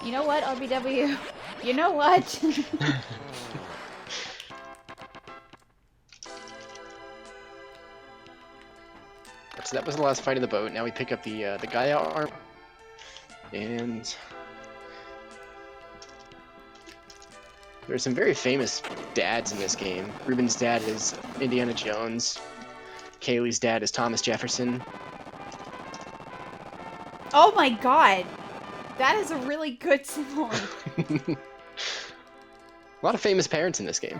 You know what, RBW? You know what? So that was the last fight of the boat. Now we pick up the Gaia arm, and there's some very famous dads in this game. Ruben's dad is Indiana Jones. Kaylee's dad is Thomas Jefferson. Oh my god! That is a really good simile. A lot of famous parents in this game.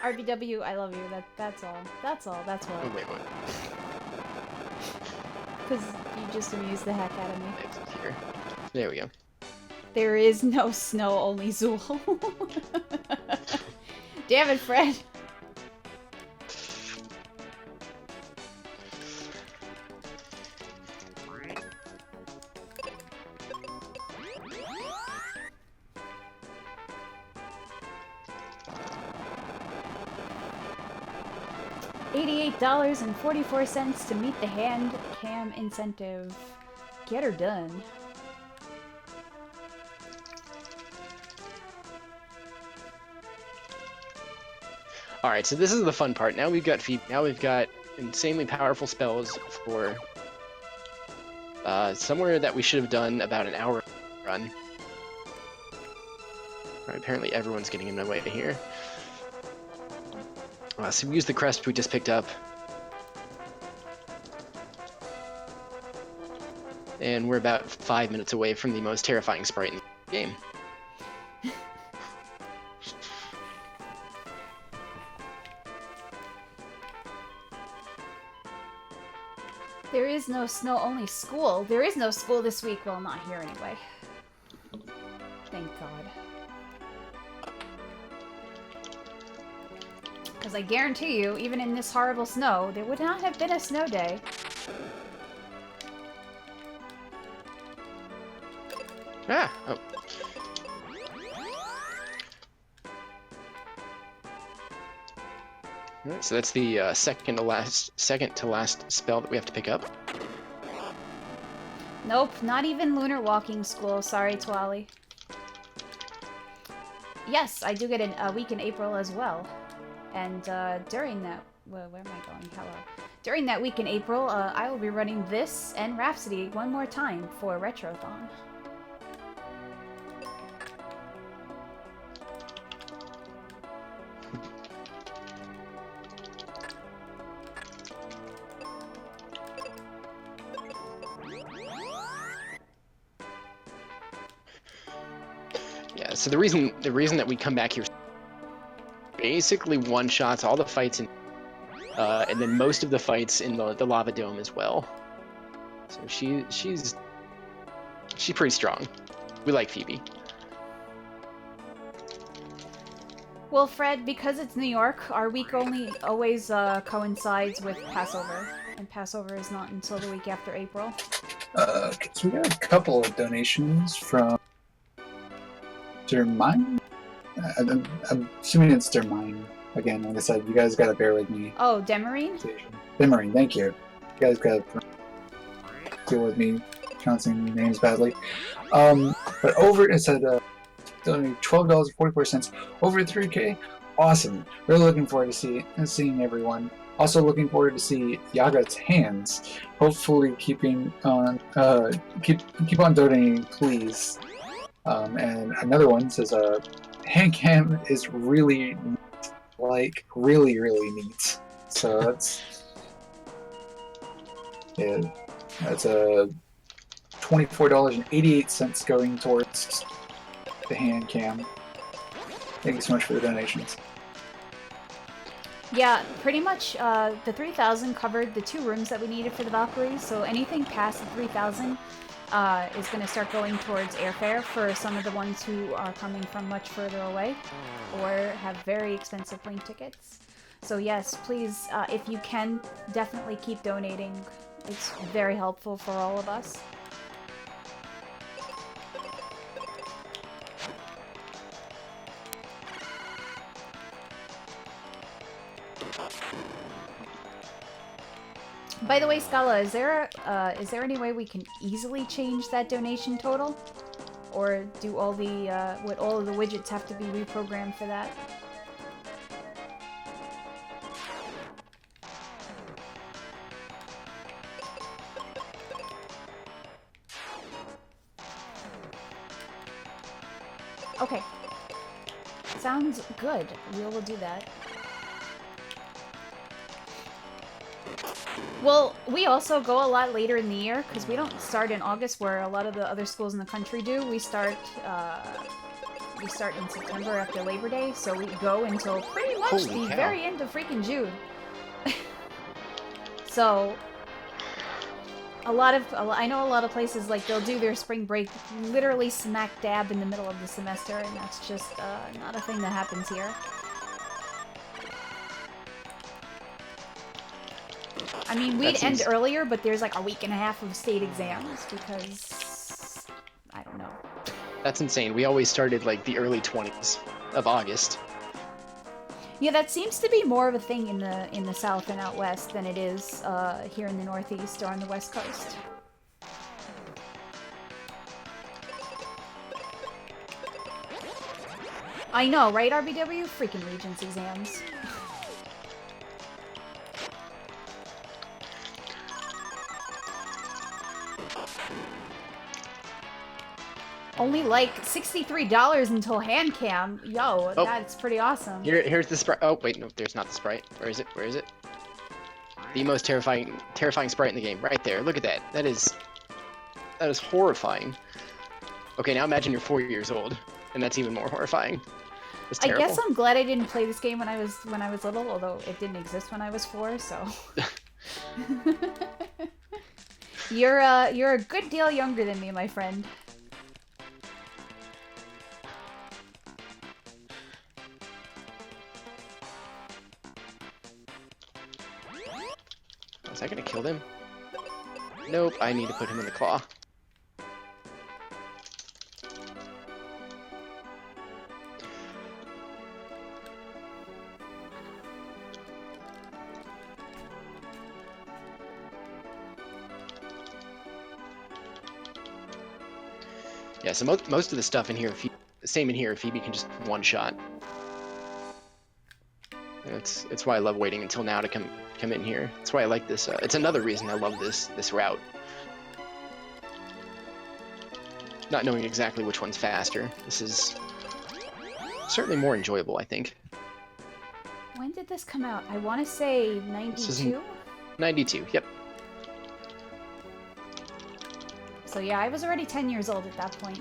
RBW, I love you. That's all. That's all. That's Oh, what. wait, what? Because you just amused the heck out of me. Exit here. There we go. There is no snow, only Zool. Damn it, Fred. $88.44 to meet the hand cam incentive. Get her done. All right, so this is the fun part. Now we've got insanely powerful spells for somewhere that we should have done about an hour run. All right, apparently everyone's getting in my way here. So we use the crest we just picked up. And we're about 5 minutes away from the most terrifying sprite in the game. There is no snow, only school. There is no school this week. Well, not here anyway. Thank God. Because I guarantee you, even in this horrible snow, there would not have been a snow day. Ah! Oh. Alright, so that's the second to last spell that we have to pick up. Nope, not even Lunar Walking School. Sorry, Twally. Yes, I do get a week in April as well. And during that... Well, where am I going? Hello. During that week in April, I will be running this and Rhapsody one more time for Retrothon. Yeah. So the reason that we come back here, basically one shots all the fights in, and then most of the fights in the lava dome as well. So she's pretty strong. We like Phoebe. Well, Fred, because it's New York, our week only always coincides with Passover, and Passover is not until the week after April. Okay, so we got a couple of donations from Dermine. I'm assuming it's Dermine. Again, like I said, you guys gotta bear with me. Oh, Demarine? Demarine, thank you. You guys gotta deal with me pronouncing names badly. But over it said $12.44 over 3K. Awesome. Really looking forward to seeing everyone. Also looking forward to see Yaga's hands. Hopefully keeping on keep on donating, please. And another one says hand cam is really really neat. So that's a $24.88 going towards the hand cam. Thank you so much for the donations. Yeah, pretty much the 3,000 covered the 2 rooms that we needed for the Valkyries, so anything past the 3,000 is going to start going towards airfare for some of the ones who are coming from much further away or have very expensive plane tickets. So yes, please, if you can, definitely keep donating. It's very helpful for all of us. By the way, Scala, is there any way we can easily change that donation total? Or do all the, would all of the widgets have to be reprogrammed for that? Okay. Sounds good. We will do that. Well, we also go a lot later in the year, because we don't start in August where a lot of the other schools in the country do. We start in September after Labor Day, so we go until pretty much the very end of freaking June. So, I know a lot of places, like, they'll do their spring break literally smack dab in the middle of the semester, and that's just not a thing that happens here. I mean, we'd end earlier, but there's like a week and a half of state exams because I don't know. That's insane. We always started like the early 20s of August. Yeah, that seems to be more of a thing in the South and out west than it is here in the Northeast or on the West Coast. I know, right, RBW? Freaking Regents exams. Only like $63 until hand cam. Yo, that's pretty awesome. Here's the sprite. Oh wait, no, there's not the sprite. Where is it? Where is it? The most terrifying sprite in the game, right there. Look at that. That is horrifying. Okay, now imagine you're 4 years old, and that's even more horrifying. It's terrible. I guess I'm glad I didn't play this game when I was little, although it didn't exist when I was 4. So you're a good deal younger than me, my friend. Is that gonna kill them? Nope, I need to put him in the claw. Yeah, so most of the stuff in here, same in here, Phoebe can just one-shot. It's why I love waiting until now to come in here. That's why I like this. It's another reason I love this route. Not knowing exactly which one's faster. This is certainly more enjoyable, I think. When did this come out? I want to say 92? 92, yep. So yeah, I was already 10 years old at that point.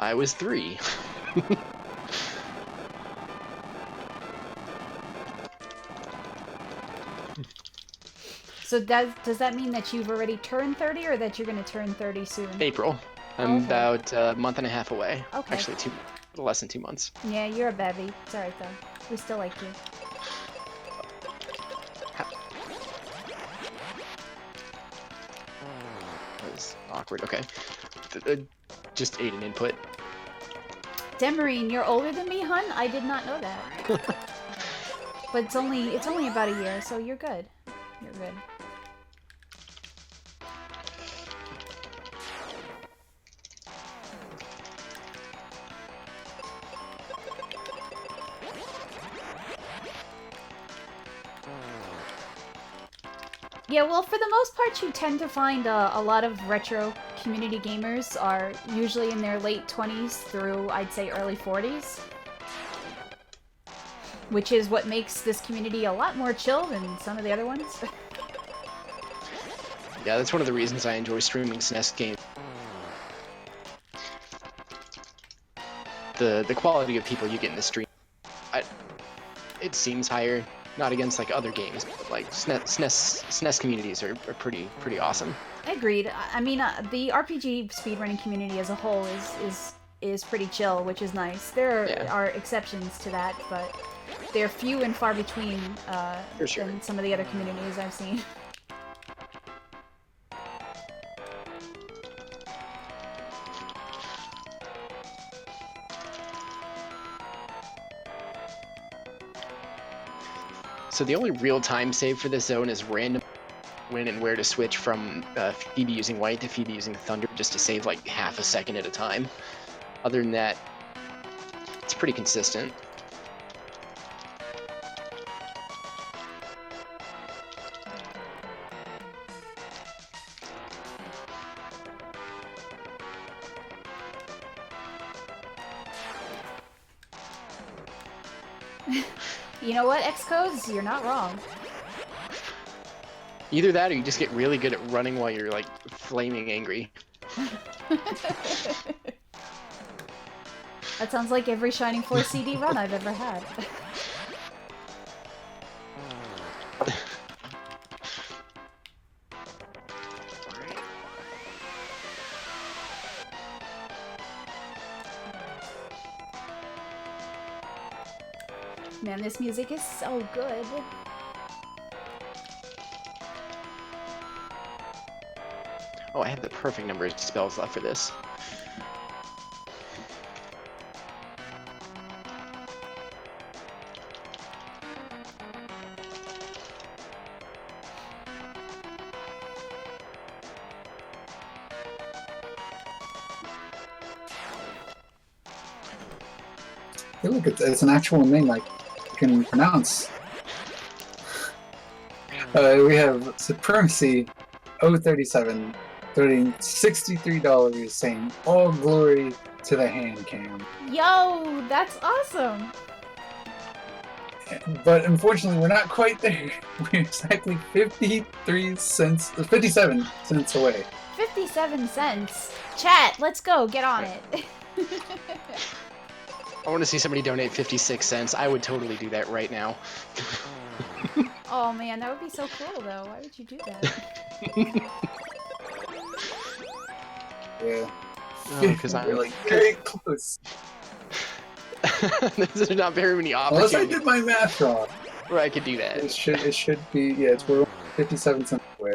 I was 3. So does that mean that you've already turned 30, or that you're gonna turn 30 soon? April. I'm Okay. about a month and a half away. Okay. Actually, less than 2 months. Yeah, you're a bevy. It's alright though. We still like you. That was awkward. Okay. Just ate an input. Demarine, you're older than me, hun? I did not know that. But it's only about a year, so you're good. You're good. Yeah, well, for the most part, you tend to find a lot of retro community gamers are usually in their late 20s through, I'd say, early 40s. Which is what makes this community a lot more chill than some of the other ones. Yeah, that's one of the reasons I enjoy streaming SNES games. The quality of people you get in the stream, it seems higher. Not against like other games, but like SNES communities are pretty awesome. Agreed. I mean, the RPG speedrunning community as a whole is pretty chill, which is nice. There are exceptions to that, but they're few and far between For sure. than some of the other communities I've seen. So the only real time save for this zone is random when and where to switch from Phoebe using white to Phoebe using thunder, just to save like half a second at a time. Other than that, it's pretty consistent. You know what, Xcodes? You're not wrong. Either that or you just get really good at running while you're like flaming angry. That sounds like every Shining Force CD run I've ever had. Man, this music is so good. Oh, I have the perfect number of spells left for this. Hey, look, it's an actual name I can pronounce. We have Supremacy 037 donating $63 saying all glory to the hand cam. Yo, that's awesome! But unfortunately, we're not quite there. We're exactly 57 cents away. 57 cents. Chat, let's go, get on it. I want to see somebody donate 56 cents. I would totally do that right now. Oh man, that would be so cool though. Why would you do that? Yeah. Because we're like very close. There's not very many Unless I opportunities did my math wrong. where I could do that. It should be, yeah, it's we're 57 cents away.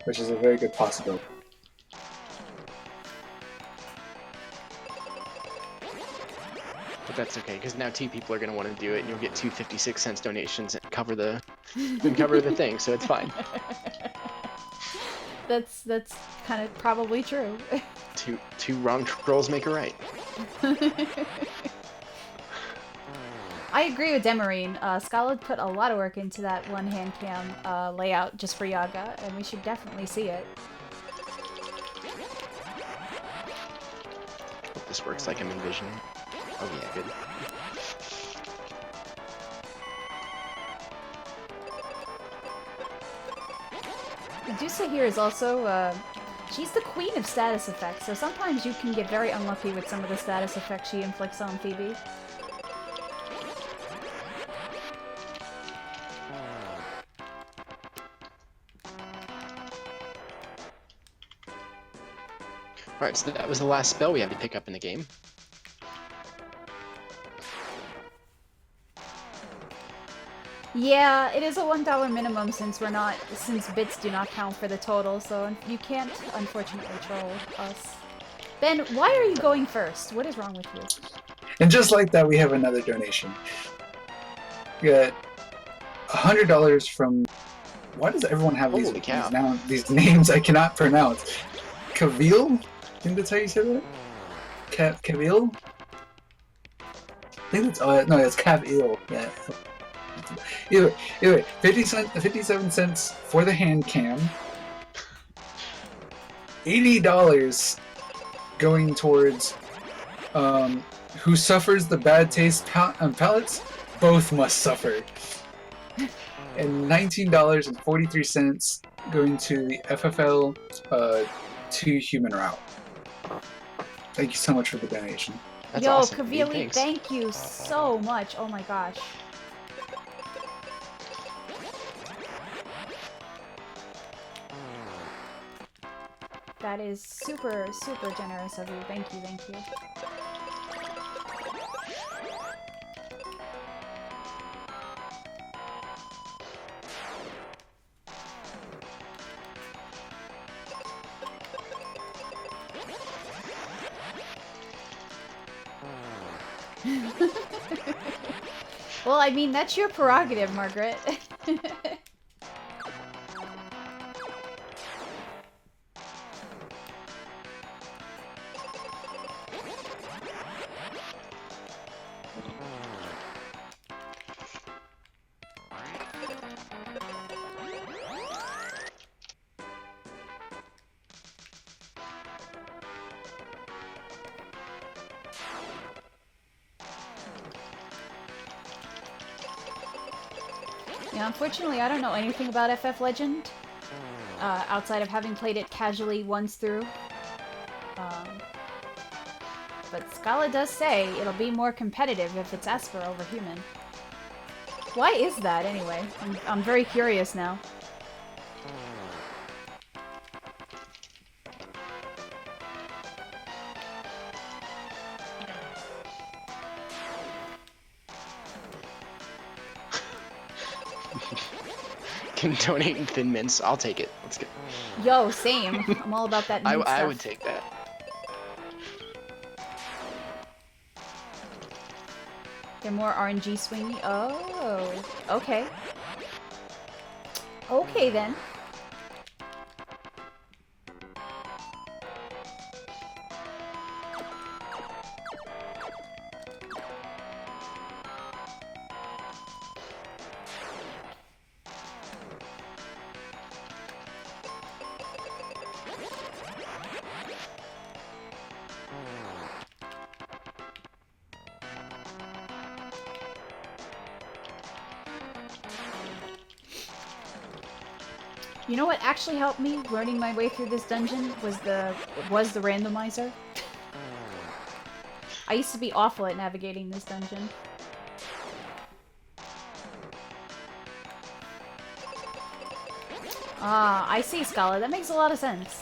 Which is a very good possibility. But that's okay, because now 2 people are going to want to do it, and you'll get 2 56 cents donations and cover the thing, so it's fine. That's kind of probably true. Two wrong trolls make a right. I agree with Demarine. Scala put a lot of work into that one hand cam layout just for Yaga, and we should definitely see it. Hope this works like I'm envisioning. Oh yeah, good. Medusa here is also She's the queen of status effects, so sometimes you can get very unlucky with some of the status effects she inflicts on Phoebe. Alright, so that was the last spell we had to pick up in the game. Yeah, it is a $1 minimum since bits do not count for the total, so you can't unfortunately troll us. Ben, why are you going first? What is wrong with you? And just like that, we have another donation. We got $100 from. Why does everyone have Holy cow. these names I cannot pronounce? Kavil? I think that's how you say that. Kavil? I think that's no, it's Kavil. Yeah. Either way, 57 cents for the hand cam. $80 going towards who suffers the bad taste palates. Both must suffer. And $19.43 going to the FFL 2 human route. Thank you so much for the donation. That's Yo, awesome. Kavili, thank you so much. Oh my gosh. That is super, super generous of you. Thank you, thank you. Well, I mean, that's your prerogative, Margaret. Yeah, unfortunately, I don't know anything about FF Legend, outside of having played it casually once through. But Scala does say it'll be more competitive if it's Esper over human. Why is that, anyway? I'm very curious now. Can donate in Thin Mints. I'll take it. Let's go. Yo, same. I'm all about that mint stuff. I would take that. They're more RNG swingy. Oh, okay. Okay then. You know what actually helped me learning my way through this dungeon was the randomizer. I used to be awful at navigating this dungeon. Ah, I see, Scala. That makes a lot of sense.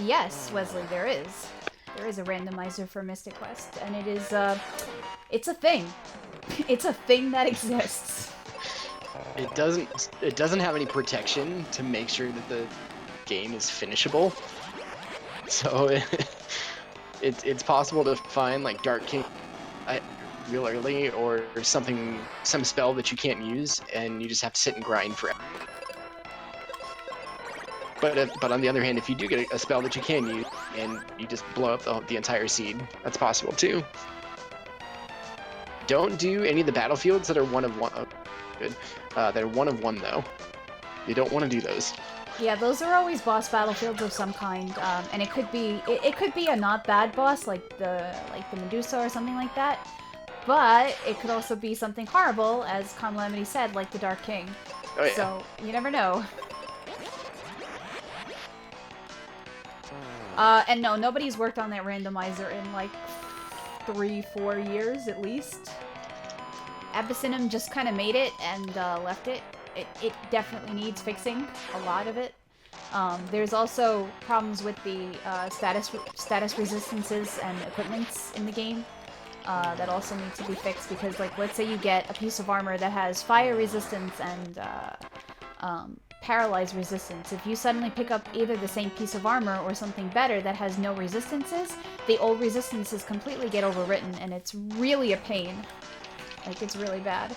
Yes, Wesley, there is. There is a randomizer for Mystic Quest, and it is, it's a thing. It's a thing that exists. It doesn't have any protection to make sure that the game is finishable. So it's possible to find like Dark King real early, or some spell that you can't use, and you just have to sit and grind forever. But on the other hand, if you do get a spell that you can use, and you just blow up the entire seed, that's possible too. Don't do any of the battlefields that are one of one. good. They're 1 of 1 though. You don't want to do those. Yeah, those are always boss battlefields of some kind, and it could be it could be a not bad boss like the Medusa or something like that, but it could also be something horrible, as Calmlamity said, like the Dark King. Oh yeah. So you never know. And no, nobody's worked on that randomizer in like 3-4 years at least. Abyssinium just kind of made it and left it. It definitely needs fixing, a lot of it. There's also problems with the status resistances and equipments in the game that also need to be fixed, because, like, let's say you get a piece of armor that has fire resistance and paralyze resistance. If you suddenly pick up either the same piece of armor or something better that has no resistances, the old resistances completely get overwritten, and it's really a pain. Like, it's really bad.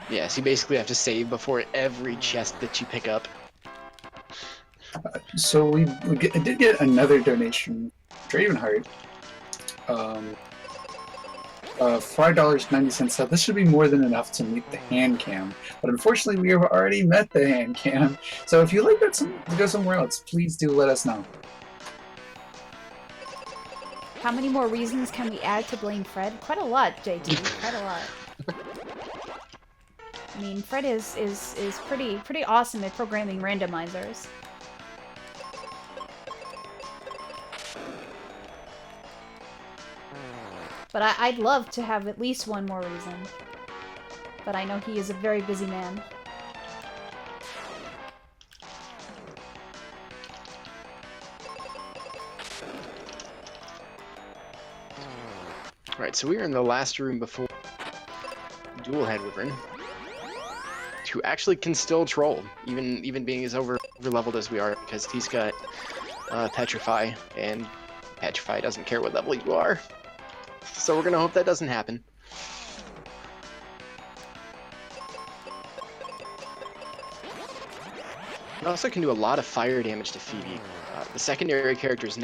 Yeah, so you basically have to save before every chest that you pick up. So we did get another donation, Dravenheart. $5.90. So this should be more than enough to meet the hand cam. But unfortunately, we have already met the hand cam. So if you'd like that to go somewhere else, please do let us know. How many more reasons can we add to blame Fred? Quite a lot, JT. Quite a lot. I mean, Fred is pretty awesome at programming randomizers. But I'd love to have at least one more reason. But I know he is a very busy man. Alright, so we are in the last room before Dual Head Wyvern, who actually can still troll, even being as over leveled as we are, because he's got Petrify, and Petrify doesn't care what level you are. So we're gonna hope that doesn't happen. You also can do a lot of fire damage to Phoebe. The secondary characters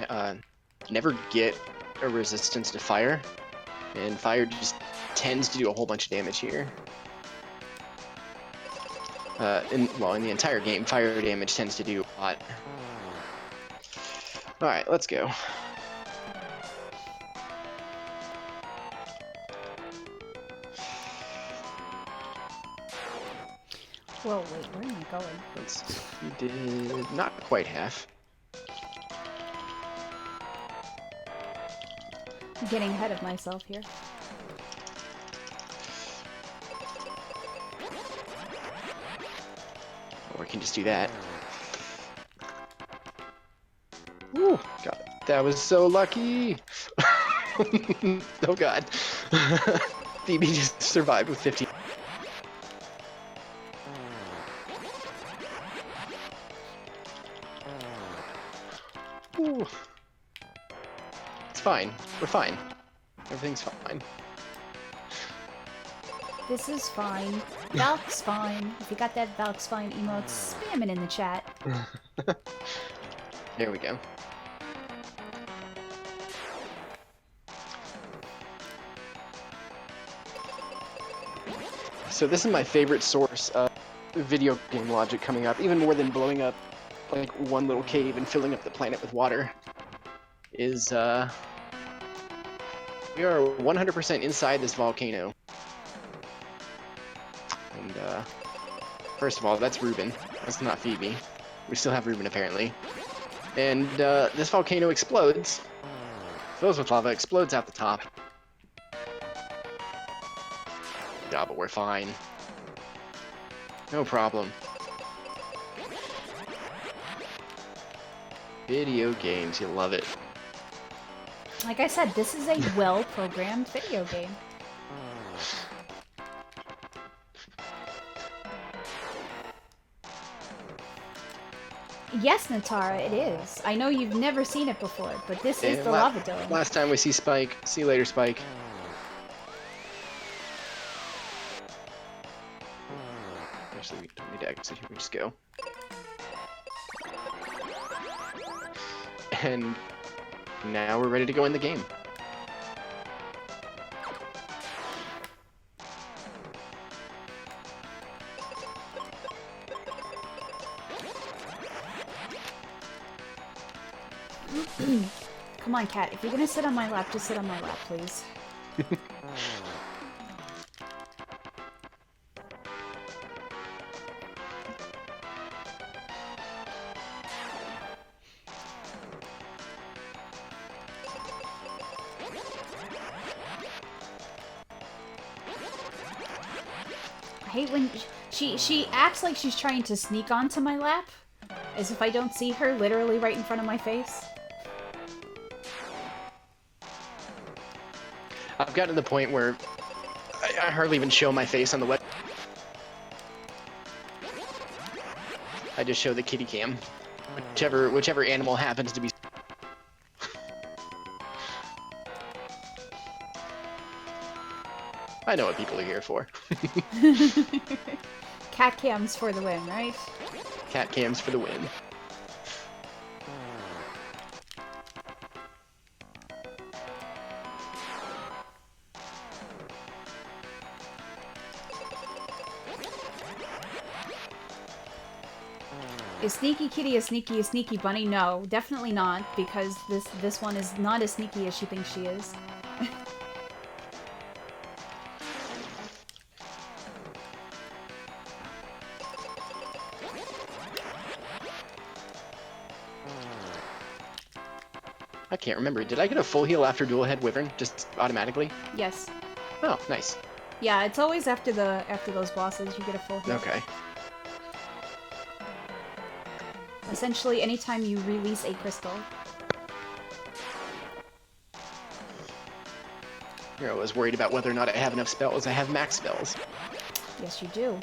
never get a resistance to fire, and fire just tends to do a whole bunch of damage here. In the entire game, fire damage tends to do a lot. Alright, let's go. Whoa, wait, where am I going? Let's see, we did not quite half. I'm getting ahead of myself here. Or we can just do that. Woo! God, that was so lucky! Oh god. Phoebe just survived with 15. Ooh. It's fine. We're fine. Everything's fine. This is fine. Valk's fine. If you got that Valk's fine emote, spam it in the chat. There we go. So this is my favorite source of video game logic coming up, even more than blowing up like one little cave and filling up the planet with water, is we are 100% inside this volcano. And first of all, that's Ruben. That's not Phoebe. We still have Ruben apparently. And this volcano explodes, fills with lava, explodes out the top. Yeah, but we're fine. No problem. Video games, you love it. Like I said, this is a well-programmed video game. Yes, Natara, it is. I know you've never seen it before, but this is the lava dome. Last time we see Spike. See you later, Spike. Actually, we don't need to exit here, we just go. And now we're ready to go in the game. Come on, cat. If you're gonna sit on my lap, just sit on my lap, please. I hate when she acts like she's trying to sneak onto my lap, as if I don't see her literally right in front of my face. I've gotten to the point where I hardly even show my face on the web. I just show the kitty cam, whichever animal happens to be. I know what people are here for. Cat cams for the win, right? Cat cams for the win. Is Sneaky Kitty as sneaky bunny? No, definitely not, because this one is not as sneaky as she thinks she is. I can't remember. Did I get a full heal after Dual Head Wyvern? Just automatically? Yes. Oh, nice. Yeah, it's always after those bosses you get a full heal. Okay. Essentially, anytime you release a crystal. Here I was worried about whether or not I have enough spells. I have max spells. Yes, you do.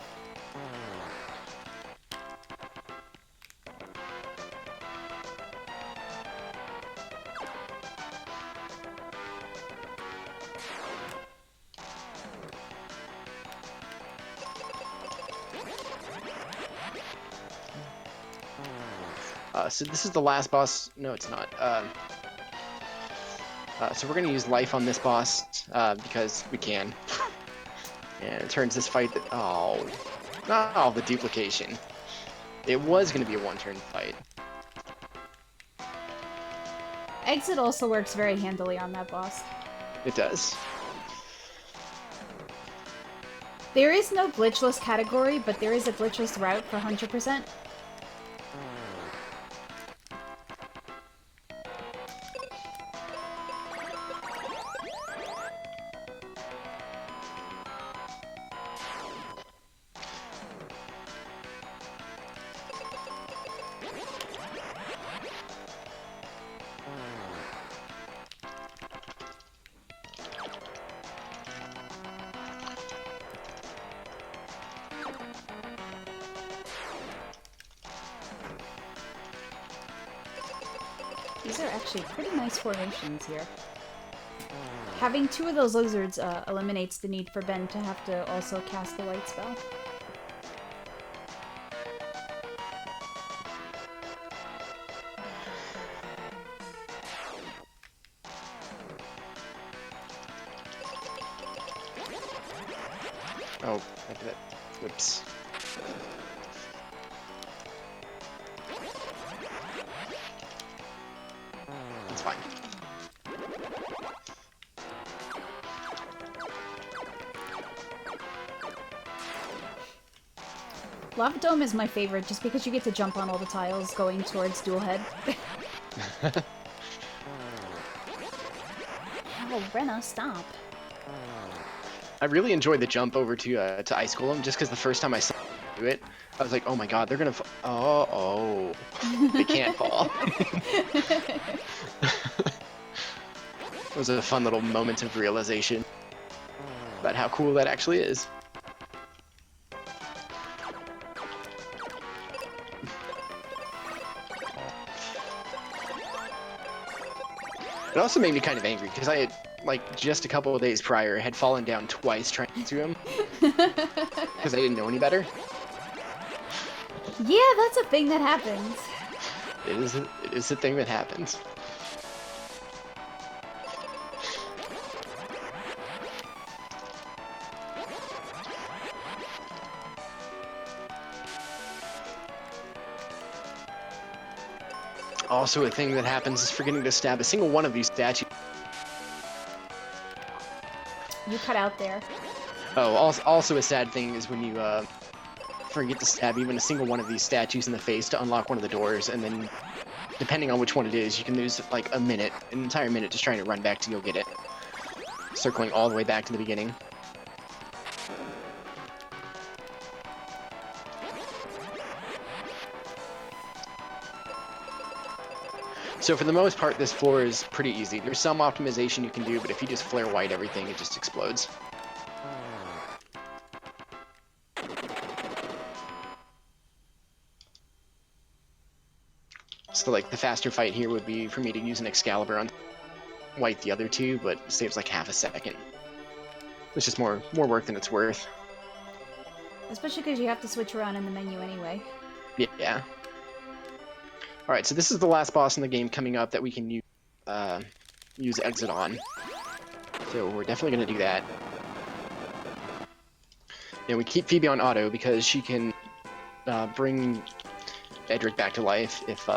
So this is the last boss. No, it's not. So we're going to use life on this boss because we can. And it turns this fight that... Oh, the duplication. It was going to be a one-turn fight. Exit also works very handily on that boss. It does. There is no glitchless category, but there is a glitchless route for 100%. These are actually pretty nice formations here. Having two of those lizards eliminates the need for Ben to have to also cast the light spell. Oh, I did it. Whoops. It's fine. Lava Dome is my favorite just because you get to jump on all the tiles going towards Dual Head. Oh, Brenna, stop. I really enjoyed the jump over to Ice Golem just because the first time I saw them do it, I was like, oh my god, they're gonna oh, they can't fall. It was a fun little moment of realization about how cool that actually is. It also made me kind of angry because I had, like, just a couple of days prior, had fallen down twice trying to him because I didn't know any better. Yeah, that's a thing that happens. It is a thing that happens. Also, a thing that happens is forgetting to stab a single one of these statues. You cut out there. Oh, also a sad thing is when you forget to stab even a single one of these statues in the face to unlock one of the doors, and then, depending on which one it is, you can lose like a minute, an entire minute just trying to run back to go get it. Circling all the way back to the beginning. So for the most part, this floor is pretty easy. There's some optimization you can do, but if you just flare white everything, it just explodes. So like the faster fight here would be for me to use an Excalibur on white the other two, but it saves like half a second. It's just more work than it's worth. Especially because you have to switch around in the menu anyway. Yeah. Alright, so this is the last boss in the game coming up that we can use exit on. So we're definitely going to do that. And we keep Phoebe on auto because she can bring Edric back to life if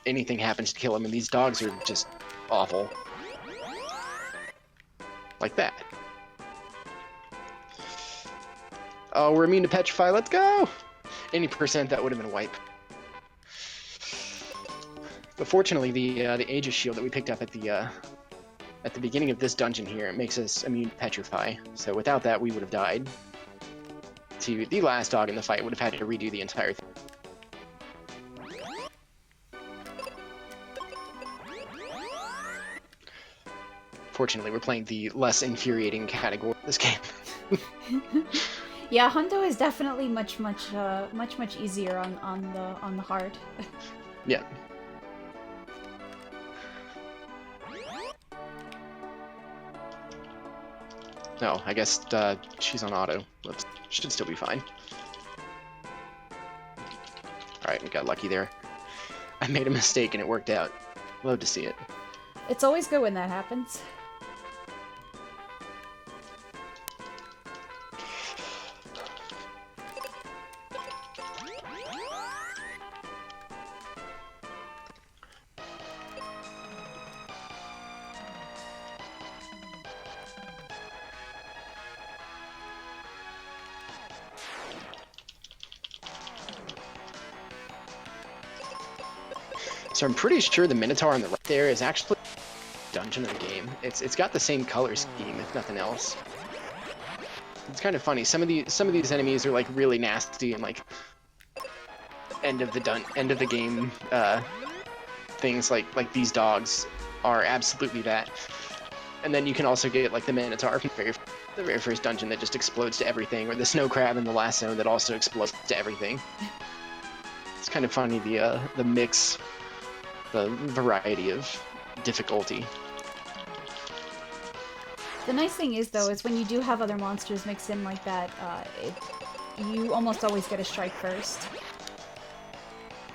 anything happens to kill him, and these dogs are just awful. Like that. Oh, we're immune to petrify, let's go! Any percent, that would have been a wipe. But fortunately, the Aegis shield that we picked up at the beginning of this dungeon here, it makes us immune to petrify. So without that, we would have died. To the last dog in the fight, would have had to redo the entire thing. Fortunately, we're playing the less infuriating category of this game. Yeah, Hundo is definitely much easier on the heart. Yeah. No, I guess she's on auto. Should still be fine. Alright, we got lucky there. I made a mistake and it worked out. Love to see it. It's always good when that happens. So I'm pretty sure the Minotaur on the right there is actually the dungeon of the game. It's got the same color scheme, if nothing else. It's kind of funny. Some of these enemies are like really nasty and like end of the game things like these dogs are absolutely that. And then you can also get like the Minotaur from the very first dungeon that just explodes to everything, or the snow crab in the last zone that also explodes to everything. It's kind of funny the mix. The variety of difficulty. The nice thing is, though, is when you do have other monsters mixed in like that, you almost always get a strike first.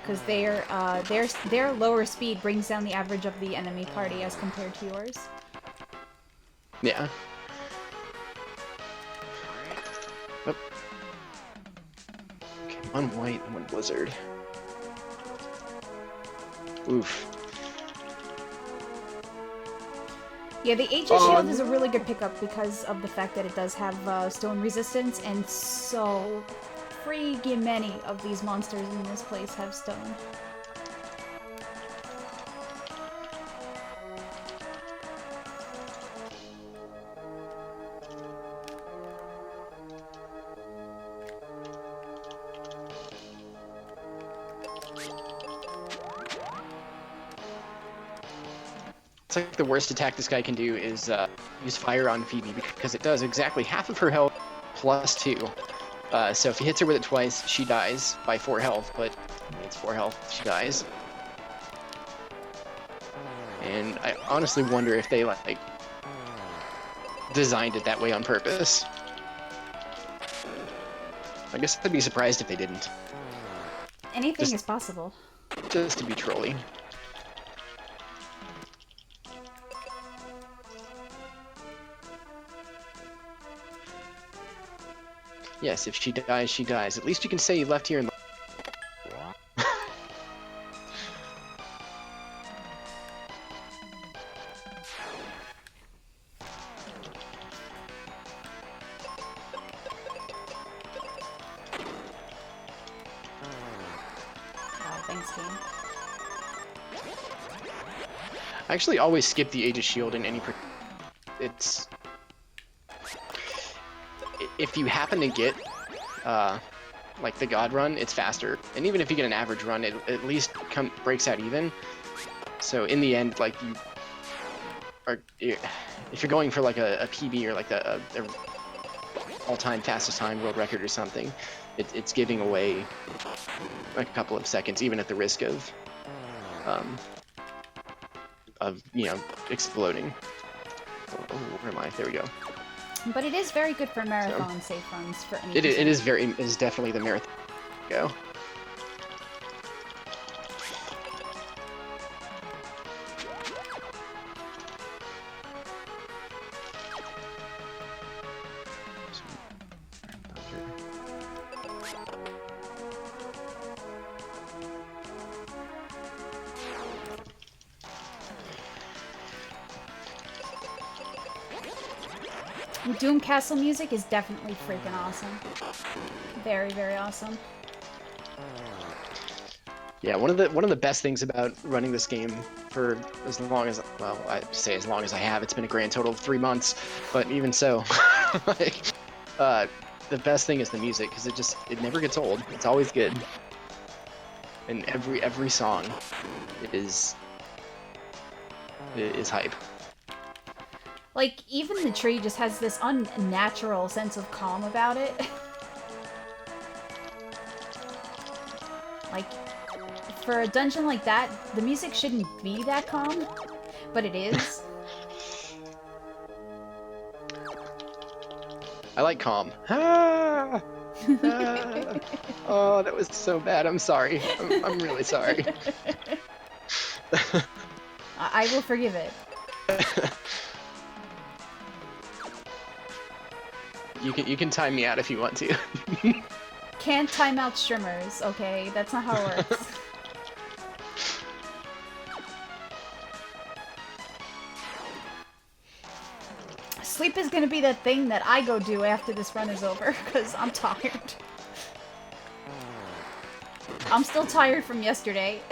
Because their lower speed brings down the average of the enemy party as compared to yours. Yeah. Oh. Okay, one white and one blizzard. Oof. Yeah, the Aegis shield is a really good pickup because of the fact that it does have stone resistance, and so freaking many of these monsters in this place have stone. It's like the worst attack this guy can do is use fire on Phoebe because it does exactly half of her health plus 2. So if he hits her with it twice, she dies by 4 health, but it's 4 health, she dies. And I honestly wonder if they like designed it that way on purpose. I guess I'd be surprised if they didn't. Anything is possible. Just to be trolly. Yes, if she dies, she dies. At least you can say you left here and Thanks, game. I actually always skip the Age of Shield in any. It's if you happen to get like the God run, it's faster, and even if you get an average run, it at least breaks out even. So in the end, like you are, if you're going for like a PB or like a all-time fastest time world record or something, it's giving away a couple of seconds, even at the risk of exploding. Oh, where am I? There we go. But it is very good for marathon safe runs for any. It is definitely the marathon. Go. Doom Castle music is definitely freaking awesome. Very, very awesome. Yeah, one of the best things about running this game for as long as, well, I say as long as I have, it's been a grand total of 3 months, but even so, like, the best thing is the music, because it never gets old. It's always good, and every song is hype. Like, even the tree just has this unnatural sense of calm about it. Like, for a dungeon like that, the music shouldn't be that calm, but it is. I like calm. Ah! Ah! Oh, that was so bad. I'm sorry. I'm really sorry. I will forgive it. You can time me out if you want to. Can't time out streamers, okay? That's not how it works. Sleep is gonna be that thing that I go do after this run is over, because I'm tired. I'm still tired from yesterday.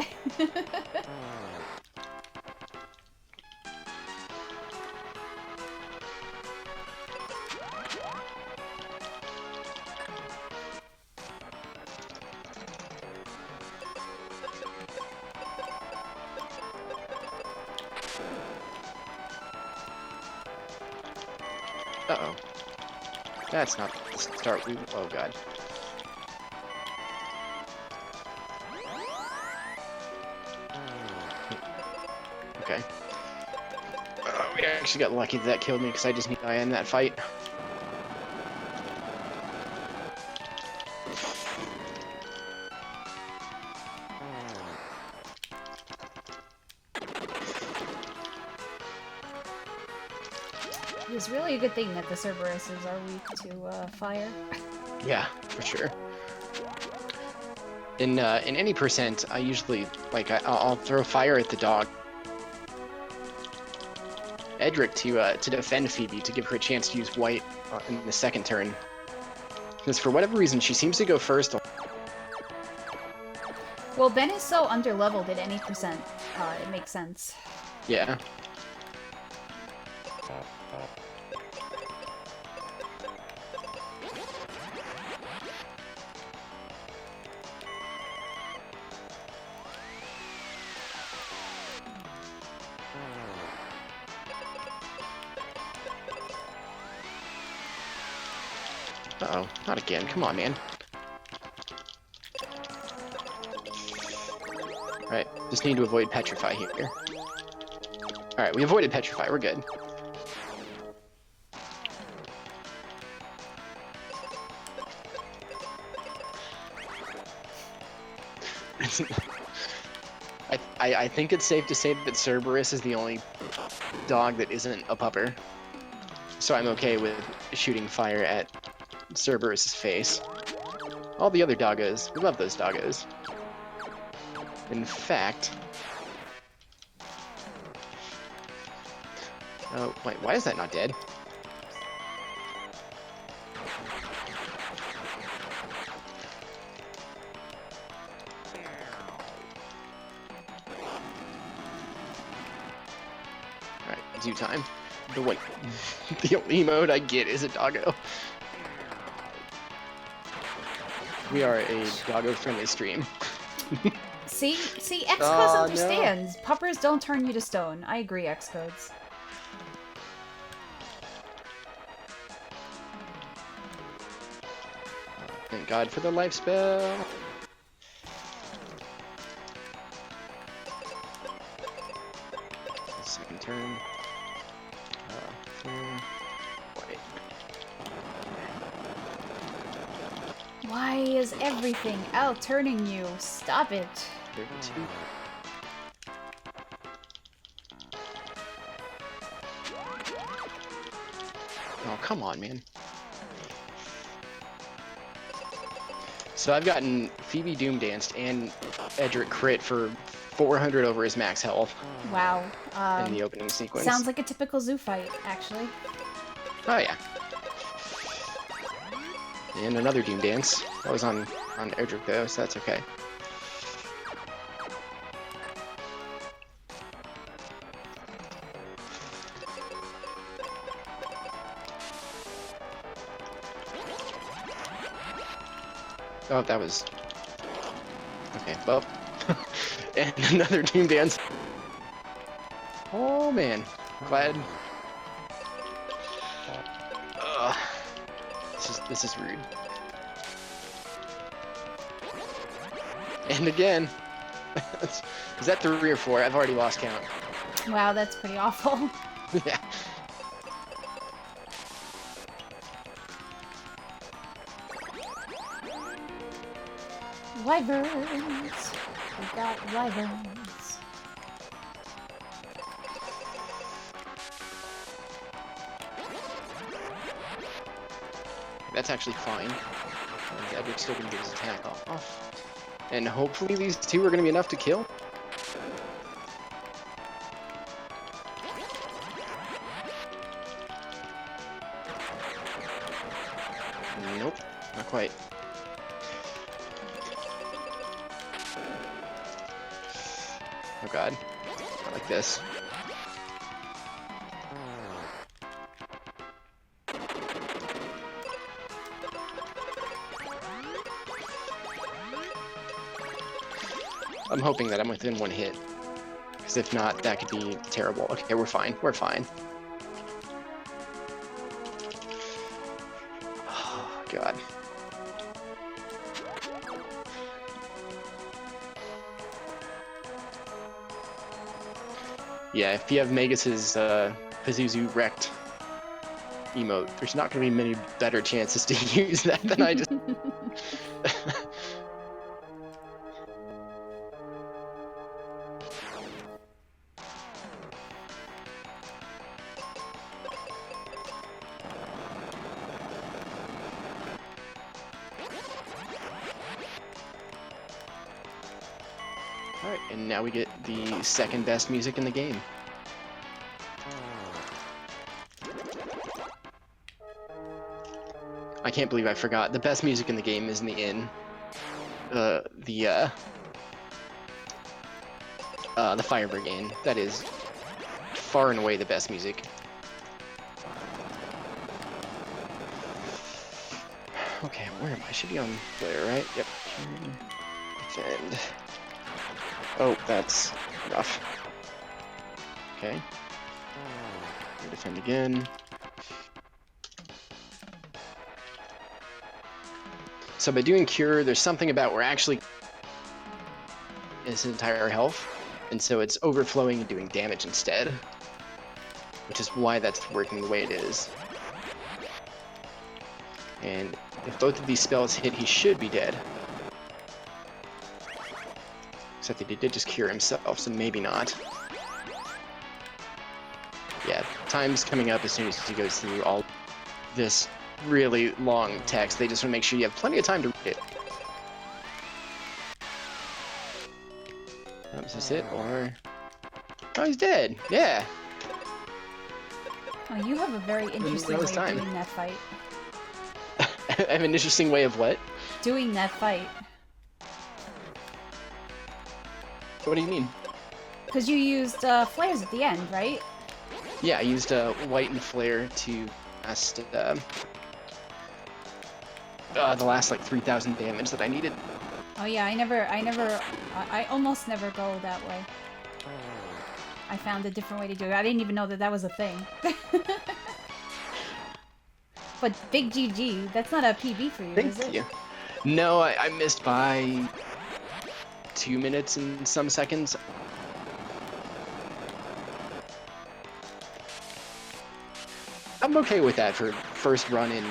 Uh-oh. That's not the start we... Oh, God. Okay. Oh, we actually got lucky that killed me, because I just need to die in that fight. It's really a good thing that the Cerberuses are weak to fire. Yeah, for sure. In any percent, I usually, like, I'll throw fire at the dog. Edric to defend Phoebe, to give her a chance to use white in the second turn. Because for whatever reason, she seems to go first. Well, Ben is so underleveled at any percent. It makes sense. Yeah. Uh-oh, not again. Come on, man. Alright, just need to avoid Petrify here. Alright, we avoided Petrify. We're good. I think it's safe to say that Cerberus is the only dog that isn't a pupper. So I'm okay with shooting fire at Cerberus's face. All the other doggos, we love those doggos. In fact... Oh, wait, why is that not dead? Zoo time. The one, the only mode I get is a doggo. We are a doggo-friendly stream. See, Xcodes Oh, understands. Puppers don't turn you to stone. I agree, Xcodes. Thank God for the life spell. Second turn. Wait. Why is everything out-turning you? Stop it. 32. Oh, come on, man. So I've gotten Phoebe Doom danced and Edric crit for 400 over his max health Wow. in the opening sequence. Sounds like a typical zoo fight, actually. Oh yeah. And another Doom dance. That was on Edric though, so that's okay. Oh, that was... Okay, well... and another Doom dance. Oh, man. Glad... Ugh. This is rude. And again... Is that 3 or 4? I've already lost count. Wow, that's pretty awful. Yeah. Wyverns. We got wyverns. That's actually fine. Edric's still gonna get his attack off. And hopefully these two are gonna be enough to kill. Nope, not quite. Oh god, not like this. I'm hoping that I'm within 1 hit, because if not, that could be terrible. Okay, we're fine. We're fine. Oh, God. Yeah, if you have Magus's Pazuzu wrecked emote, there's not going to be many better chances to use that than I just... Alright, and now we get the second best music in the game. I can't believe I forgot. The best music in the game is in the inn. The Fire Brigade. That is far and away the best music. Okay, where am I? Should be on there, right? Yep. Defend. Oh, that's rough. Okay. Defend again. So by doing Cure, there's something about we're actually his entire health, and so it's overflowing and doing damage instead, which is why that's working the way it is. And if both of these spells hit, he should be dead. Except that he did just cure himself, so maybe not. Yeah, time's coming up as soon as he goes through all this really long text. They just want to make sure you have plenty of time to read it. Is this it, or... Oh, he's dead! Yeah! Oh, you have a very interesting way of doing that fight. I have an interesting way of what? Doing that fight. What do you mean? Because you used flares at the end, right? Yeah, I used white and flare to cast the last like 3,000 damage that I needed. Oh yeah, I almost never go that way. I found a different way to do it. I didn't even know that that was a thing. But big GG, that's not a PB for you, is Thank it? you. No, I missed by 2 minutes and some seconds. I'm okay with that for first run in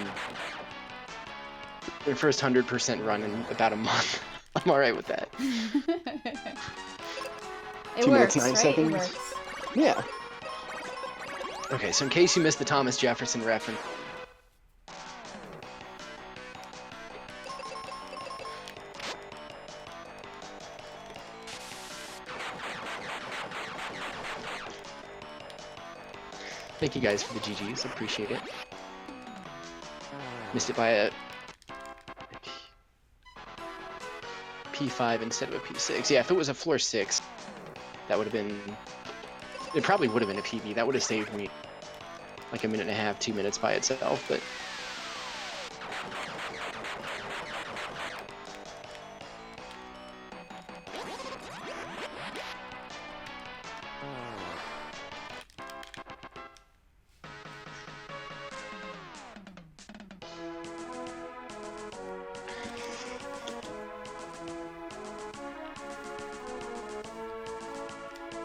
the first 100% run in about a month. I'm all right with that. It 2 minutes, works, 9 right? seconds. It works. Yeah. Okay, so in case you missed the Thomas Jefferson reference, thank you guys for the GGs, appreciate it. Missed it by a P5 instead of a P6. Yeah, if it was a floor 6, that would have been... It probably would have been a PB. That would have saved me like a minute and a half, 2 minutes by itself, but...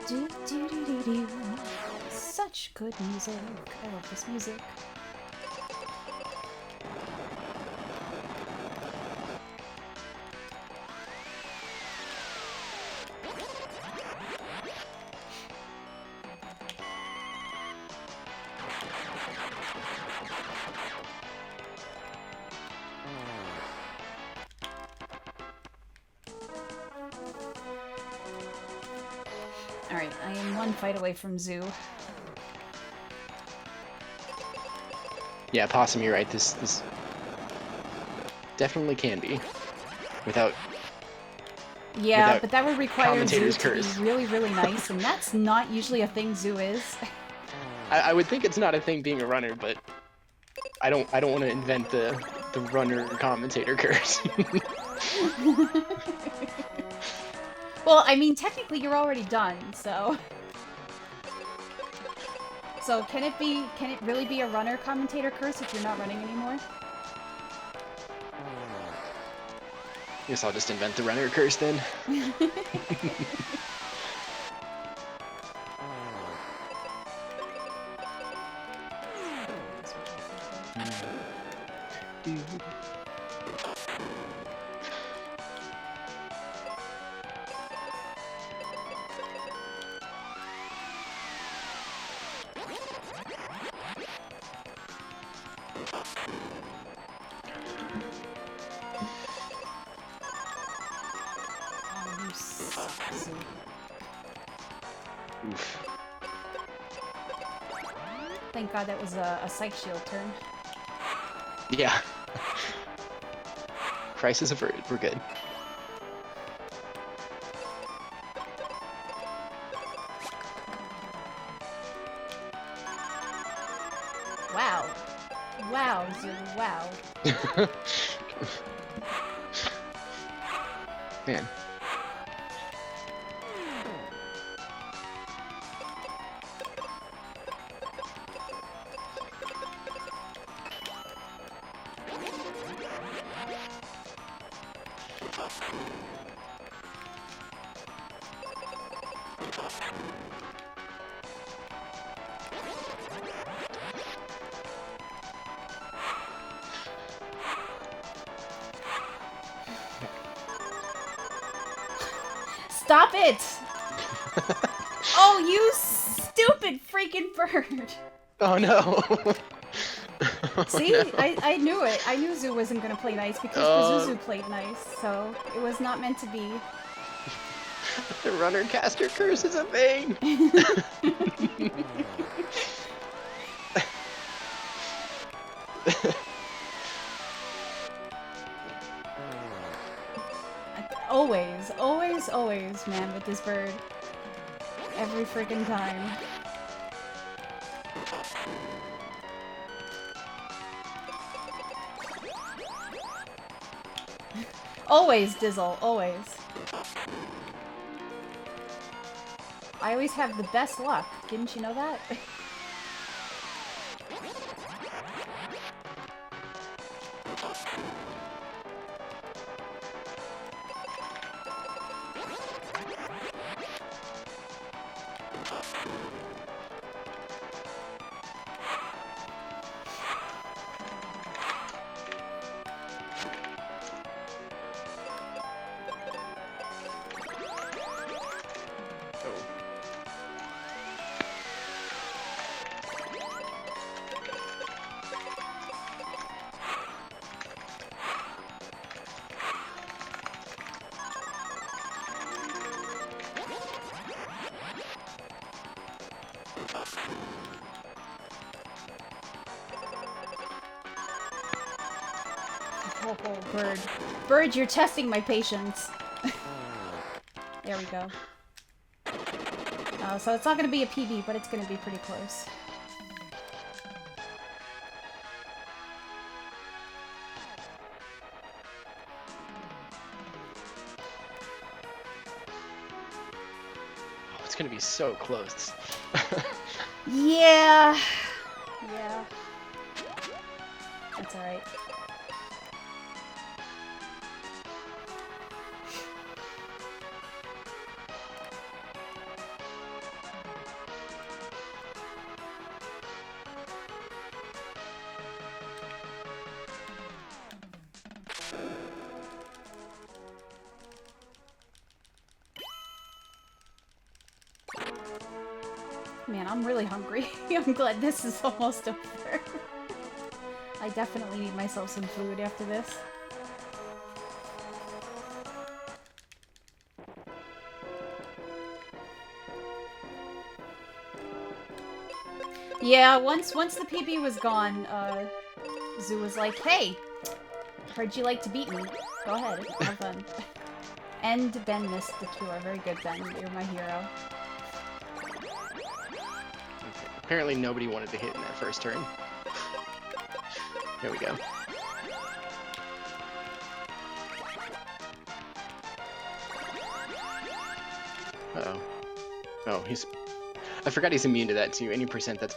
Do, do, do, do, do. Such good music. I love this music. Alright, I am one fight away from Zoo. Yeah, Possum, you're right. This definitely can be. Without Yeah, but that would require Zoo commentator's to curse. be really, really nice, and that's not usually a thing Zoo is. I would think it's not a thing being a runner, but I don't want to invent the runner commentator curse. Well, I mean, technically you're already done, so... So can it really be a runner commentator curse if you're not running anymore? Guess I'll just invent the runner curse then. Oh, you suck, Zoo. Oof. Thank God that was a psych shield turn. Yeah. Crisis averted. We're good. Wow. Wow, Zoo, wow. Man. Stop it! Oh, you stupid freaking bird! Oh no. Oh, See? no. I knew it. I knew Zoo wasn't gonna play nice because Pazuzu played nice, so it was not meant to be. The runner caster curse is a thing. Always, always, always, man, with this bird. Every freaking time. Always, Dizzle, always. I always have the best luck. Didn't you know that? Oh, Bird. Bird, you're testing my patience. There we go. So it's not going to be a PB, but it's going to be pretty close. Oh, it's gonna be so close. Yeah. Yeah. That's alright. Man, I'm really hungry. I'm glad this is almost over. I definitely need myself some food after this. Yeah, once the PB was gone, Zoo was like, "Hey, heard you like to beat me. Go ahead, have fun." And Ben missed the cure. Very good, Ben. You're my hero. Apparently nobody wanted to hit in that first turn. There we go. Uh-oh. Oh, he's... I forgot he's immune to that too. Any percent that's...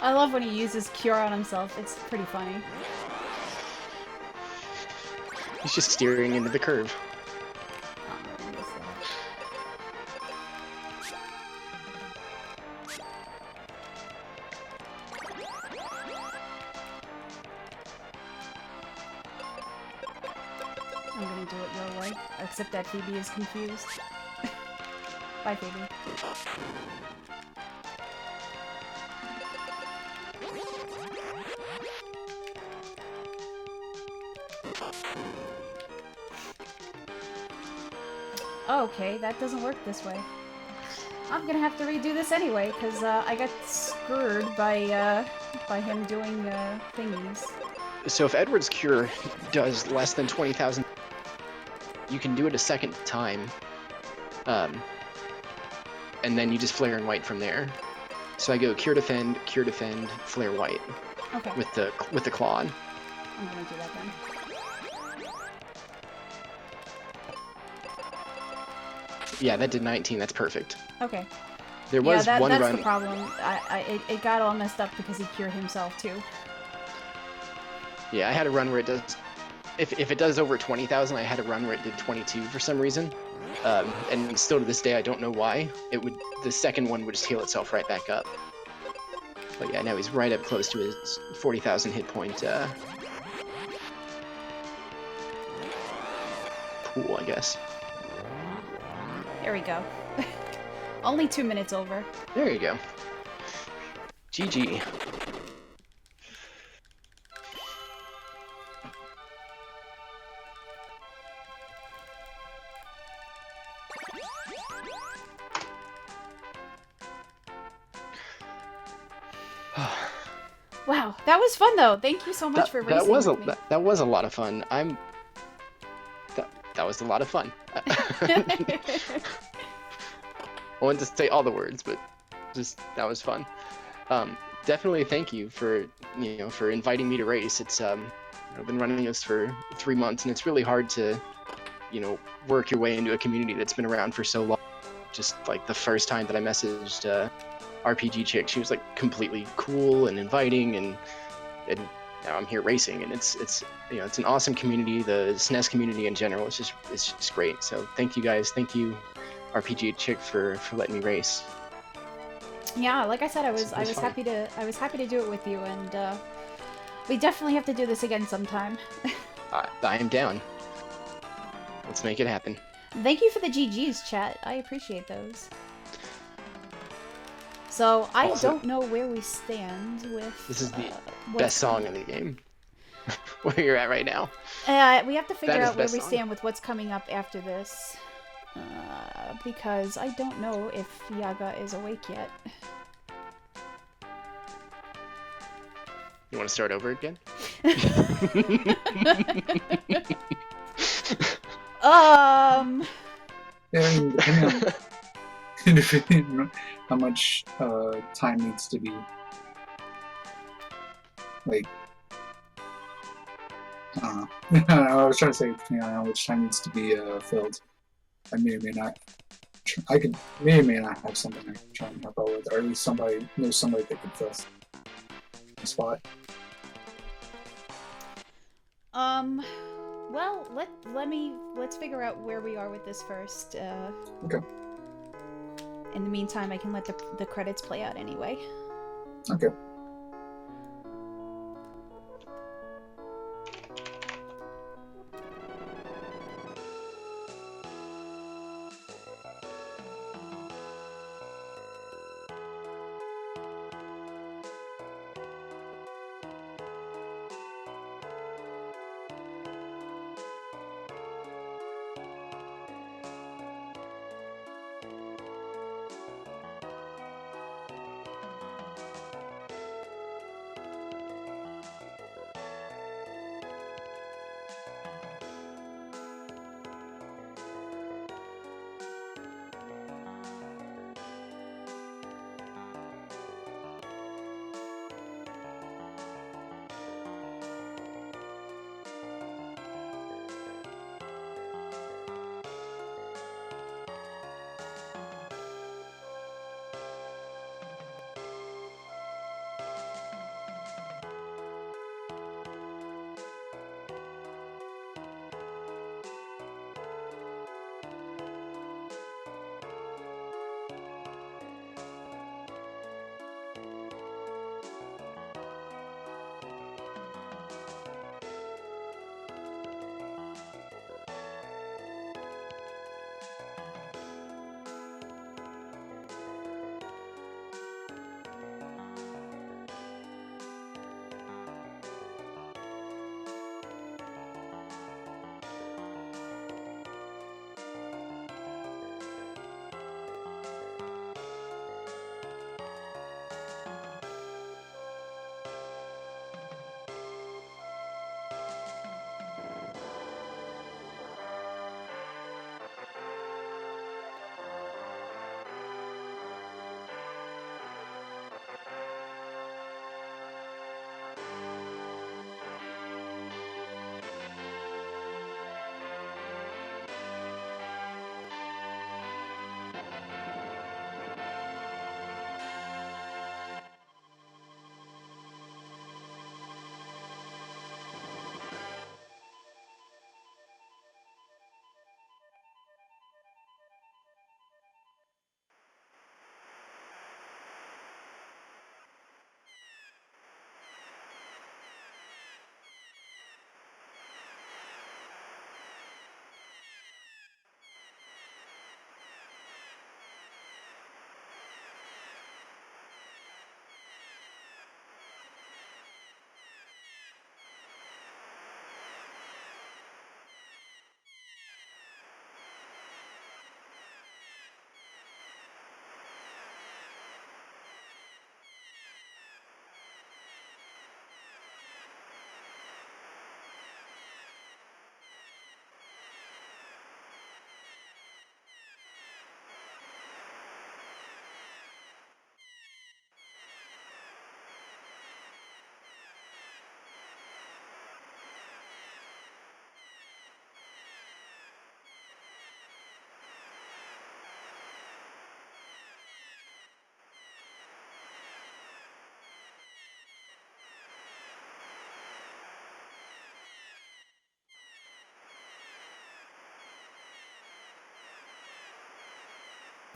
I love when he uses cure on himself. It's pretty funny. He's just steering into the curve. I'm gonna do it your way, except that Phoebe is confused. Bye, Phoebe. Okay, that doesn't work this way. I'm gonna have to redo this anyway, because I got screwed by him doing thingies. So if Edward's cure does less than 20,000, you can do it a second time. And then you just flare in white from there. So I go cure defend, flare white. Okay. With the claw on. I'm gonna do that then. Yeah, that did 19. That's perfect. Okay. There was that's one run. That's the problem. It got all messed up because he cured himself too. Yeah, I had a run where it does. If it does over 20,000, I had a run where it did 22 for some reason. And still to this day, I don't know why. The second one would just heal itself right back up. But yeah, now he's right up close to his 40,000 hit point pool, I guess. There we go. Only 2 minutes over. There you go. GG. Wow, that was fun though. Thank you so much for That racing was with me. that was a lot of fun. That was a lot of fun. I wanted to say all the words, but just that was fun. Definitely thank you for for inviting me to race. It's I've been running this for 3 months, and it's really hard to work your way into a community that's been around for so long. Just like the first time that I messaged RPG Chick, she was like completely cool and inviting, and now I'm here racing, and it's it's an awesome community. The SNES community in general is just great. So thank you guys, thank you RPG Chick for letting me race. Yeah, like I said, I It was was fun. happy to do it with you, and we definitely have to do this again sometime. I am down. Let's make it happen. Thank you for the GGs, chat. I appreciate those. So I Also, don't know where we stand with. this is the what's best song coming in the game. Where you're at right now. We have to figure That is out the where best we song. stand with what's coming up after this. Because I don't know if Yaga is awake yet. You want to start over again? Yeah, I mean, depending on how much time needs to be, like, I don't know. I was trying to say depending on how much time needs to be filled. I may or may not. I could may or may not have something I can try and help out with, or at least somebody knows somebody that could fill the spot. Well, let's figure out where we are with this first. Okay. In the meantime, I can let the credits play out anyway. Okay.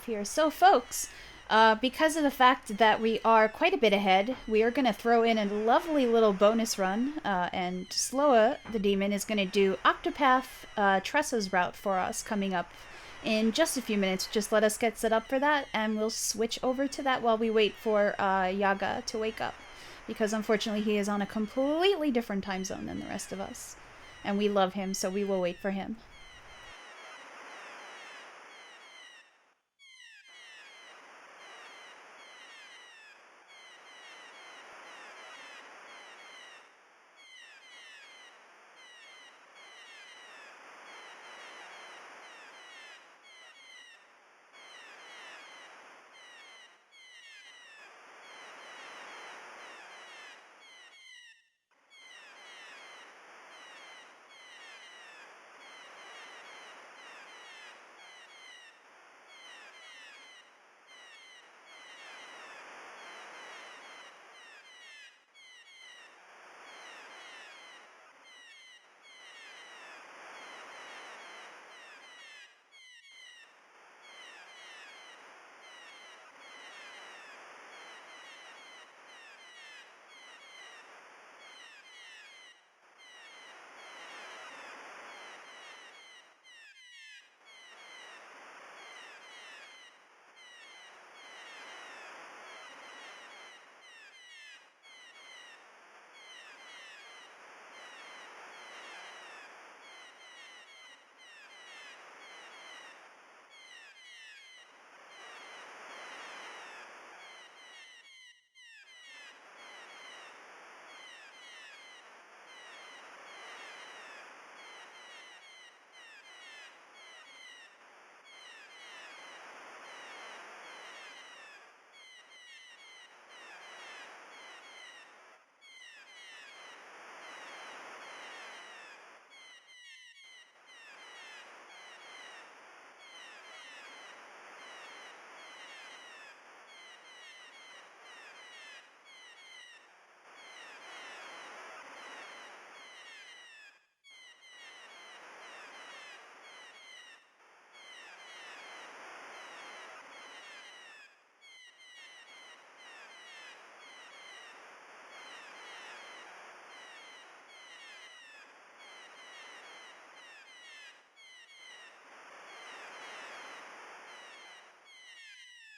here. So, folks, because of the fact that we are quite a bit ahead, we are going to throw in a lovely little bonus run, and Sloa, the demon, is going to do Octopath Tressa's route for us coming up in just a few minutes. Just let us get set up for that, and we'll switch over to that while we wait for Yaga to wake up. Because unfortunately, he is on a completely different time zone than the rest of us. And we love him, so we will wait for him.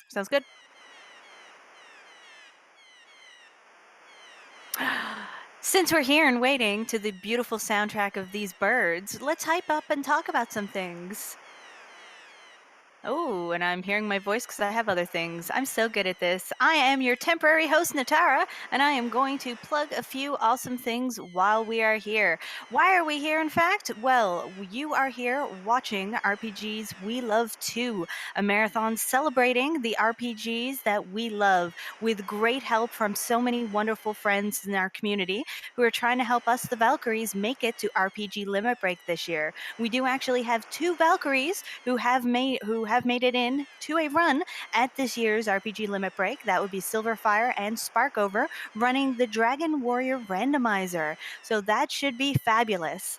Sounds good. Since we're here and waiting to the beautiful soundtrack of these birds, let's hype up and talk about some things. Oh, and I'm hearing my voice because I have other things. I'm so good at this. I am your temporary host, Natara, and I am going to plug a few awesome things while we are here. Why are we here, in fact? Well, you are here watching RPGs We Love Too, a marathon celebrating the RPGs that we love, with great help from so many wonderful friends in our community who are trying to help us, the Valkyries, make it to RPG Limit Break this year. We do actually have two Valkyries who have made it in to a run at this year's RPG Limit Break. That would be Silverfire and Sparkover running the Dragon Warrior Randomizer. So that should be fabulous.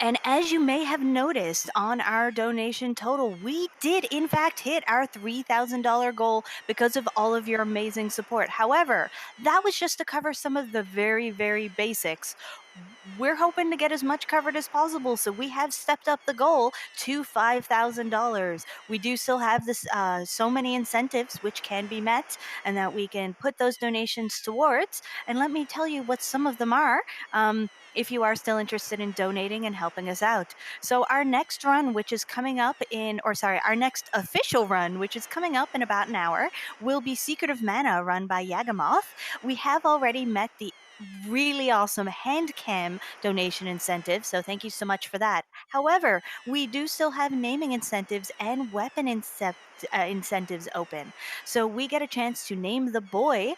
And as you may have noticed on our donation total, we did in fact hit our $3,000 goal because of all of your amazing support. However, that was just to cover some of the very, very basics. We're hoping to get as much covered as possible, so we have stepped up the goal to $5,000. We do still have this so many incentives which can be met, and that we can put those donations towards. And let me tell you what some of them are. If you are still interested in donating and helping us out. So, our next run, which is coming up our next official run, which is coming up in about an hour, will be Secret of Mana run by Yagamoth. We have already met the really awesome hand cam donation incentive, so thank you so much for that. However, we do still have naming incentives and weapon incentives open. So we get a chance to name the boy,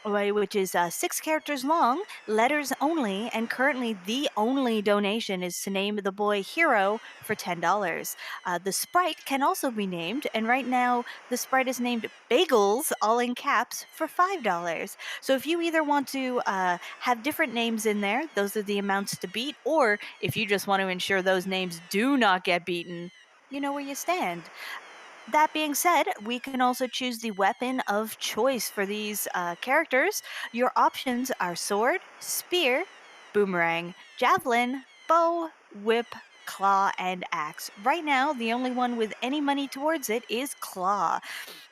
which is 6 characters long, letters only, and currently the only donation is to name the boy Hero for $10. The sprite can also be named, and right now the sprite is named Bagels, all in caps, for $5. So if you either want to have different names in there, those are the amounts to beat, or if you just want to ensure those names do not get beaten, you know where you stand. That being said, we can also choose the weapon of choice for these characters. Your options are sword, spear, boomerang, javelin, bow, whip, claw, and axe. Right now, the only one with any money towards it is claw.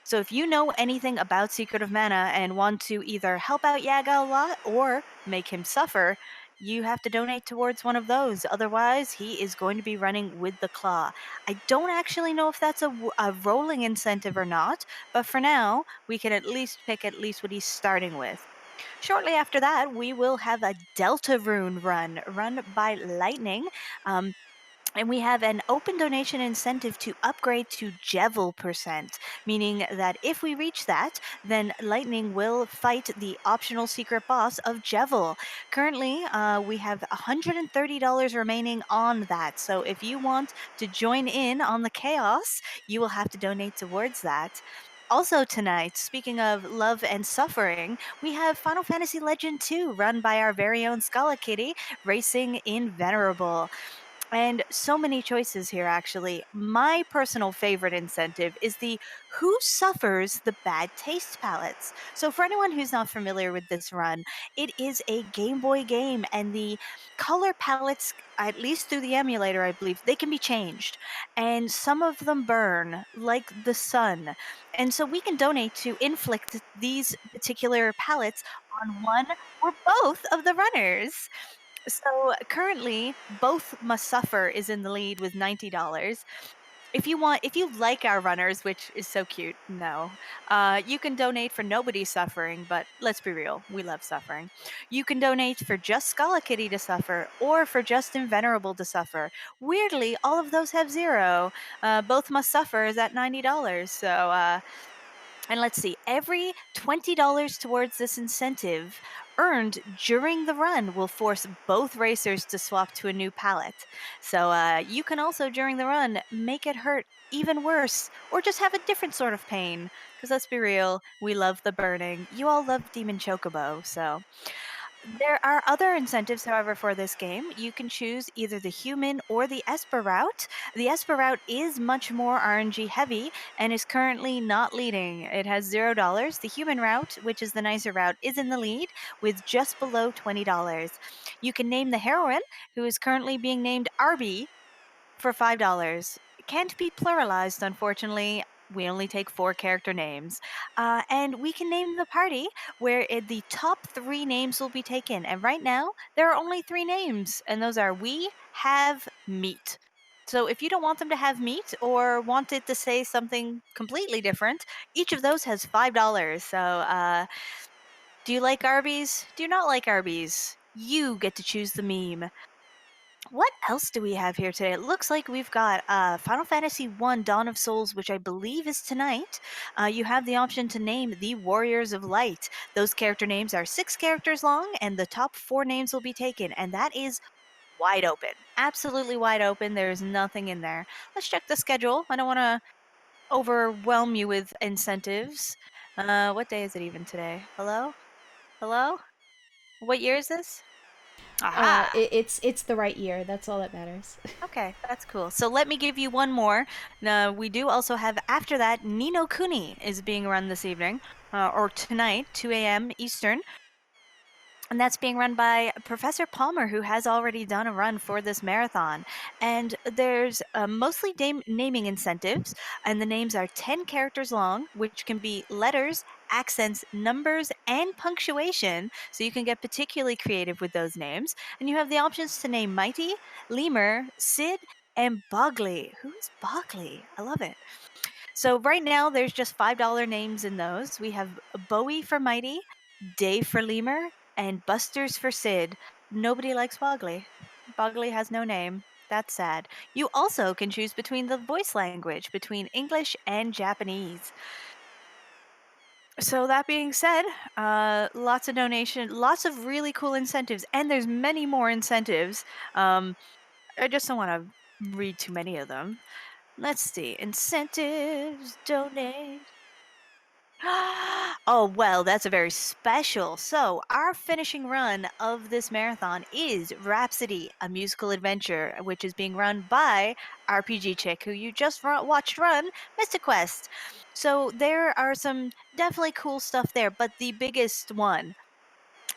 So if you know anything about Secret of Mana and want to either help out Yaga a lot or make him suffer, you have to donate towards one of those. Otherwise, he is going to be running with the claw. I don't actually know if that's a rolling incentive or not, but for now, we can at least pick at least what he's starting with. Shortly after that, we will have a Delta Rune run by Lightning. Um, and we have an open donation incentive to upgrade to Jevil percent, meaning that if we reach that, then Lightning will fight the optional secret boss of Jevil. Currently, we have $130 remaining on that. So if you want to join in on the chaos, you will have to donate towards that. Also tonight, speaking of love and suffering, we have Final Fantasy Legend 2 run by our very own Scala Kitty racing in Venerable. And so many choices here, actually. My personal favorite incentive is the Who Suffers the Bad Taste palettes. So, for anyone who's not familiar with this run, it is a Game Boy game, and the color palettes, at least through the emulator, I believe, they can be changed. And some of them burn, like the sun. And so we can donate to inflict these particular palettes on one or both of the runners. So currently, both Must Suffer is in the lead with $90. If you like our runners, which is so cute, no, you can donate for Nobody Suffering, but let's be real, we love suffering. You can donate for just Scala Kitty to suffer, or for just Invenerable to suffer. Weirdly, all of those have zero. Both Must Suffer is at $90. And let's see, every $20 towards this incentive earned during the run will force both racers to swap to a new palette. So you can also, during the run, make it hurt even worse, or just have a different sort of pain. Because let's be real, we love the burning. You all love Demon Chocobo, so. There are other incentives, however, for this game. You can choose either the human or the Esper route. The Esper route is much more RNG heavy and is currently not leading. It has $0. The human route, which is the nicer route, is in the lead with just below $20. You can name the heroine, who is currently being named Arby, for $5. It can't be pluralized, unfortunately. We only take 4 character names. And we can name the party where the top 3 names will be taken. And right now, there are only 3 names, and those are we, have, meat. So if you don't want them to have meat or want it to say something completely different, each of those has $5. So do you like Arby's? Do you not like Arby's? You get to choose the meme. What else do we have here today? It looks like we've got Final Fantasy I Dawn of Souls, which I believe is tonight. You have the option to name the Warriors of Light. Those character names are 6 characters long, and the top 4 names will be taken, and that is wide open. Absolutely wide open. There's nothing in there. Let's check the schedule. I don't want to overwhelm you with incentives. What day is it even today? Hello? Hello? What year is this? Aha! It's the right year. That's all that matters. Okay, that's cool. So let me give you one more. We do also have, after that, Nino Kuni is being run this evening, or tonight, 2 a.m. Eastern. And that's being run by Professor Palmer, who has already done a run for this marathon. And there's mostly naming incentives, and the names are 10 characters long, which can be letters, accents, numbers, and punctuation. So you can get particularly creative with those names. And you have the options to name Mighty, Lemur, Sid, and Bogley. Who is Bogley? I love it. So right now, there's just $5 names in those. We have Bowie for Mighty, Dave for Lemur, and Busters for Sid. Nobody likes Bogley. Bogley has no name. That's sad. You also can choose between the voice language, between English and Japanese. So that being said, lots of donation, lots of really cool incentives, and there's many more incentives. I just don't want to read too many of them. Let's see. Incentives, donate. Oh, well, that's a very special. So, our finishing run of this marathon is Rhapsody, a musical adventure, which is being run by RPG Chick, who you just watched run Mystic Quest. So, there are some definitely cool stuff there, but the biggest one,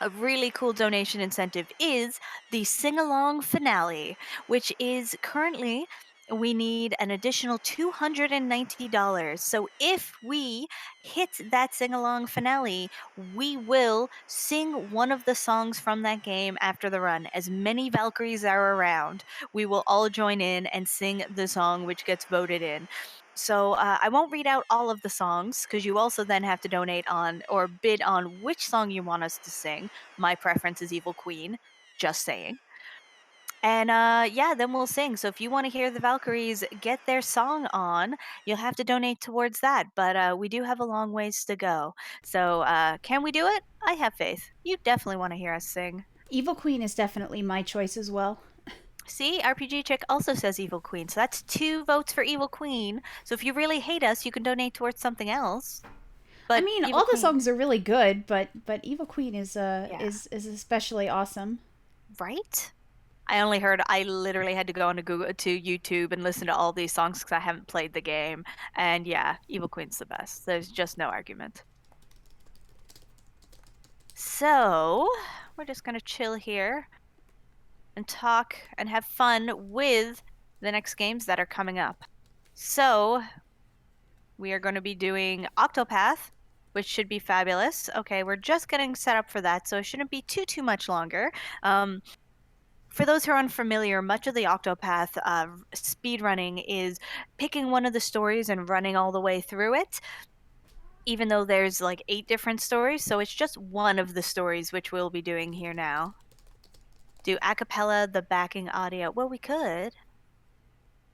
a really cool donation incentive, is the sing along finale, which is currently we need an additional $290. So if we hit that sing along finale, we will sing one of the songs from that game after the run. As many Valkyries are around, we will all join in and sing the song which gets voted in. So I won't read out all of the songs because you also then have to donate on or bid on which song you want us to sing. My preference is Evil Queen, just saying. And yeah, then we'll sing. So if you want to hear the Valkyries get their song on, you'll have to donate towards that. But we do have a long ways to go. So can we do it? I have faith. You definitely want to hear us sing. Evil Queen is definitely my choice as well. See, RPG Chick also says Evil Queen. So that's 2 votes for Evil Queen. So if you really hate us, you can donate towards something else. But I mean, Evil all the Queen, songs are really good, but Evil Queen is Yeah. is especially awesome. right? I literally had to go on to Google to YouTube and listen to all these songs because I haven't played the game. And yeah, Evil Queen's the best. There's just no argument. So we're just gonna chill here and talk and have fun with the next games that are coming up. So we are going to be doing Octopath, which should be fabulous. Okay, we're just getting set up for that, so it shouldn't be too much longer. For those who are unfamiliar, much of the Octopath speedrunning is picking one of the stories and running all the way through it, even though there's like 8 different stories, so it's just one of the stories which we'll be doing here now. Do a cappella, the backing audio. Well, we could.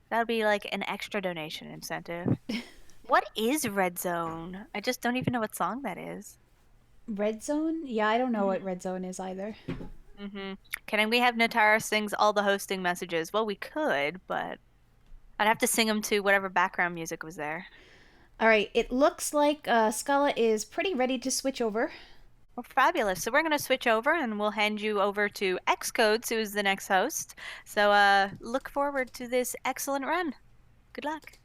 That would be like an extra donation incentive. What is Red Zone? I just don't even know what song that is. Red Zone? Yeah, I don't know what Red Zone is either. Can we have Natara sings all the hosting messages? Well, we could, but I'd have to sing them to whatever background music was there. All right, it looks like Scala is pretty ready to switch over. Well, fabulous. So we're going to switch over and we'll hand you over to Xcodes, who is the next host. So look forward to this excellent run. Good luck.